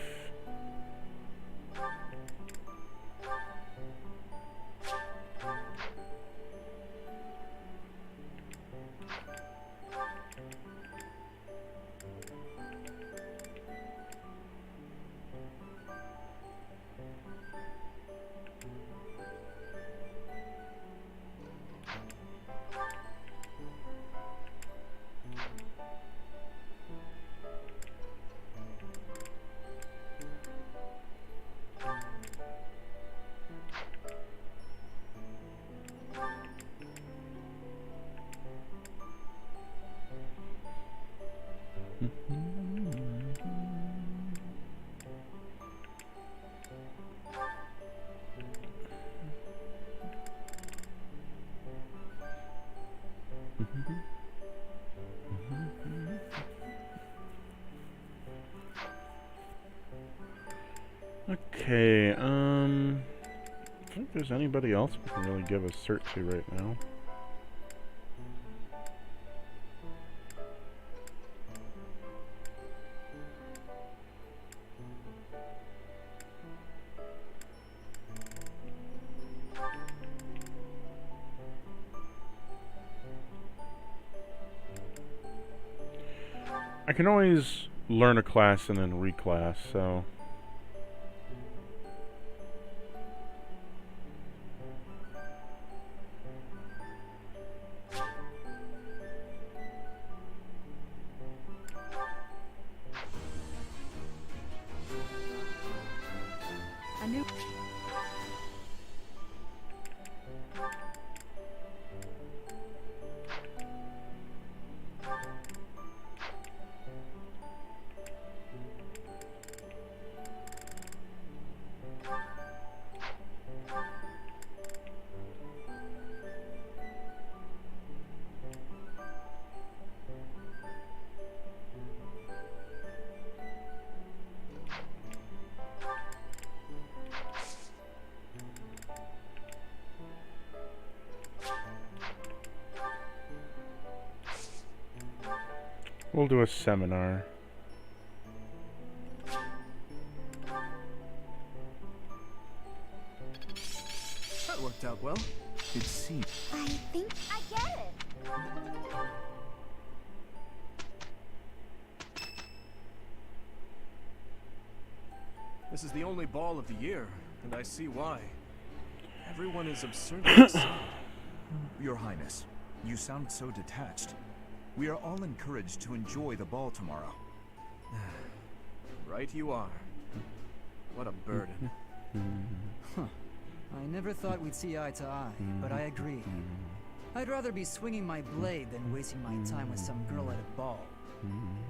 Okay, I think there's anybody else we can really give a cert to right now. I can always learn a class and then reclass, so... A new... We'll do a seminar. That worked out well. It seems. I think I get it. This is the only ball of the year. and I see why. Everyone is absurdly excited. Your Highness, you sound so detached. We are all encouraged to enjoy the ball tomorrow. Right you are. What a burden. Huh. I never thought we'd see eye to eye, but I agree. I'd rather be swinging my blade than wasting my time with some girl at a ball.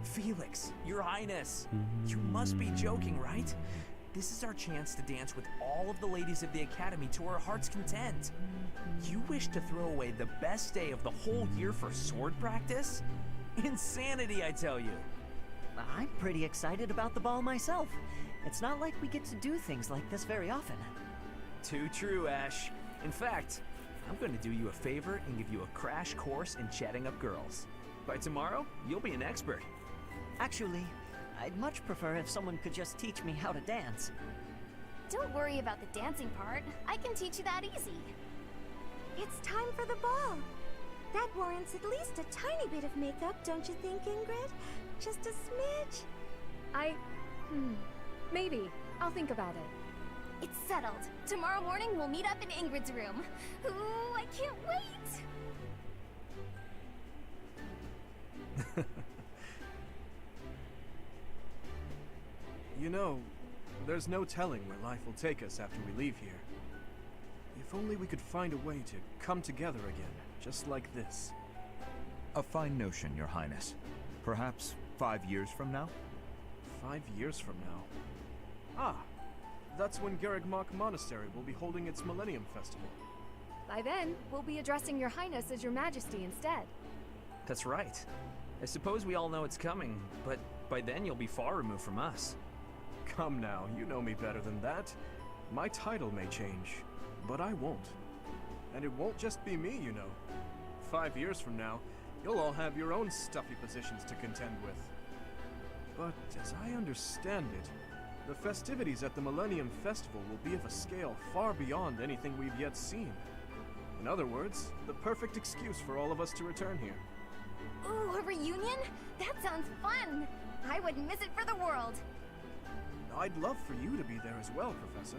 Felix, Your Highness, you must be joking, right? This is our chance to dance with all of the ladies of the Academy to our heart's content. You wish to throw away the best day of the whole year for sword practice? Insanity, I tell you. I'm pretty excited about the ball myself. It's not like we get to do things like this very often. Too true, Ash. In fact, I'm going to do you a favor and give you a crash course in chatting up girls. By tomorrow, you'll be an expert. Actually, I'd much prefer if someone could just teach me how to dance. Don't worry about the dancing part. I can teach you that easy. It's time for the ball. That warrants at least a tiny bit of makeup, don't you think, Ingrid? Just a smidge. Maybe. I'll think about it. It's settled. Tomorrow morning we'll meet up in Ingrid's room. Ooh, I can't wait! You know, there's no telling where life will take us after we leave here. If only we could find a way to come together again, just like this. A fine notion, Your Highness. Perhaps 5 years from now? 5 years from now? Ah, that's when Garrigmach Monastery will be holding its Millennium Festival. By then, we'll be addressing Your Highness as Your Majesty instead. That's right. I suppose we all know it's coming, but by then you'll be far removed from us. Come now, you know me better than that. My title may change, but I won't. And it won't just be me, you know. 5 years from now, you'll all have your own stuffy positions to contend with. But as I understand it, the festivities at the Millennium Festival will be of a scale far beyond anything we've yet seen. In other words, the perfect excuse for all of us to return here. Ooh, a reunion? That sounds fun! I wouldn't miss it for the world. I'd love for you to be there as well, Professor.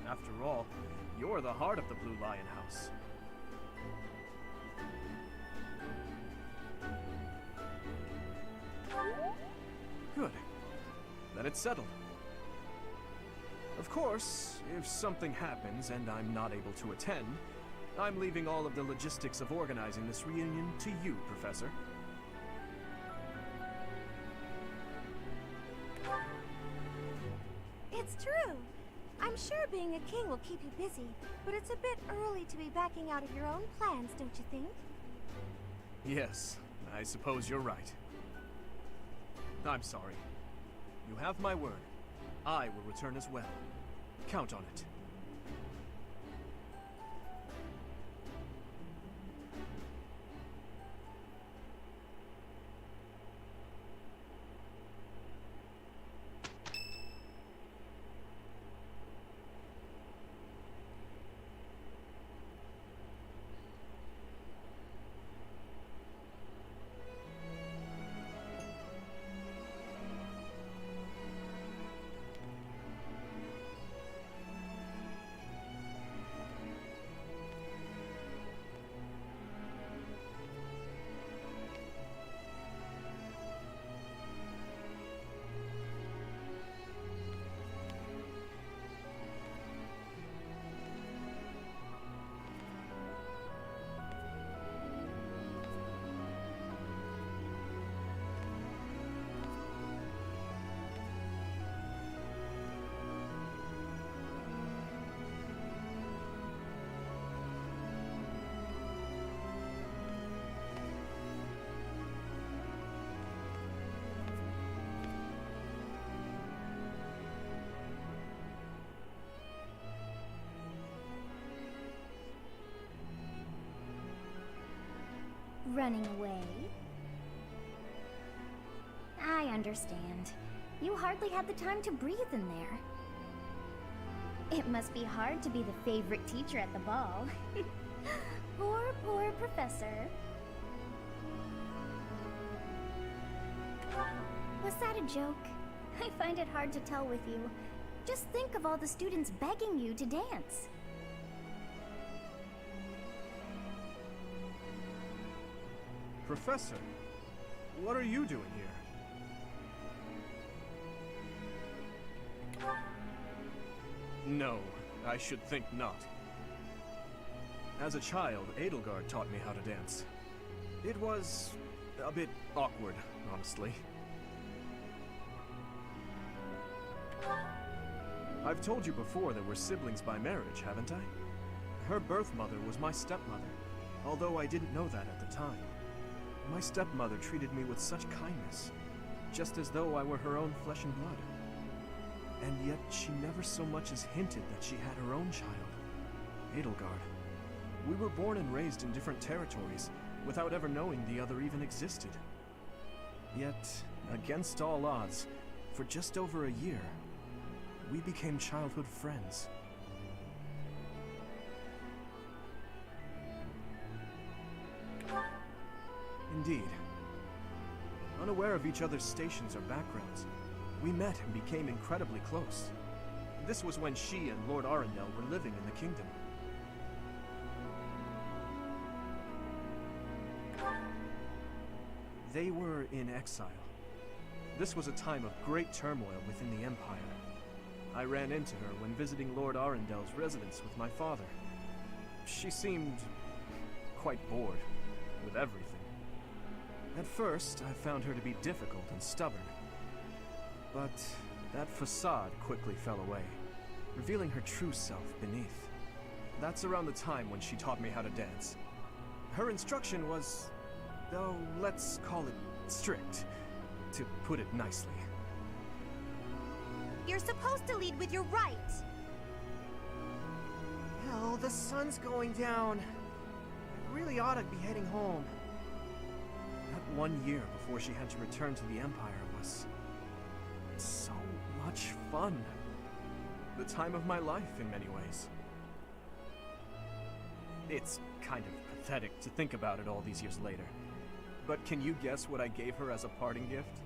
After all, you're the heart of the Blue Lion House. Good. Then it's settled. Of course, if something happens and I'm not able to attend, I'm leaving all of the logistics of organizing this reunion to you, Professor. It's true. I'm sure being a king will keep you busy, but it's a bit early to be backing out of your own plans, don't you think? Yes, I suppose you're right. I'm sorry. You have my word. I will return as well. Count on it. Running away? I understand. You hardly had the time to breathe in there. It must be hard to be the favorite teacher at the ball. Poor professor. Was that a joke? I find it hard to tell with you. Just think of all the students begging you to dance. Professor, what are you doing here? No, I should think not. As a child, Edelgard taught me how to dance. It was a bit awkward, honestly. I've told you before that we're siblings by marriage, haven't I? Her birth mother was my stepmother, although I didn't know that at the time. My stepmother treated me with such kindness, just as though I were her own flesh and blood. And yet she never so much as hinted that she had her own child, Edelgard. We were born and raised in different territories, without ever knowing the other even existed. Yet, against all odds, for just over a year, we became childhood friends. Indeed. Unaware of each other's stations or backgrounds, we met and became incredibly close. This was when she and Lord Arundel were living in the kingdom. They were in exile. This was a time of great turmoil within the Empire. I ran into her when visiting Lord Arendel's residence with my father. She seemed quite bored with everything. At first, I found her to be difficult and stubborn. But that facade quickly fell away, revealing her true self beneath. That's around the time when she taught me how to dance. Her instruction was, oh, let's call it strict, to put it nicely. You're supposed to lead with your right. Hell, the sun's going down. I really ought to be heading home. That 1 year before she had to return to the Empire was so much fun. The time of my life in many ways. It's kind of pathetic to think about it all these years later. But can you guess what I gave her as a parting gift?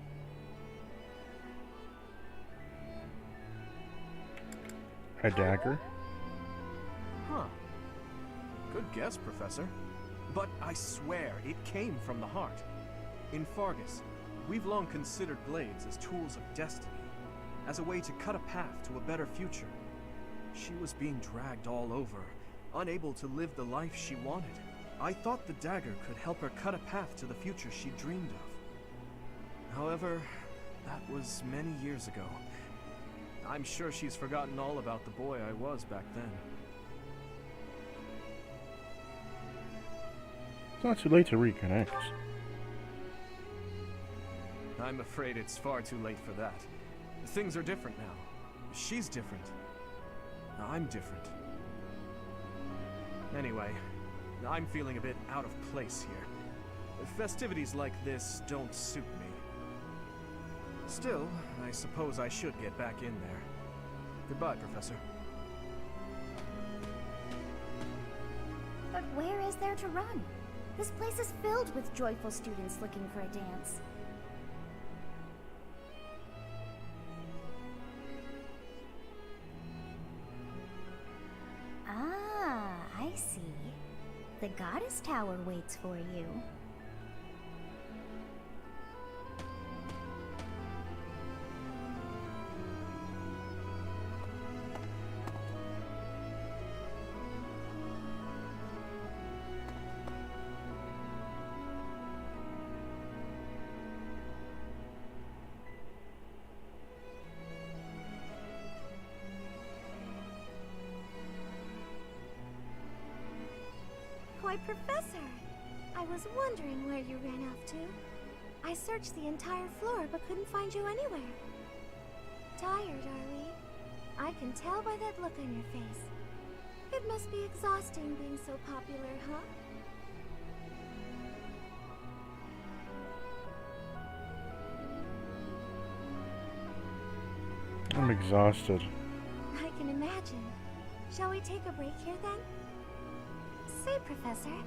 A dagger? Huh. Good guess, Professor. But I swear, it came from the heart. In Fargus, we've long considered blades as tools of destiny, as a way to cut a path to a better future. She was being dragged all over, unable to live the life she wanted. I thought the dagger could help her cut a path to the future she dreamed of. However, that was many years ago. I'm sure she's forgotten all about the boy I was back then. It's not too late to reconnect. I'm afraid it's far too late for that. Things are different now. She's different. I'm different. Anyway, I'm feeling a bit out of place here. Festivities like this don't suit me. Still, I suppose I should get back in there. Goodbye, Professor. But where is there to run? This place is filled with joyful students looking for a dance. Ah, I see. The Goddess Tower waits for you. Why, Professor! I was wondering where you ran off to. I searched the entire floor but couldn't find you anywhere. Tired, are we? I can tell by that look on your face. It must be exhausting being so popular, huh? I'm exhausted. I can imagine. Shall we take a break here then? Say, Professor,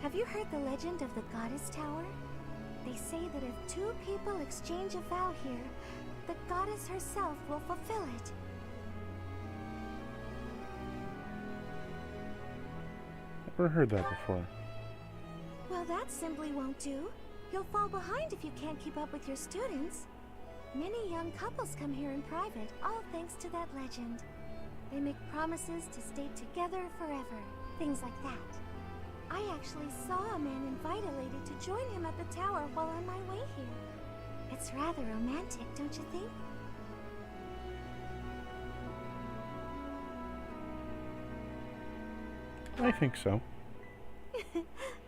have you heard the legend of the Goddess Tower? They say that if two people exchange a vow here, the goddess herself will fulfill it. never heard that before. Well, that simply won't do. You'll fall behind if you can't keep up with your students. Many young couples come here in private, all thanks to that legend. They make promises to stay together forever, things like that. I actually saw a man invite a lady to join him at the tower while on my way here. It's rather romantic, don't you think? I think so.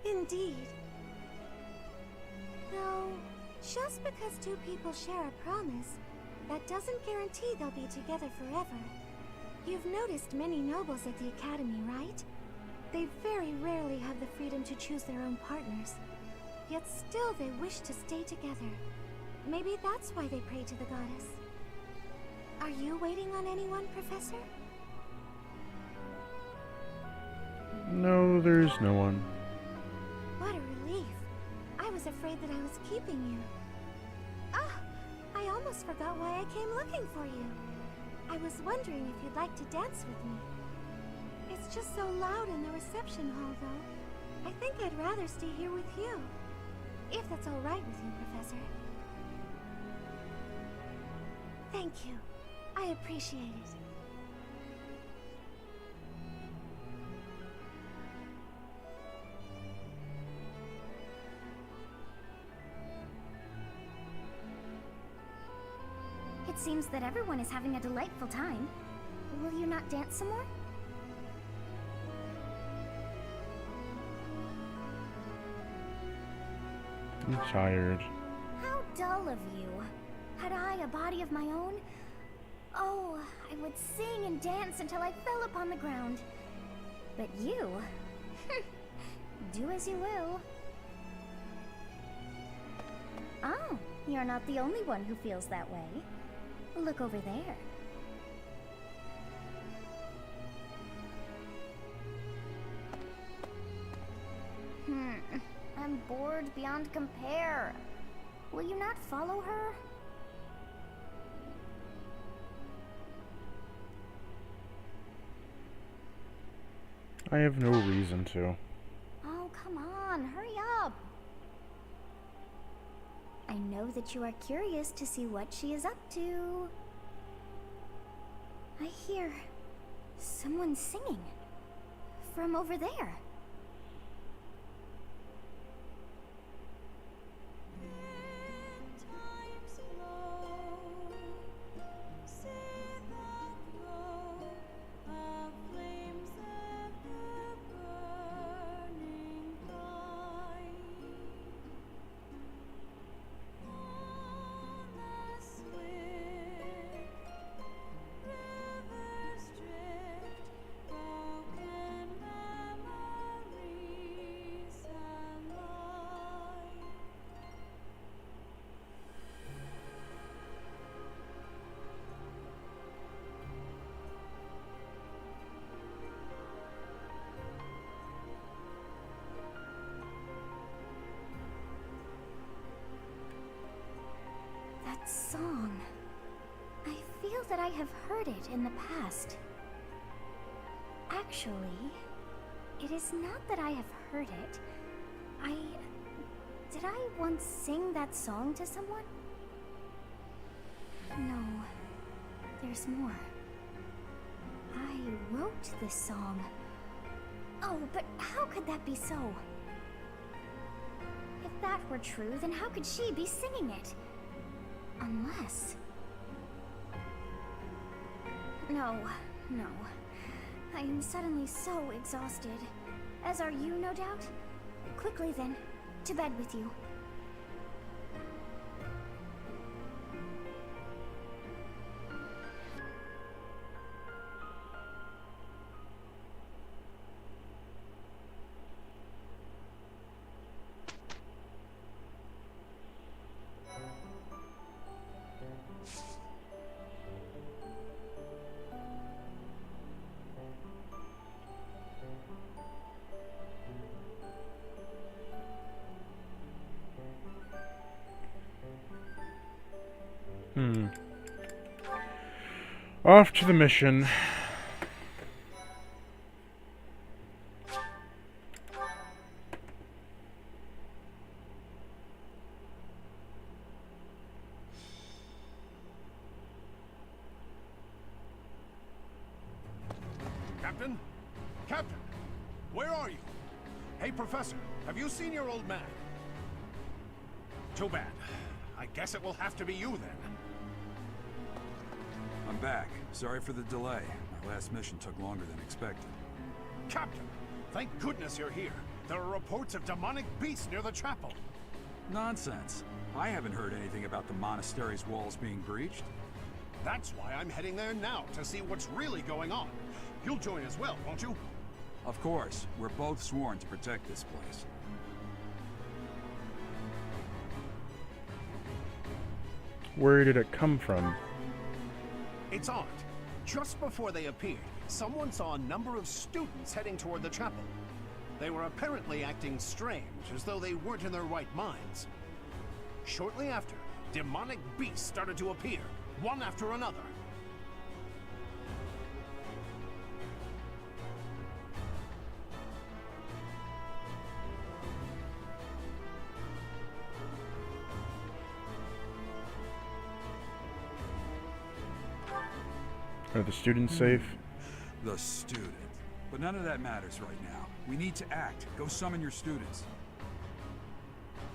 Indeed. Though, just because two people share a promise, that doesn't guarantee they'll be together forever. You've noticed many nobles at the Academy, right? They very rarely have the freedom to choose their own partners. Yet still they wish to stay together. Maybe that's why they pray to the goddess. Are you waiting on anyone, Professor? No, there's no one. What a relief. I was afraid that I was keeping you. Ah, I almost forgot why I came looking for you. I was wondering if you'd like to dance with me. It's just so loud in the reception hall, though. I think I'd rather stay here with you. If that's all right with you, Professor. Thank you. I appreciate it. It seems that everyone is having a delightful time. Will you not dance some more? I'm tired. How dull of you. Had I a body of my own? Oh, I would sing and dance until I fell upon the ground. But you... do as you will. Oh, you're not the only one who feels that way. Look over there. I'm bored beyond compare. Will you not follow her? I have no reason to. Oh, come on, hurry up. I know that you are curious to see what she is up to. I hear someone singing from over there. Song. I feel that I have heard it in the past. Actually, it is not that I have heard it. Did I once sing that song to someone? No, there's more. I wrote this song. Oh, but how could that be so? If that were true, then how could she be singing it? Unless... No. I am suddenly so exhausted. As are you, no doubt? Quickly then, to bed with you. Off to the mission. Captain? Captain, where are you? Hey, Professor, have you seen your old man? Too bad. I guess it will have to be you then. I'm back. Sorry for the delay. My last mission took longer than expected. Captain, thank goodness you're here. There are reports of demonic beasts near the chapel. Nonsense. I haven't heard anything about the monastery's walls being breached. That's why I'm heading there now, to see what's really going on. You'll join as well, won't you? Of course. We're both sworn to protect this place. Where did it come from? It's odd. Just before they appeared, someone saw a number of students heading toward the chapel. They were apparently acting strange, as though they weren't in their right minds. Shortly after, demonic beasts started to appear, one after another. Are the students safe? The student. But none of that matters right now. We need to act. Go summon your students.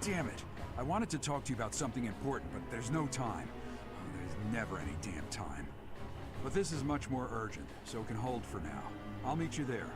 Damn it. I wanted to talk to you about something important, but there's no time. Oh, there's never any damn time. But this is much more urgent, so it can hold for now. I'll meet you there.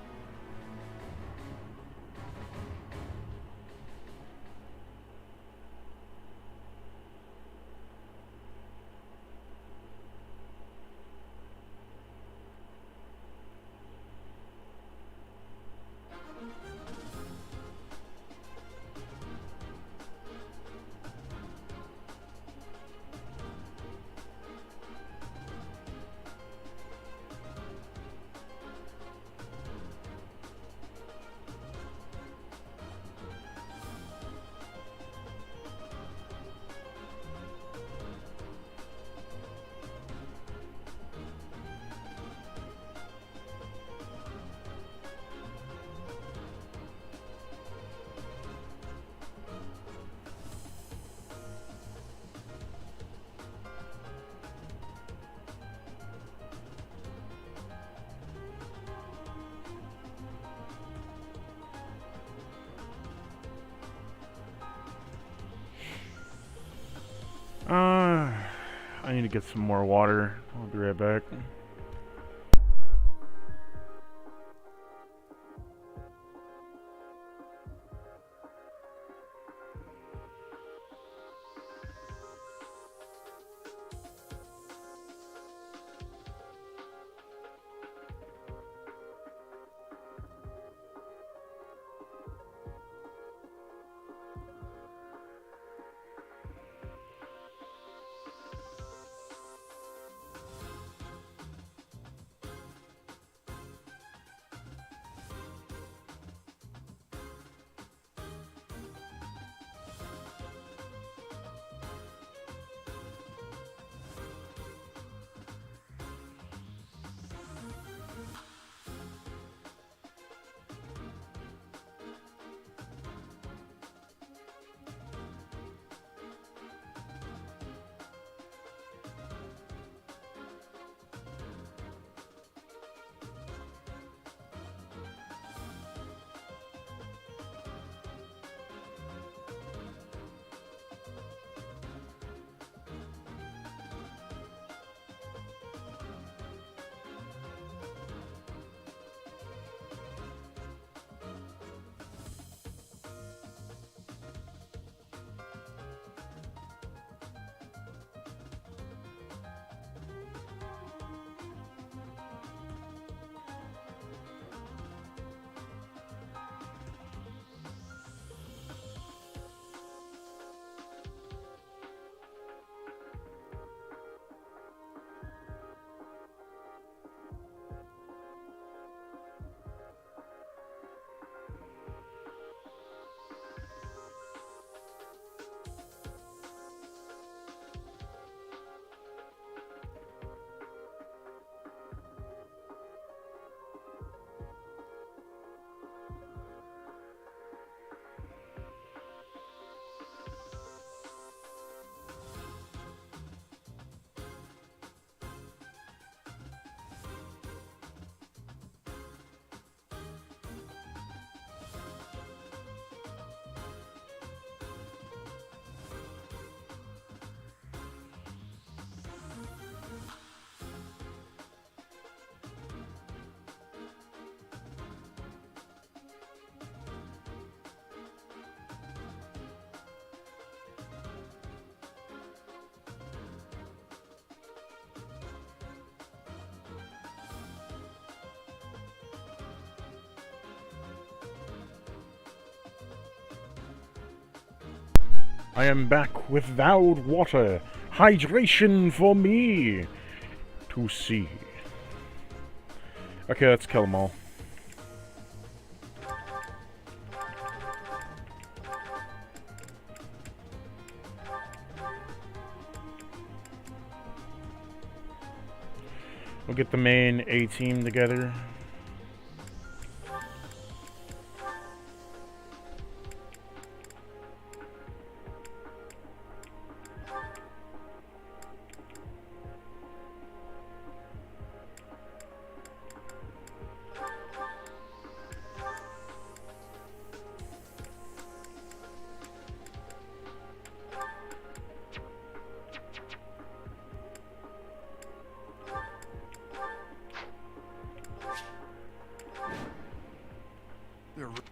I need to get some more water. I'll be right back. I am back with vowed water. Hydration for me to see. Okay, let's kill them all. We'll get the main A team together.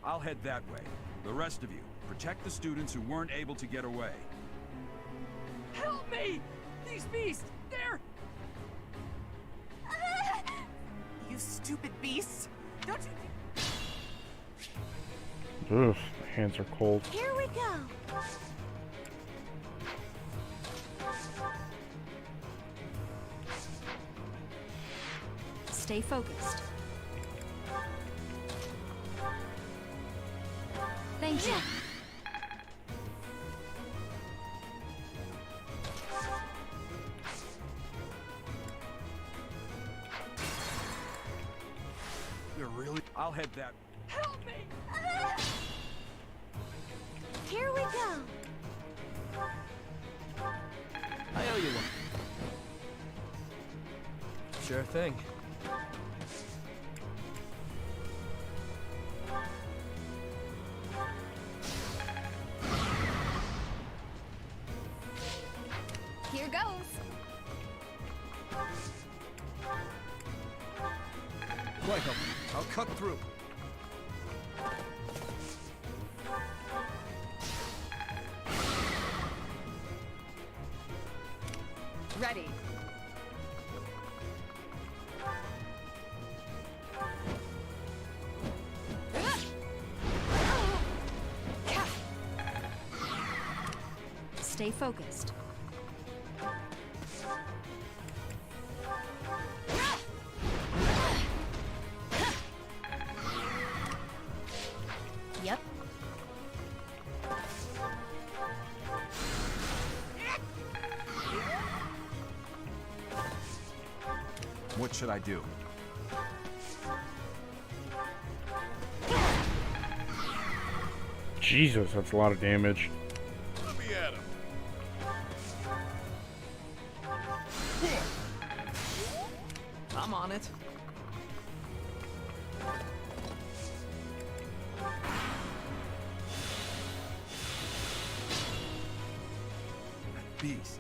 I'll head that way. The rest of you, protect the students who weren't able to get away. Help me! These beasts, they're... You stupid beasts! Don't you... Ugh, my hands are cold. Here we go. Stay focused. Thank you. You're really... I'll head that... Help me! Here we go. I owe you one. Sure thing. Here goes. Welcome. I'll cut through. Ready. Stay focused. Yep. What should I do? Jesus, that's a lot of damage. Let me at him. I'm on it. Beast.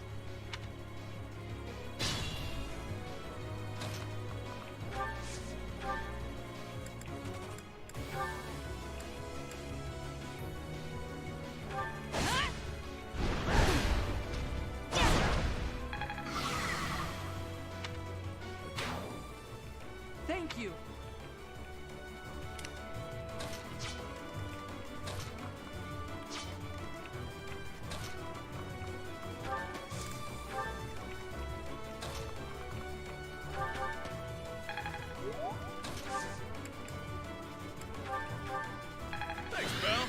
Thank you. Thanks, pal.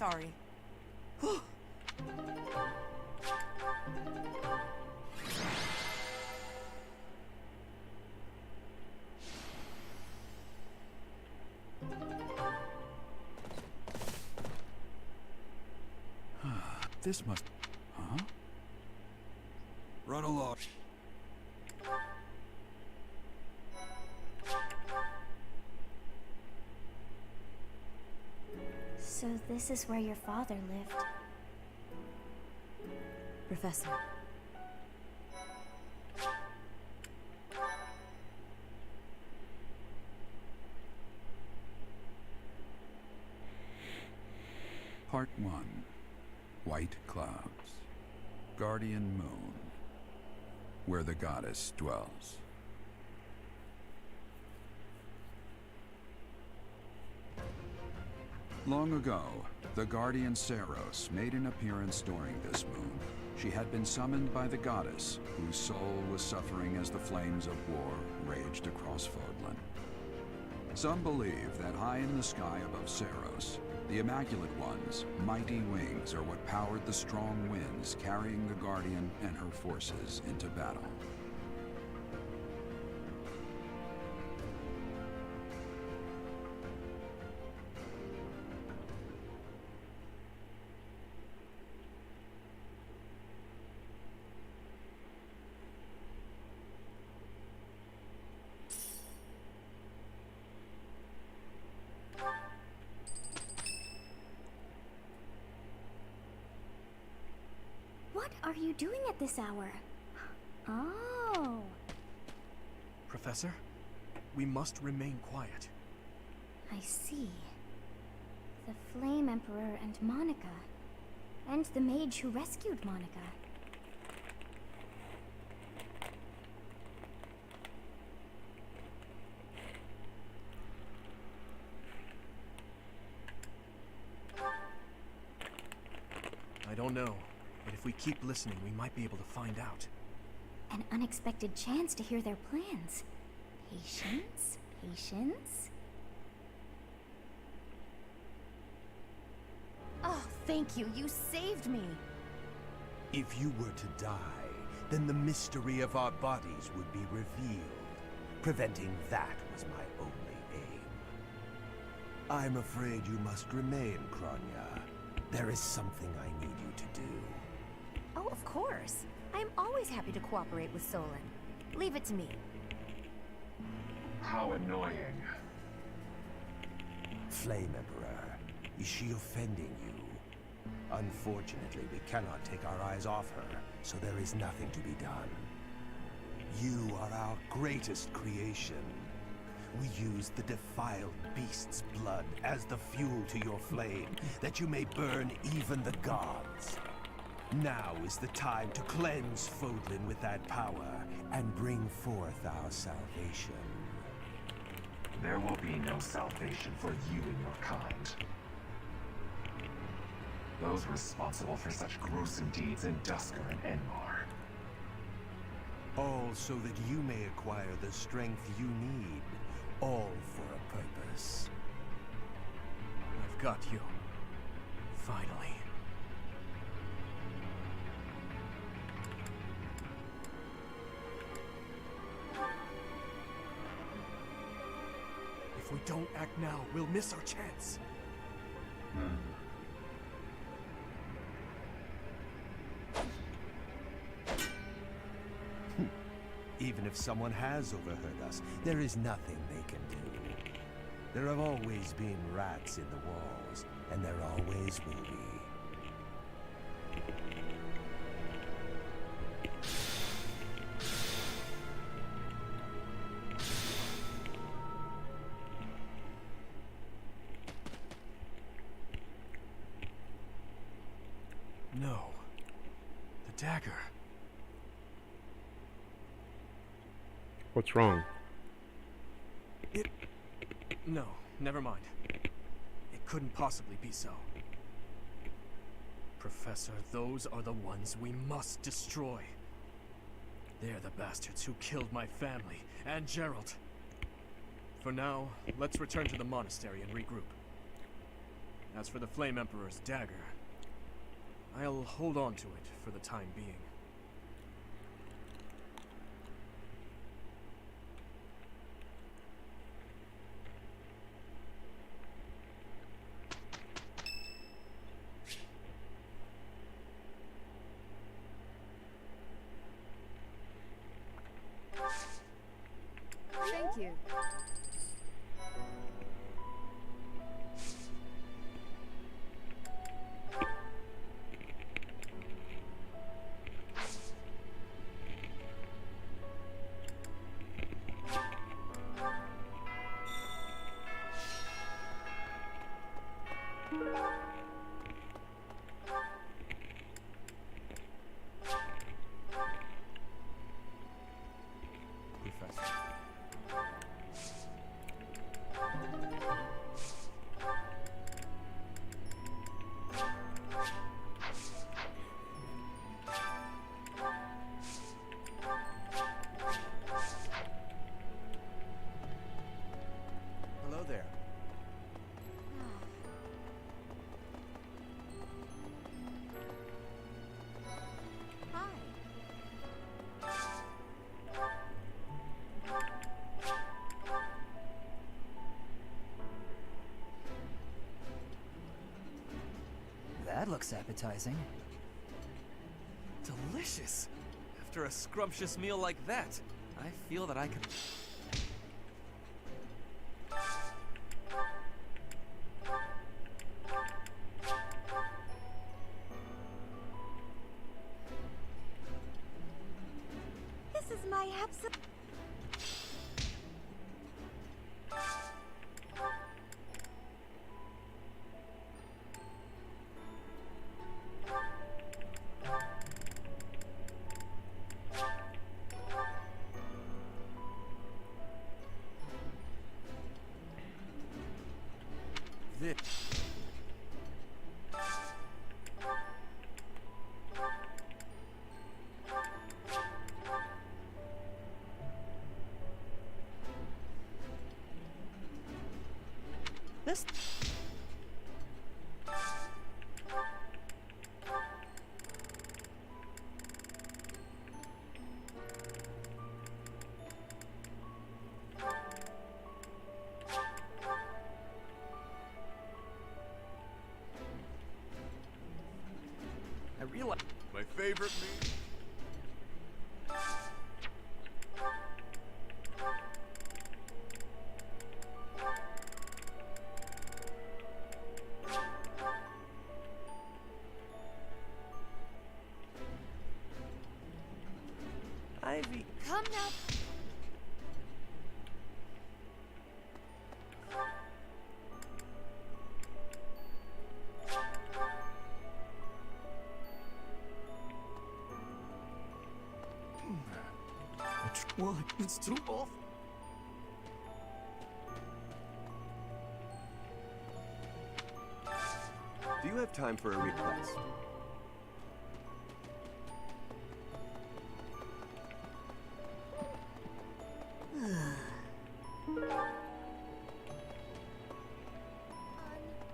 sorry. This must... Huh? Run along. So this is where your father lived. Professor. Part 1. White Clouds. Guardian Moon. Where the goddess dwells. Long ago, the guardian Saros made an appearance during this moon. She had been summoned by the goddess, whose soul was suffering as the flames of war raged across Fodlan. Some believe that high in the sky above Saros, the Immaculate One's mighty wings are what powered the strong winds carrying the Guardian and her forces into battle. What are you doing at this hour? Oh. Professor, we must remain quiet. I see. The Flame Emperor and Monica. And the mage who rescued Monica. I don't know, but if we keep listening, we might be able to find out. An unexpected chance to hear their plans. Patience, patience. Oh, thank you. You saved me. If you were to die, then the mystery of our bodies would be revealed. Preventing that was my only aim. I'm afraid you must remain, Kronya. There is something I need you to do. Oh, of course. I'm always happy to cooperate with Solon. Leave it to me. How annoying. Flame Emperor, is she offending you? Unfortunately, we cannot take our eyes off her, so there is nothing to be done. You are our greatest creation. We use the defiled beast's blood as the fuel to your flame, that you may burn even the gods. Now is the time to cleanse Fodlan with that power and bring forth our salvation. There will be no salvation for you and your kind. Those responsible for such gruesome deeds in Dusker and Enmar. All so that you may acquire the strength you need, all for a purpose. I've got you. Finally. If we don't act now, we'll miss our chance. Even if someone has overheard us, there is nothing they can do. There have always been rats in the walls, and there always will be. No. The dagger. What's wrong? No, never mind. It couldn't possibly be so. Professor, those are the ones we must destroy. They're the bastards who killed my family and Gerald. For now, let's return to the monastery and regroup. As for the Flame Emperor's dagger, I'll hold on to it for the time being. Thank you. Professor. Hello there. That looks appetizing. Delicious! After a scrumptious meal like that, I feel that I could... This is my absolute... This... This... I realize... My favorite meat. Ivy. Come now. What? It's too awful. Do you have time for a request?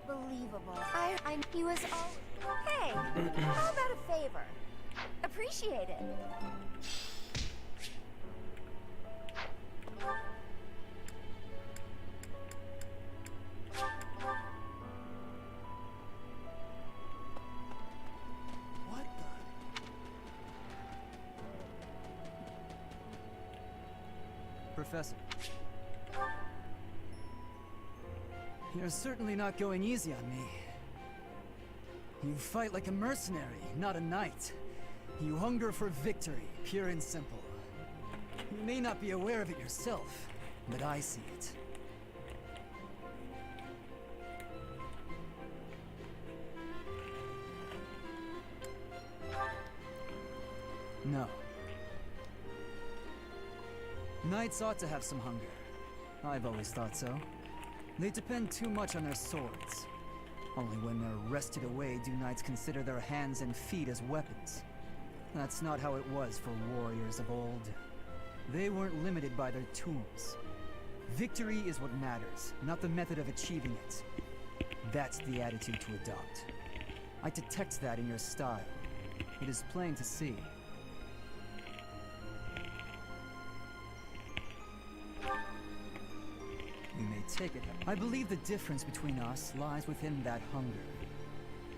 Unbelievable. I'm. He was all. Hey, how about a favor? Appreciate it. What the... Professor. You're certainly not going easy on me. You fight like a mercenary, not a knight. You hunger for victory, pure and simple. You may not be aware of it yourself, but I see it. No. Knights ought to have some hunger. I've always thought so. They depend too much on their swords. Only when they're wrested away do knights consider their hands and feet as weapons. That's not how it was for warriors of old. They weren't limited by their tools. Victory is what matters, not the method of achieving it. That's the attitude to adopt. I detect that in your style. It is plain to see. You may take it. I believe the difference between us lies within that hunger.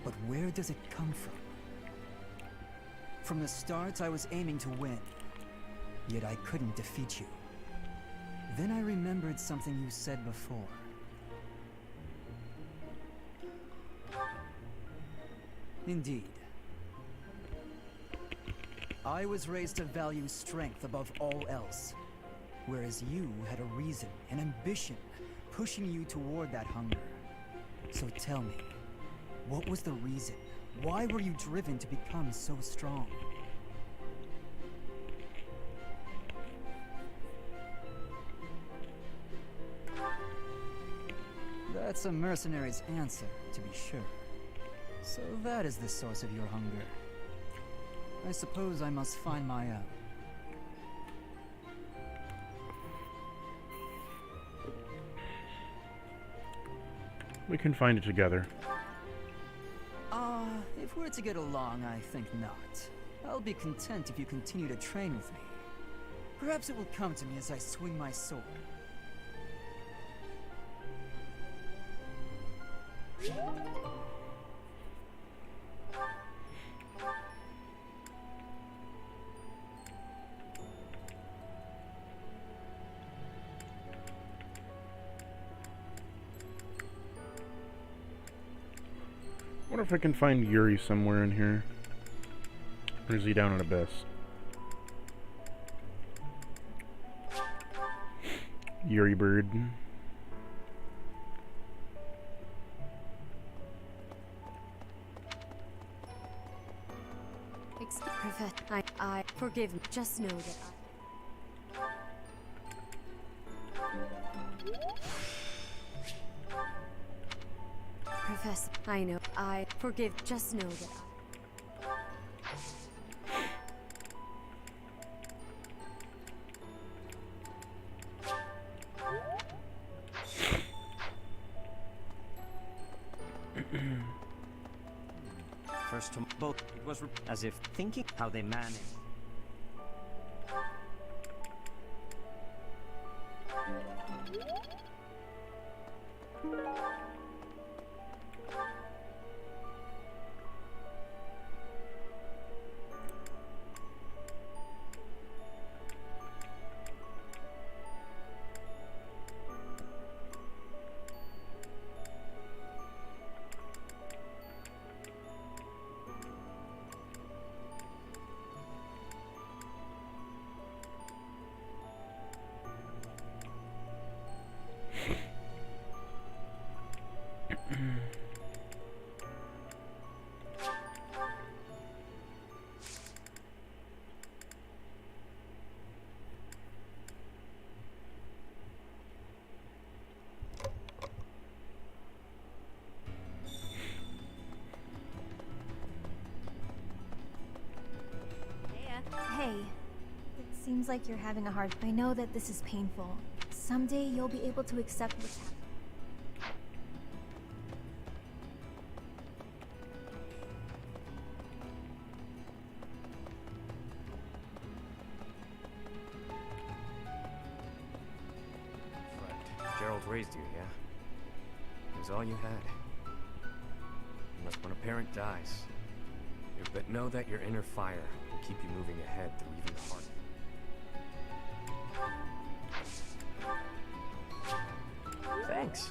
But where does it come from? From the start, I was aiming to win. Yet I couldn't defeat you. Then I remembered something you said before. Indeed. I was raised to value strength above all else, whereas you had a reason, an ambition, pushing you toward that hunger. So tell me, what was the reason? Why were you driven to become so strong? That's a mercenary's answer, to be sure. So that is the source of your hunger. I suppose I must find my own. We can find it together. If we're to get along, I think not. I'll be content if you continue to train with me. Perhaps it will come to me as I swing my sword. I wonder if I can find Yuri somewhere in here. Or is he down in Abyss? Yuri bird. I forgive me. Just know that Professor, I know. I forgive. Just know that First to both, it was as if thinking how they managed. Hey, it seems like you're having a hard... I know that this is painful. Someday you'll be able to accept what's happening. Gerald raised you, yeah? It was all you had. Unless when a parent dies. But know that your inner fire will keep you moving ahead through even the hard. Thanks.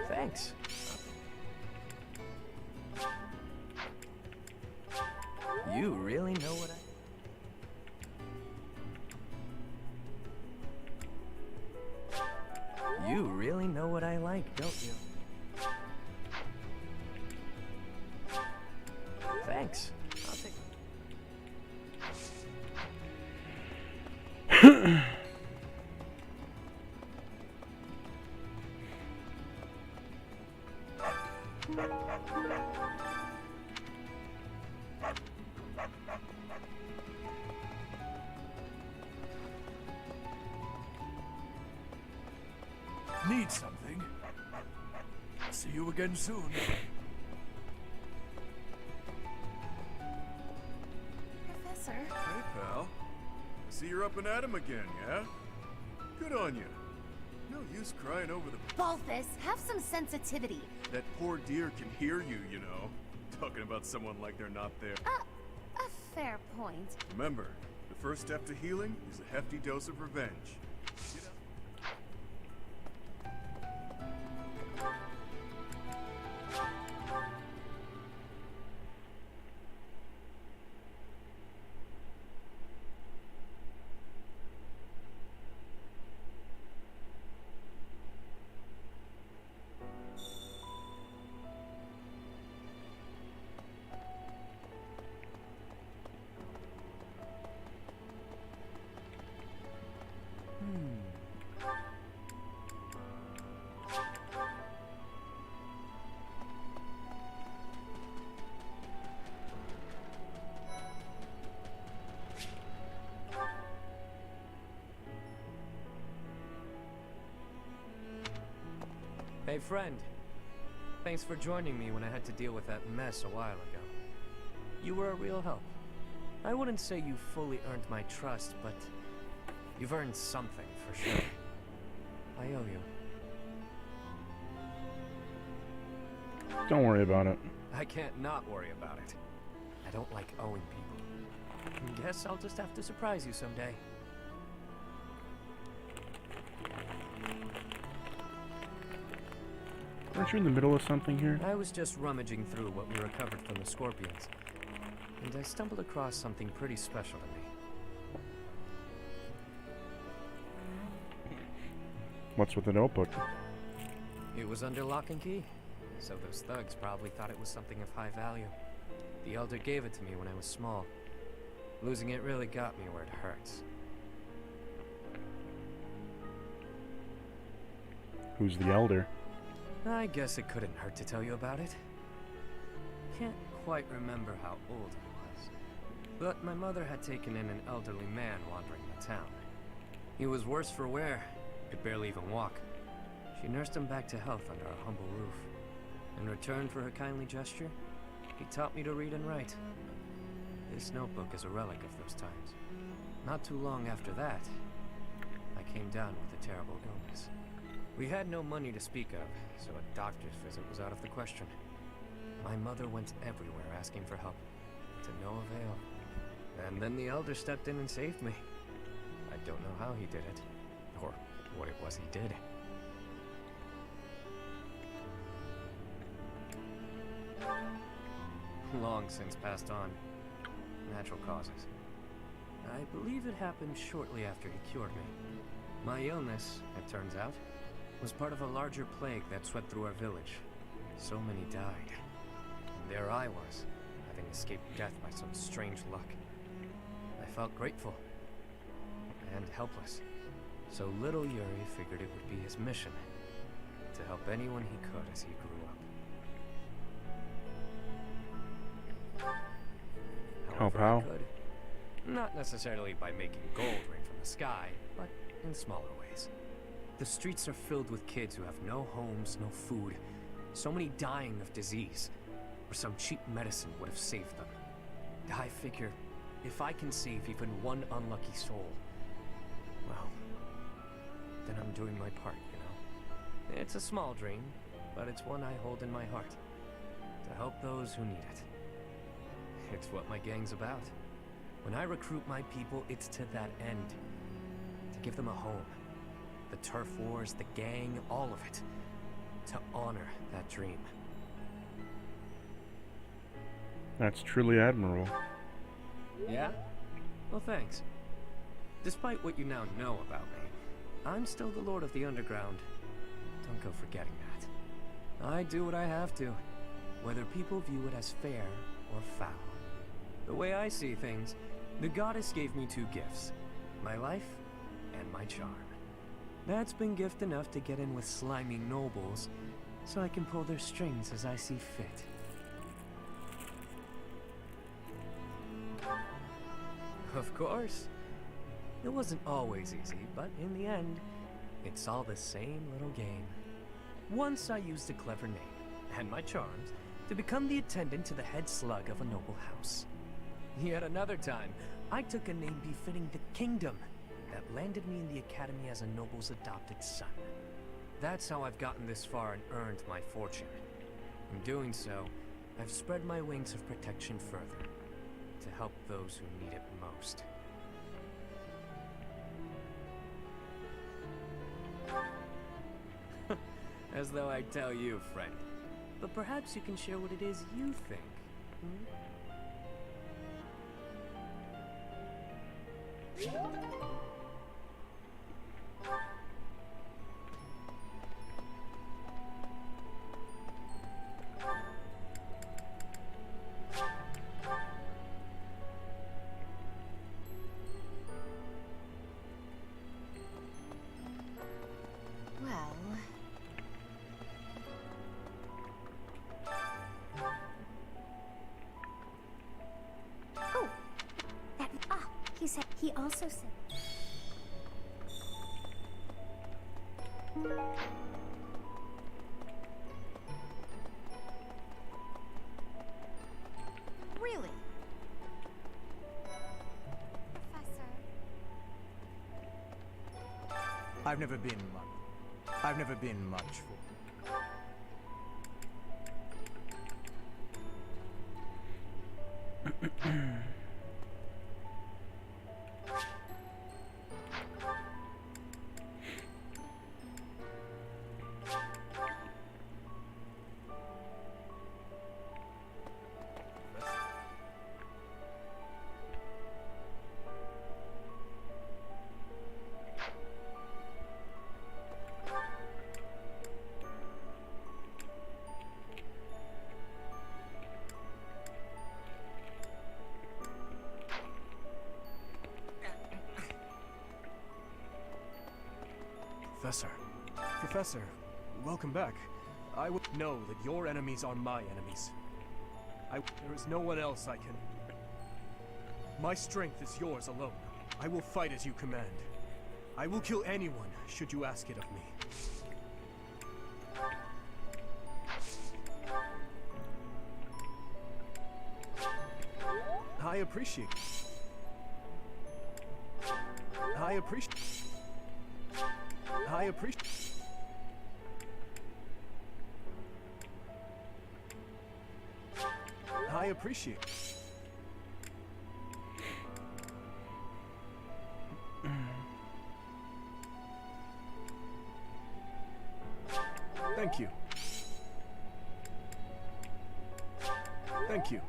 Thanks. You really know what You really know what I like, don't you? Thanks. I'll take need something. See you again soon. Professor? Hey, pal. I see you're up and at 'em again, yeah? Good on you. No use crying over the... Balthus, have some sensitivity. That poor deer can hear you, you know. Talking about someone like they're not there. A fair point. Remember, the first step to healing is a hefty dose of revenge. Get up. Hey, friend. Thanks for joining me when I had to deal with that mess a while ago. You were a real help. I wouldn't say you fully earned my trust, but you've earned something for sure. I owe you. Don't worry about it. I can't not worry about it. I don't like owing people. Guess I'll just have to surprise you someday. Aren't you in the middle of something here? I was just rummaging through what we recovered from the scorpions, and I stumbled across something pretty special to me. What's with the notebook? It was under lock and key, so those thugs probably thought it was something of high value. The Elder gave it to me when I was small. Losing it really got me where it hurts. Who's the Elder? I guess it couldn't hurt to tell you about it. Can't quite remember how old he was, but my mother had taken in an elderly man wandering the town. He was worse for wear, could barely even walk. She nursed him back to health under our humble roof. In return for her kindly gesture, he taught me to read and write. This notebook is a relic of those times. Not too long after that, I came down with a terrible illness. We had no money to speak of, so a doctor's visit was out of the question. My mother went everywhere asking for help, to no avail. And then the Elder stepped in and saved me. I don't know how he did it, or what it was he did. Long since passed on. Natural causes. I believe it happened shortly after he cured me. My illness, it turns out, was part of a larger plague that swept through our village. So many died. And there I was, having escaped death by some strange luck. I felt grateful. And helpless. So little Yuri figured it would be his mission to help anyone he could as he grew up. Help However I how? could. Not necessarily by making gold rain from the sky, but in smaller ways. The streets are filled with kids who have no homes, no food, so many dying of disease, or some cheap medicine would have saved them. I figure, if I can save even one unlucky soul, well, then I'm doing my part, you know? It's a small dream, but it's one I hold in my heart, to help those who need it. It's what my gang's about. When I recruit my people, it's to that end. To give them a home. The turf wars, the gang, all of it. To honor that dream. That's truly admirable. Yeah? Well, thanks. Despite what you now know about me, I'm still the Lord of the Underground. Don't go forgetting that. I do what I have to, whether people view it as fair or foul. The way I see things, the goddess gave me two gifts. My life and my charm. That's been gift enough to get in with slimy nobles, so I can pull their strings as I see fit. Of course. It wasn't always easy, but in the end, It's all the same little game. Once I used a clever name, and my charms, to become the attendant to the head slug of a noble house. Yet another time, I took a name befitting the kingdom that landed me in the academy as a noble's adopted son. That's how I've gotten this far and earned my fortune. In doing so, I've spread my wings of protection further, to help those who need it most. As though I tell you, friend. But perhaps you can share what it is you think. He also said. Really? Professor. I've never been much for. Professor, welcome back. I would know that your enemies are my enemies. There is no one else I can. My strength is yours alone. I will fight as you command. I will kill anyone, should you ask it of me. I appreciate. I appreciate. Thank you. Thank you.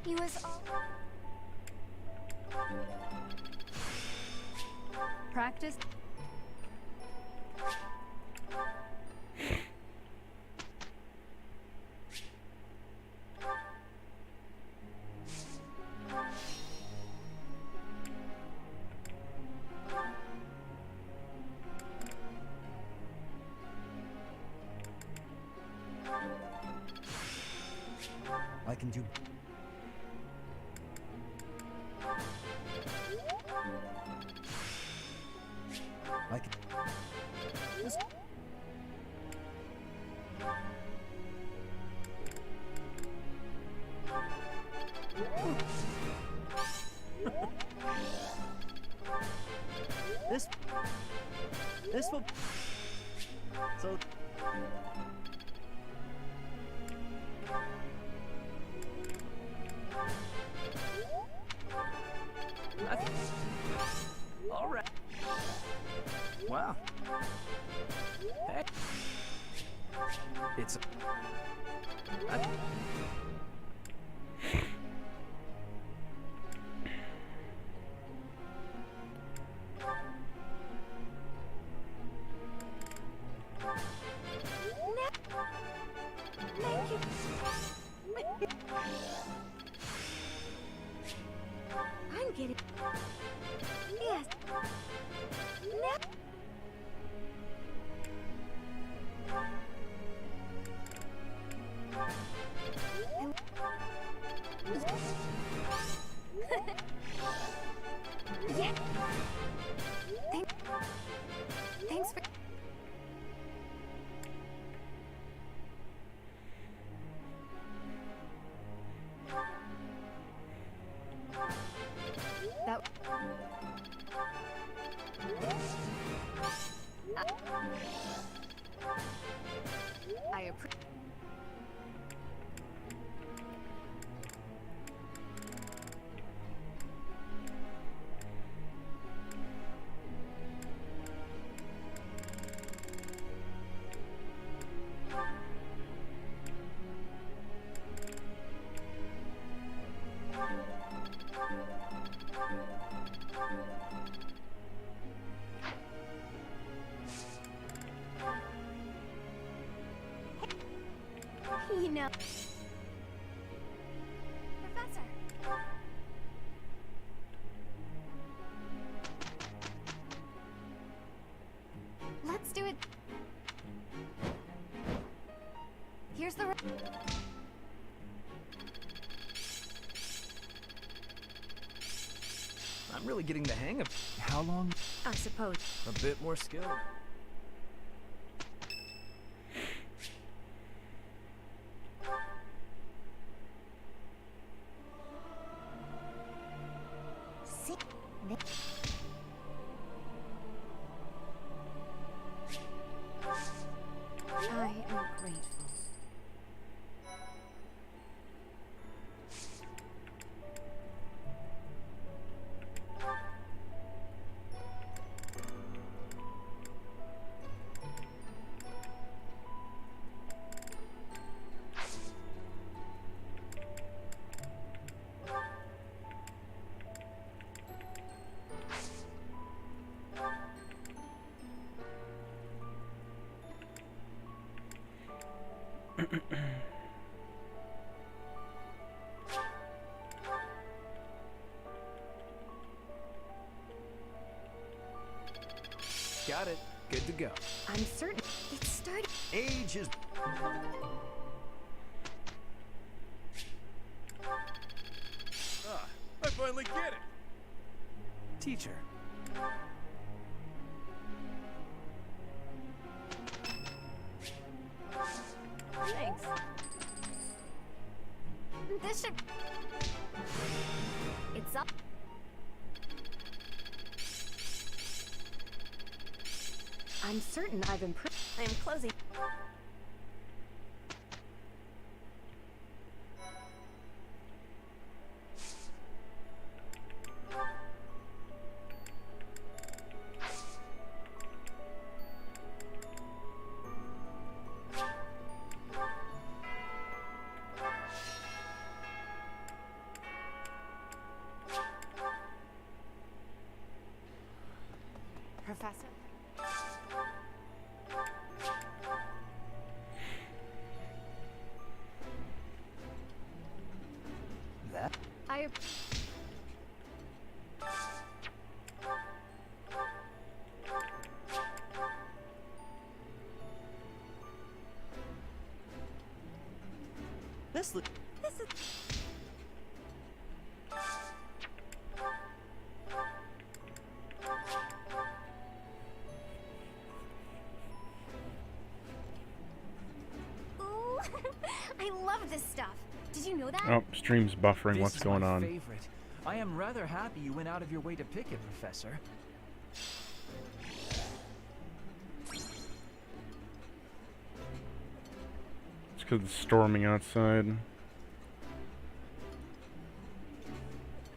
He was all practice. I can do. I can. This will. So. All right. Wow. Hey. It's. I'm getting... Yes. Now... Yeah. Thanks for... That... I appreciate... You know... Professor! Let's do it. Here's the... I'm really getting the hang of... How long? I suppose. A bit more skill. See? I am grateful. Got it. Good to go. I'm certain It's starting... Age is... Ah, I finally get it! Teacher. Thanks. This should... It's up. I'm certain I've improved. I'm closing. Professor. That? I... This is... Ooh, I love this stuff. Did you know that? Oh, stream's buffering. This What's is going my on? Favorite. I am rather happy you went out of your way to pick it, Professor. It's because it's storming outside.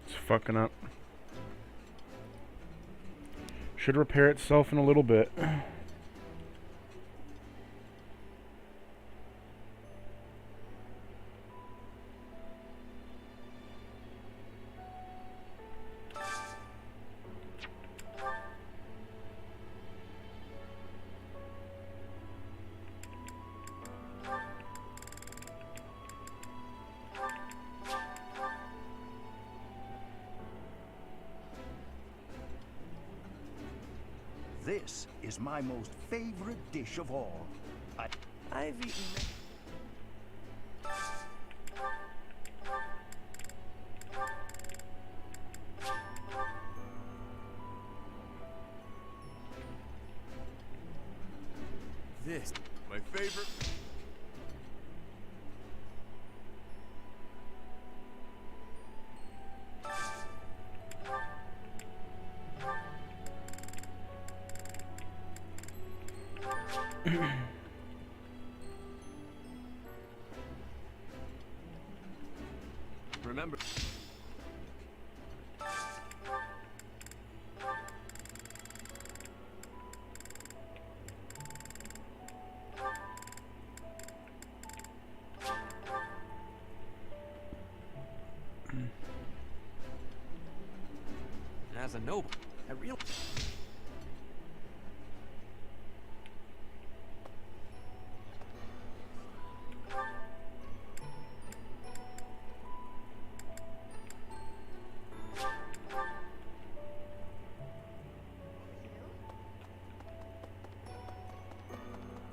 It's fucking up. Should repair itself in a little bit. This is my most favorite dish of all. I've eaten. This, my favorite. Remember. As a noble, I really...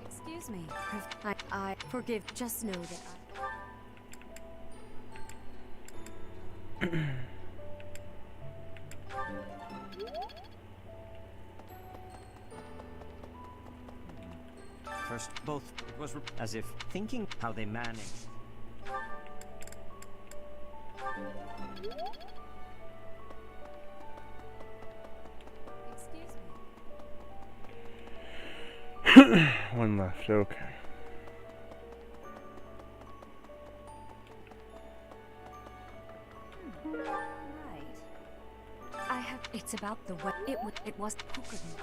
Excuse me. I forgive. Just know that First, both was as if thinking how they managed. Excuse me. One left, okay. Right. I have. It's about the way it was. Who couldn't?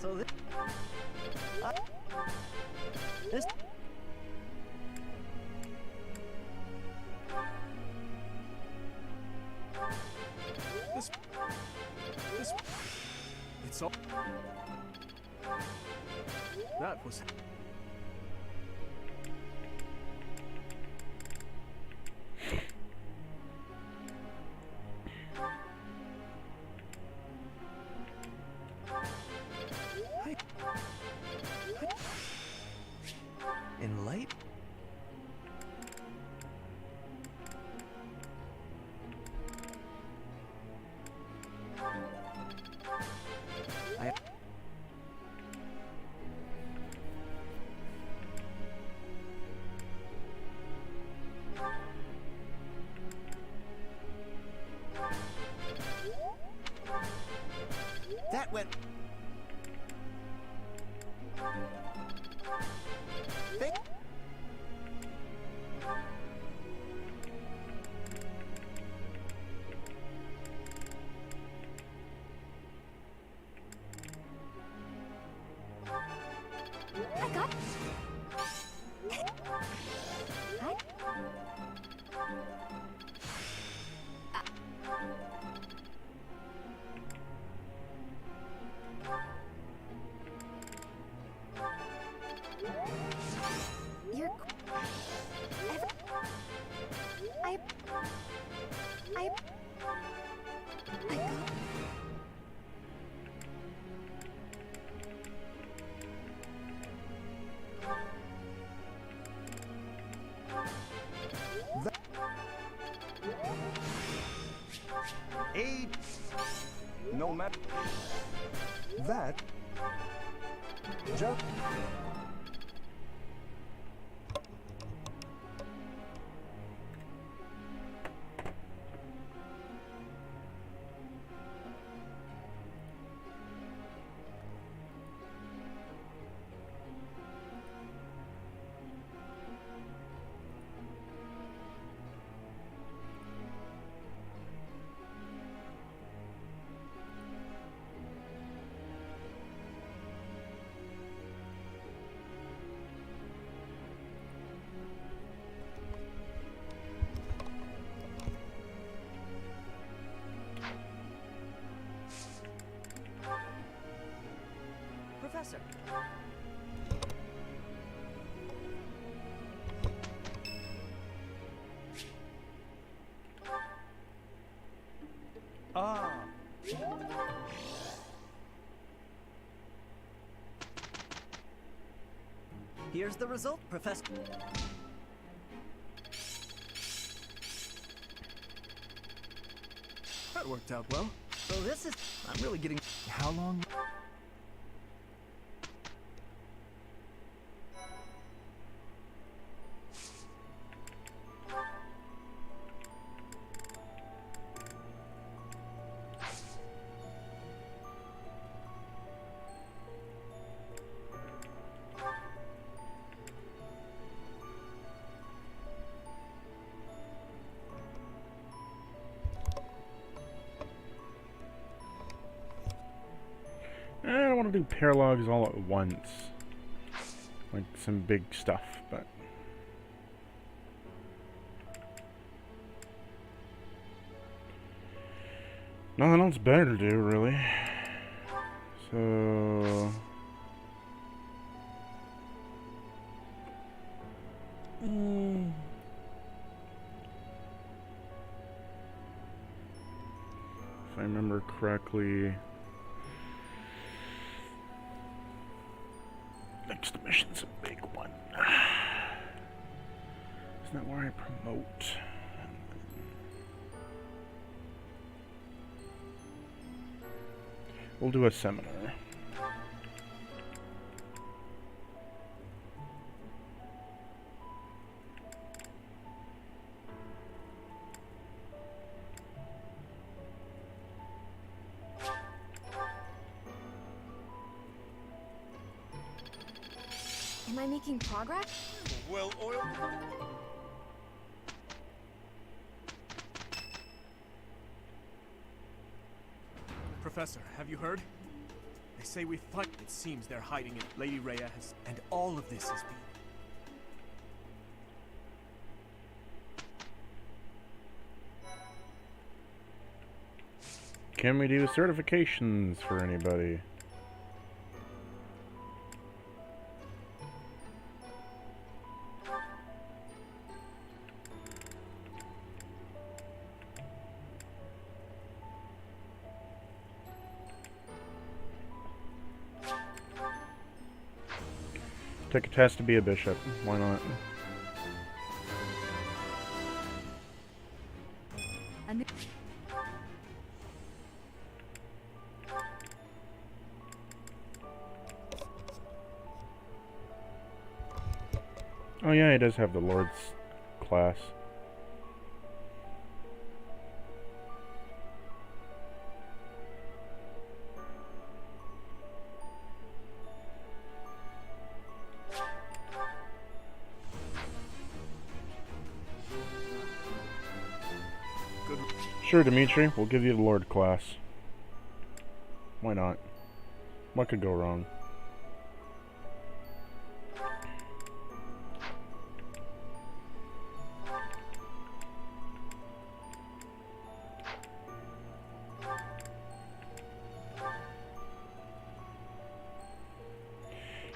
So this it's all. That was. In light? that went. I got. You're. I got. Aid. No matter. That. Just. Ah. Here's the result, Professor. That worked out well. So this is... I'm really getting... How long? I don't want to do paralogs all at once. Like some big stuff, but... nothing else better to do, really. So... If I remember correctly... next mission's a big one. Isn't that where I promote? We'll do a seminar. Am I making progress? Well oiled. Professor, have you heard? They say we fight. It seems they're hiding it. Lady Rhea has... and all of this is being... Can we do certifications for anybody? Take a test to be a bishop. Why not? And oh yeah, he does have the Lord's class. Sure, Dimitri, we'll give you the Lord class. Why not? What could go wrong?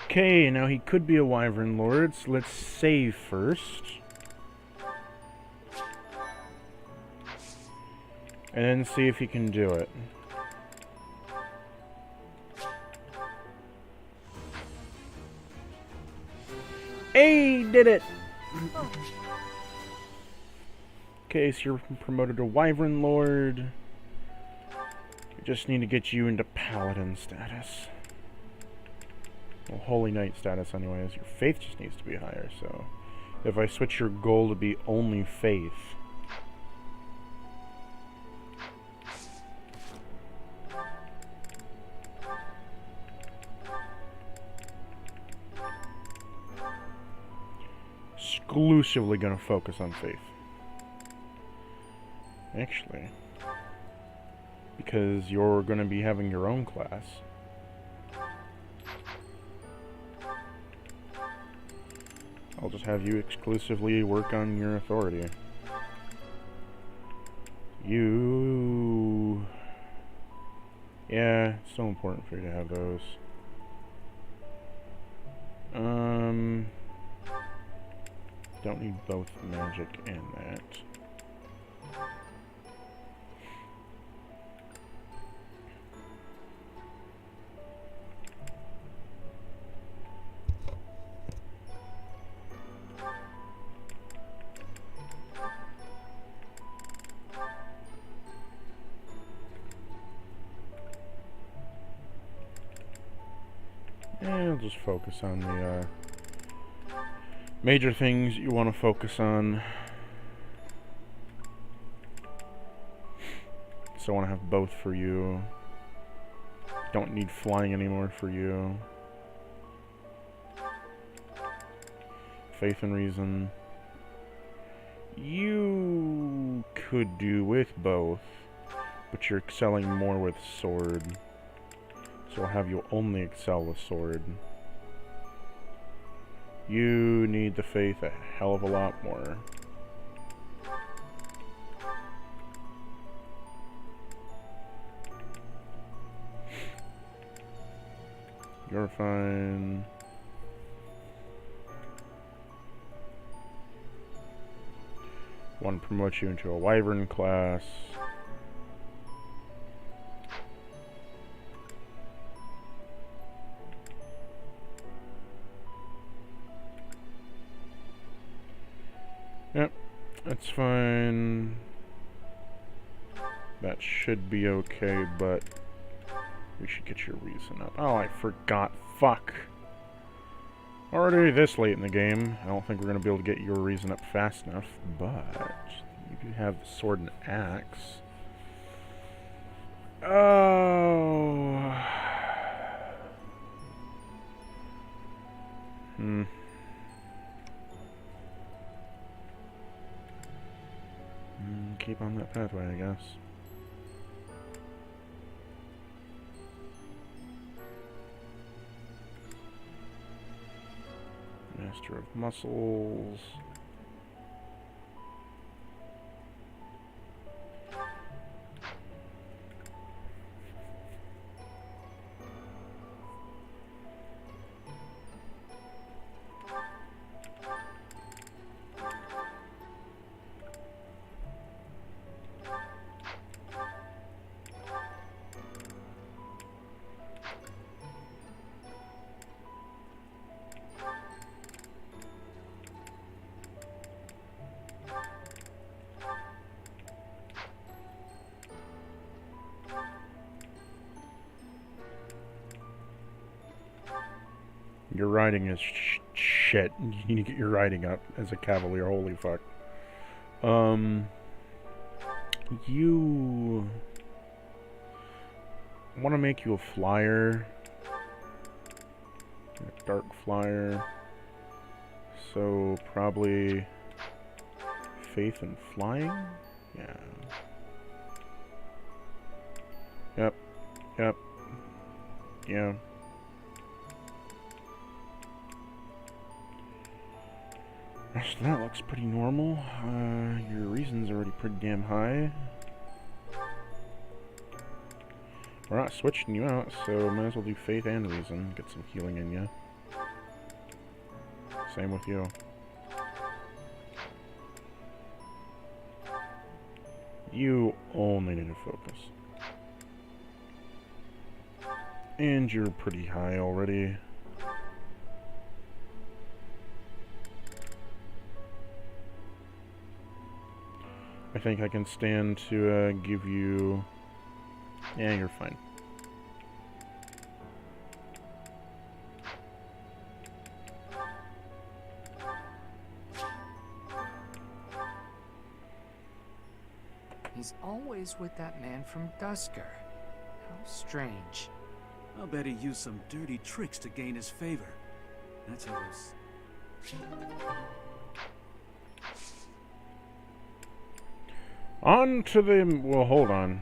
Okay, now he could be a Wyvern Lord, so let's save first. And then see if he can do it. Hey, did it! Okay, so you're promoted to Wyvern Lord. We just need to get you into Paladin status. Well, Holy Knight status anyways. Your faith just needs to be higher, so... if I switch your goal to be only faith... exclusively gonna focus on faith. Actually, because you're gonna be having your own class, I'll just have you exclusively work on your authority. You... yeah, it's still important for you to have those. Don't need both magic and that. just focus on the major things you want to focus on. So I want to have both for you. Don't need flying anymore for you. Faith and reason. You could do with both, but you're excelling more with sword. So I'll have you only excel with sword. You need the faith a hell of a lot more. You're fine. Want to promote you into a wyvern class. Yep, that's fine. That should be okay, but we should get your reason up. Oh, I forgot. Fuck. Already this late in the game. I don't think we're going to be able to get your reason up fast enough, but you do have the sword and axe. Oh. Keep on that pathway, I guess. Master of Muscles. Your riding is shit. You need to get your riding up as a cavalier. Holy fuck. You want to make you a flyer. A dark flyer. So probably faith and flying? Yeah. Yep. Yep. Yeah. Rest of that looks pretty normal. Your reason's already pretty damn high. We're not switching you out, so might as well do faith and reason. Get some healing in you. Same with you. You only need to focus. And you're pretty high already. I think I can stand to give you... Yeah, you're fine. He's always with that man from Dusker. How strange. I'll bet he used some dirty tricks to gain his favor. That's how those... On to the... Well, hold on.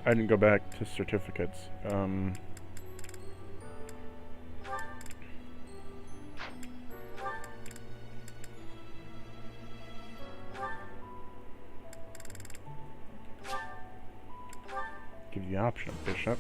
I didn't go back to certificates. Give you the option, Bishop.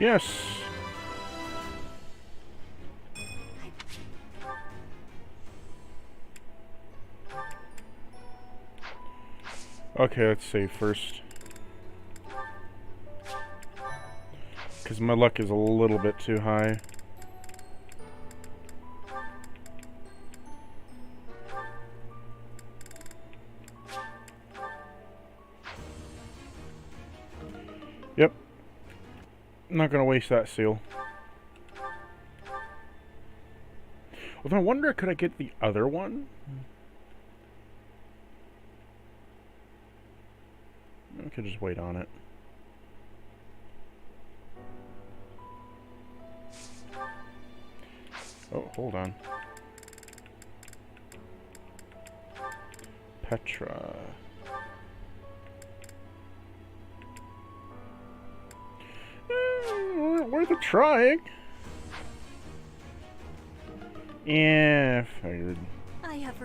Yes. Okay, let's save first. Because my luck is a little bit too high. Yep. I'm not gonna waste that seal. Although I wonder, could I get the other one? I could just wait on it. Oh, hold on. Petra. Worth a try. Yeah, figured. I have.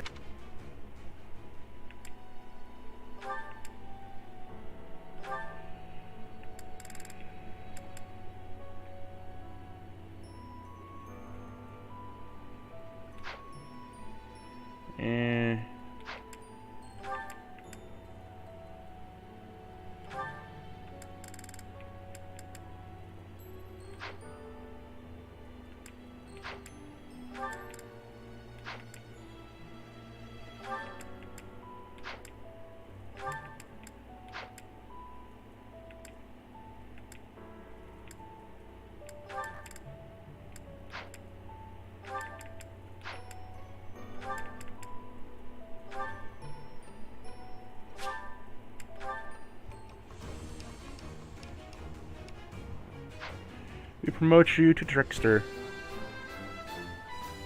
We promote you to Trickster.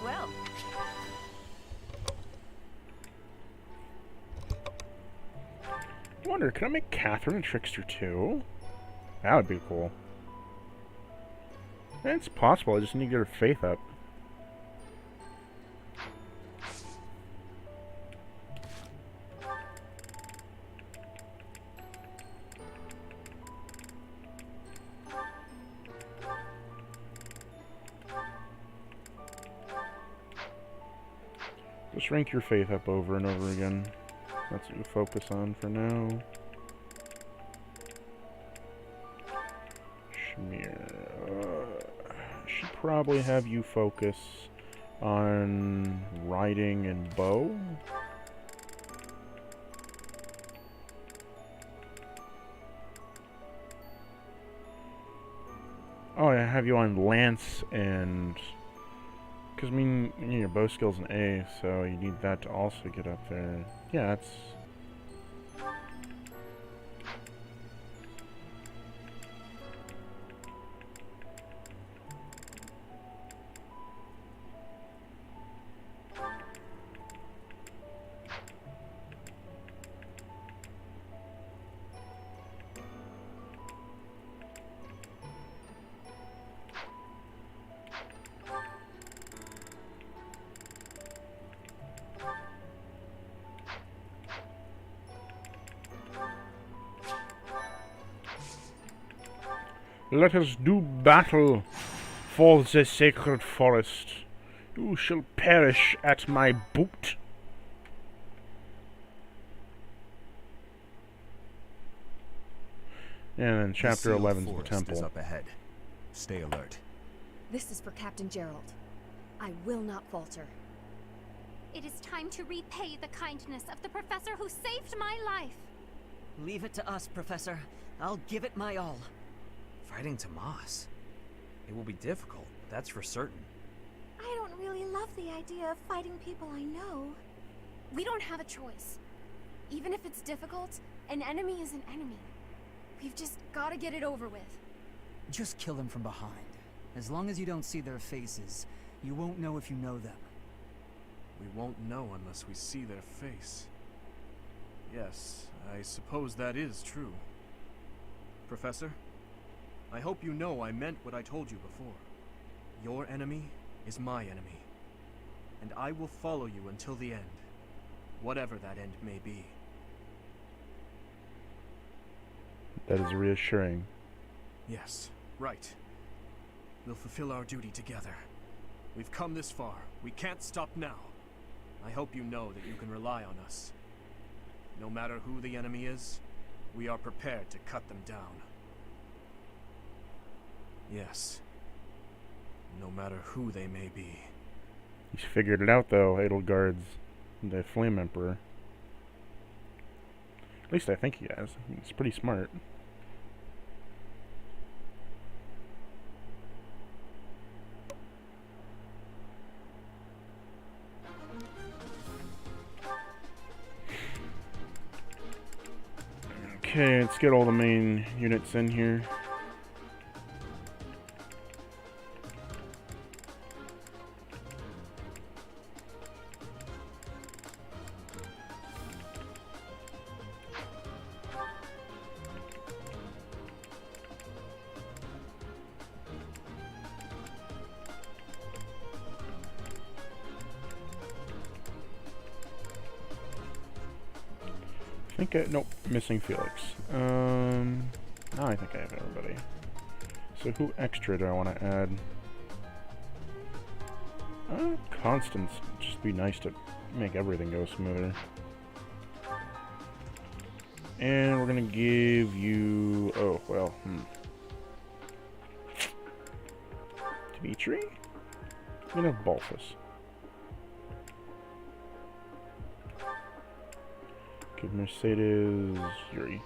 Well. I wonder, can I make Catherine a Trickster too? That would be cool. It's possible, I just need to get her faith up. Just rank your faith up over and over again. That's what you focus on for now. Schmear. Should probably have you focus on riding and bow. Oh, I have you on lance and... Because, I mean, your bow skill's an A, so you need that to also get up there. Yeah, that's... Let us do battle for the sacred forest. You shall perish at my boot. And then chapter 11 is the temple. Is up ahead. Stay alert. This is for Captain Gerald. I will not falter. It is time to repay the kindness of the professor who saved my life. Leave it to us, Professor. I'll give it my all. Fighting Tomas. It will be difficult, that's for certain. I don't really love the idea of fighting people I know. We don't have a choice. Even if it's difficult, an enemy is an enemy. We've just gotta get it over with. Just kill them from behind. As long as you don't see their faces, you won't know if you know them. We won't know unless we see their face. Yes, I suppose that is true. Professor, I hope you know I meant what I told you before. Your enemy is my enemy. And I will follow you until the end. Whatever that end may be. That is reassuring. Yes, right. We'll fulfill our duty together. We've come this far. We can't stop now. I hope you know that you can rely on us. No matter who the enemy is, we are prepared to cut them down. Yes. No matter who they may be. He's figured it out, though, Edelgard's the Flame Emperor. At least I think he has. He's pretty smart. Okay, let's get all the main units in here. Nope, missing Felix. Now I think I have everybody. So who extra do I want to add? Constance. Just be nice to make everything go smoother. And we're gonna give you... oh, well, Dimitri? I'm gonna have Balthus. Give Mercedes Yuri.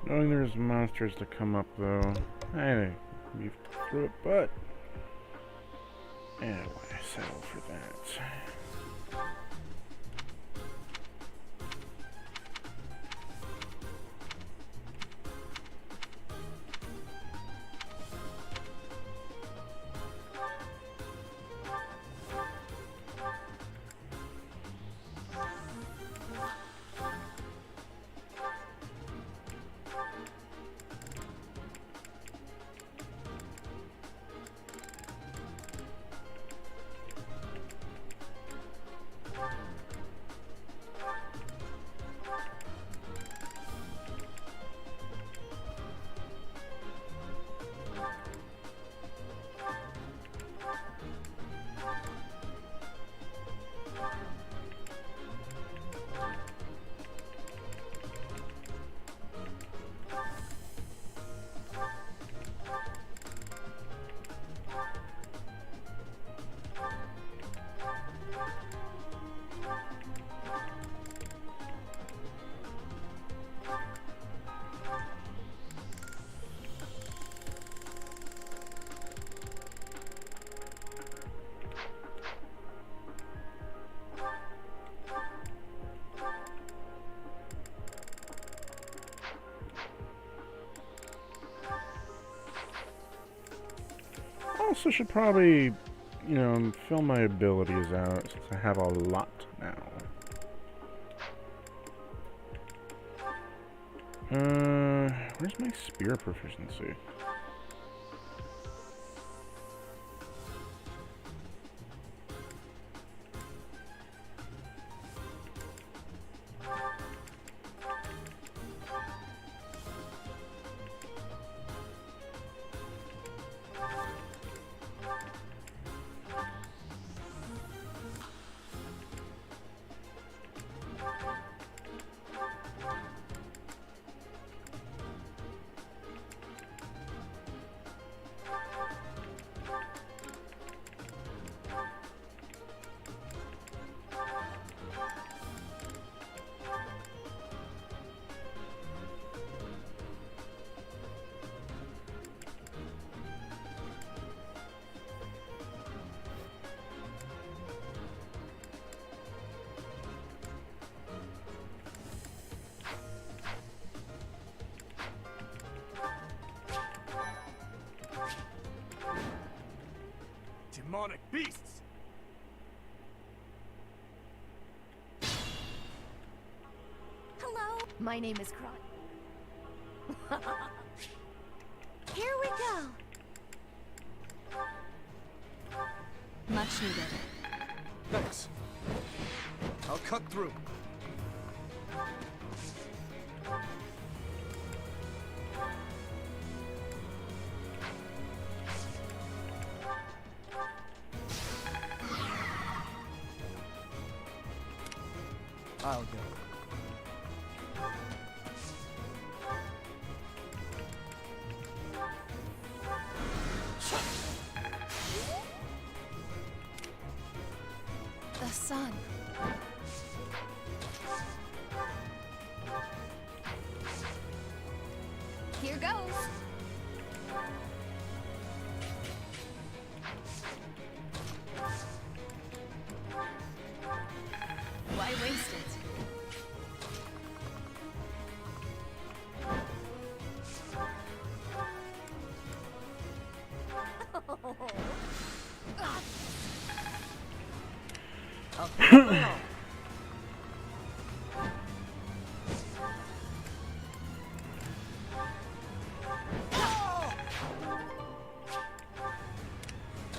Knowing there's monsters to come up, though, I weave through it, but yeah, why settle for that? also should probably, you know, fill my abilities out since I have a lot now. Where's my spear proficiency? Demonic beasts! Hello? My name is Kron. Here we go. Much needed. Thanks. I'll cut through. I'll go. The sun. Here goes. Why waste it?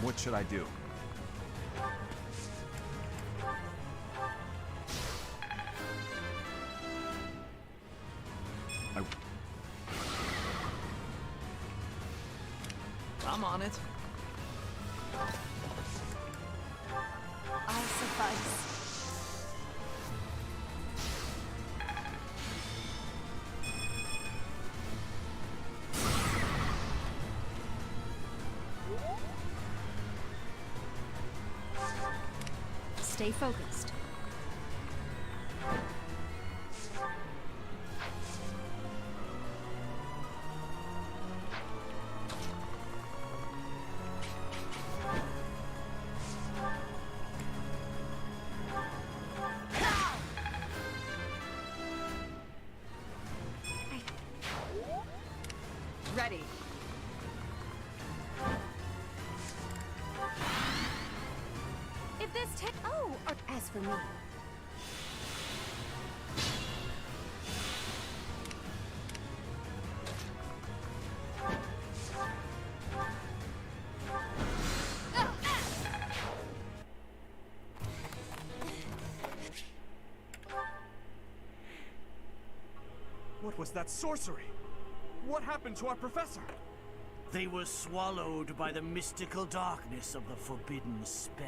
What should I do? I'm on it. I'll suffice. Stay focused. Ready. If this as for me. What was that sorcery? What happened to our professor? They were swallowed by the mystical darkness of the forbidden spell.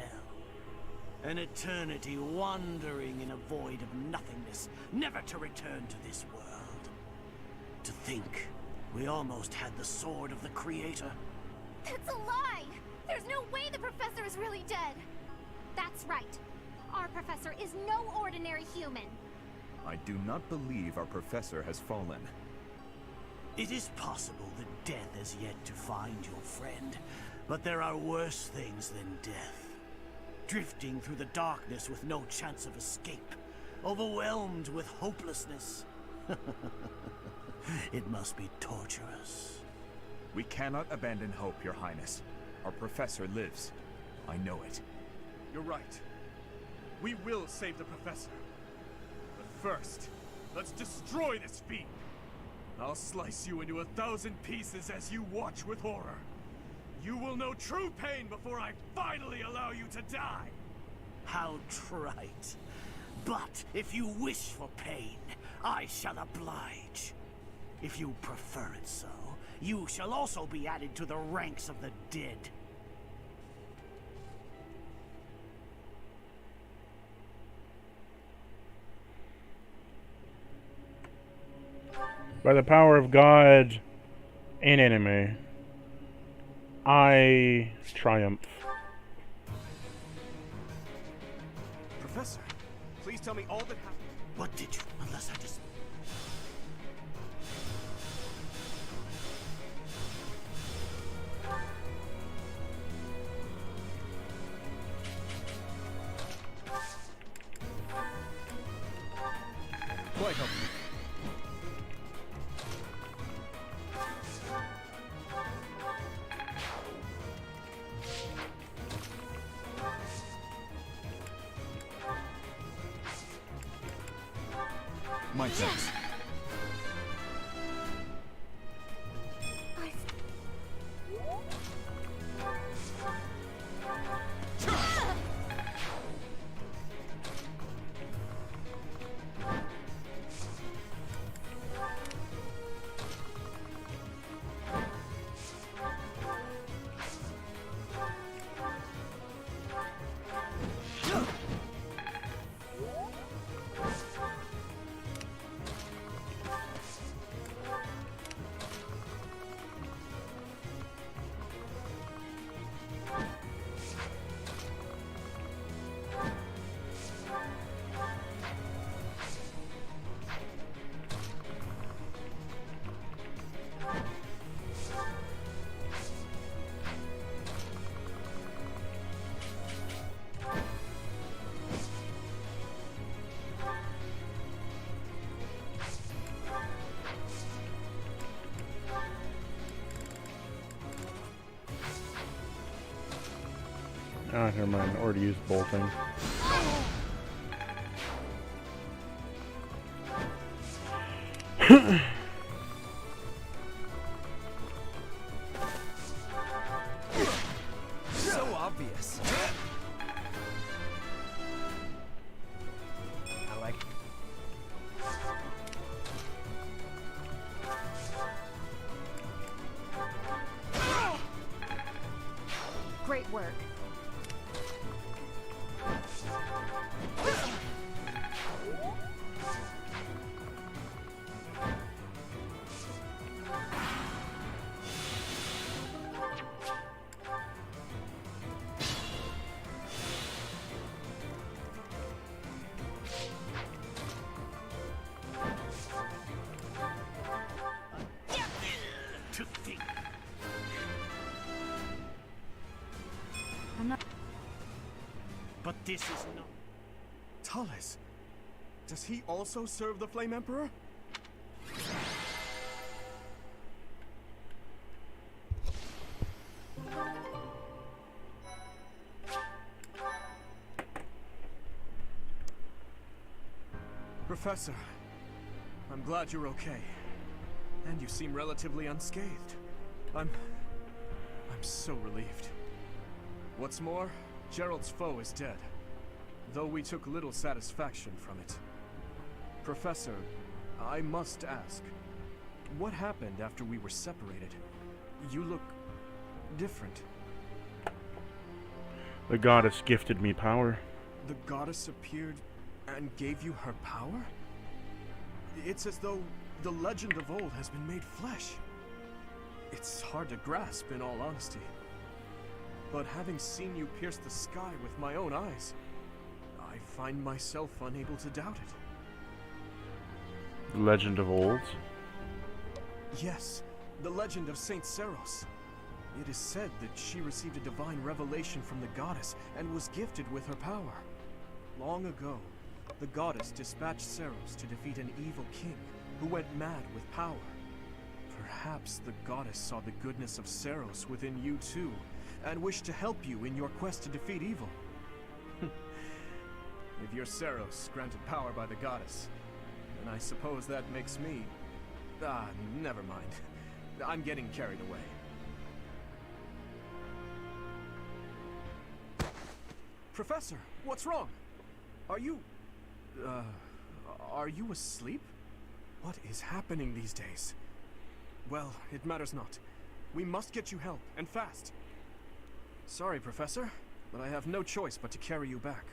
An eternity wandering in a void of nothingness, never to return to this world. To think, we almost had the sword of the Creator. That's a lie! There's no way the professor is really dead! That's right. Our professor is no ordinary human. I do not believe our professor has fallen. It is possible that death has yet to find your friend, but there are worse things than death. Drifting through the darkness with no chance of escape, overwhelmed with hopelessness. It must be torturous. We cannot abandon hope, Your Highness. Our professor lives. I know it. You're right. We will save the professor. But first, let's destroy this fiend. I'll slice you into 1,000 pieces as you watch with horror. You will know true pain before I finally allow you to die. How trite. But if you wish for pain, I shall oblige. If you prefer it so, you shall also be added to the ranks of the dead. By the power of God and enemy, I triumph. Professor, please tell me all that happened. What did you? Unless I just... Quite helpful. My thanks. Ah, never mind. I already used bolting. So obvious. I like. Great work. To think. I'm not. But this is not... Tullis, does he also serve the Flame Emperor? Professor, I'm glad you're okay. And you seem relatively unscathed. I'm so relieved. What's more, Gerald's foe is dead, though we took little satisfaction from it. Professor, I must ask, what happened after we were separated? You look different. The goddess gifted me power. The goddess appeared and gave you her power? It's as though the legend of old has been made flesh. It's hard to grasp, in all honesty. But having seen you pierce the sky with my own eyes, I find myself unable to doubt it. The legend of old? Yes, the legend of Saint Seros. It is said that she received a divine revelation from the goddess and was gifted with her power. Long ago, the goddess dispatched Seros to defeat an evil king who went mad with power. Perhaps the goddess saw the goodness of Seros within you too, and wish to help you in your quest to defeat evil. If you're Seros, granted power by the goddess, then I suppose that makes me... never mind. I'm getting carried away. Professor, what's wrong? Are you asleep? What is happening these days? Well, it matters not. We must get you help, and fast. Sorry, Professor, but I have no choice but to carry you back.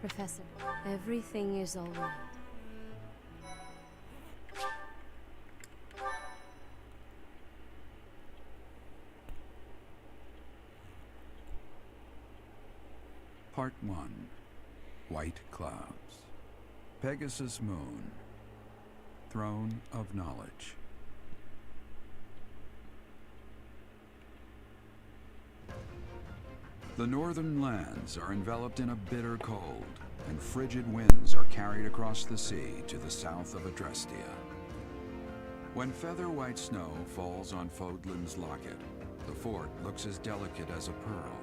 Professor, everything is all right. Part 1. White Clouds. Pegasus Moon. Throne of Knowledge. The northern lands are enveloped in a bitter cold, and frigid winds are carried across the sea to the south of Adrestia. When feather white snow falls on Fodlan's locket, the fort looks as delicate as a pearl.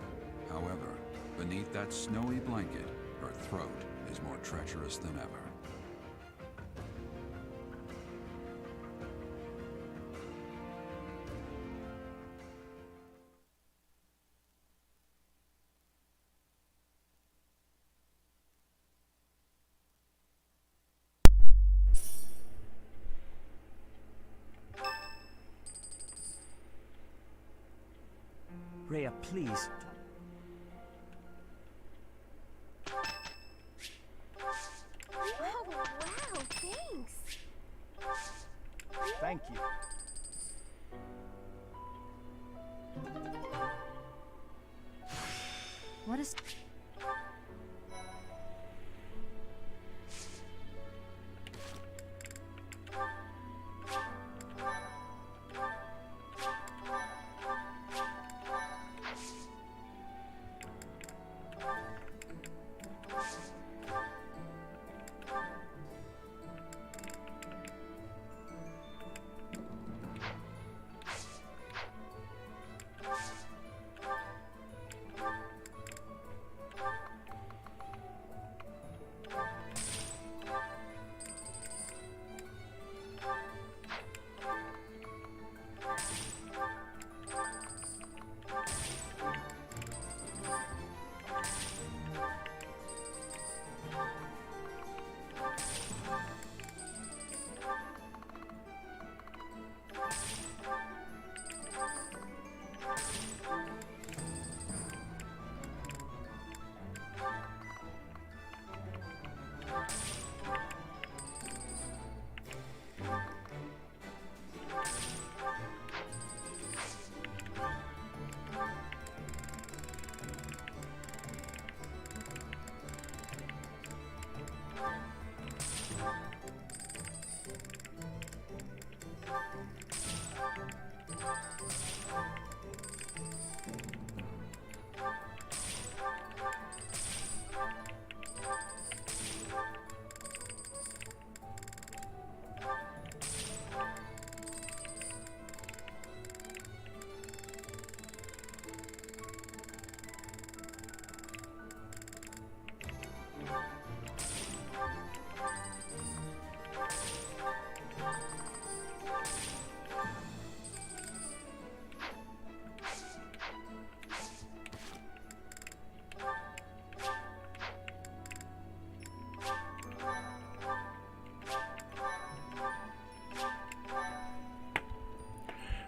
However, beneath that snowy blanket, her throat is more treacherous than ever. Rhea, please. Oh, wow, thanks. Thank you. What is...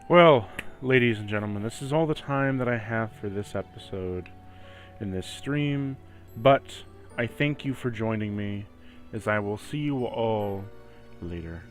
Well, ladies and gentlemen, this is all the time that I have for this episode in this stream, but I thank you for joining me, as I will see you all later.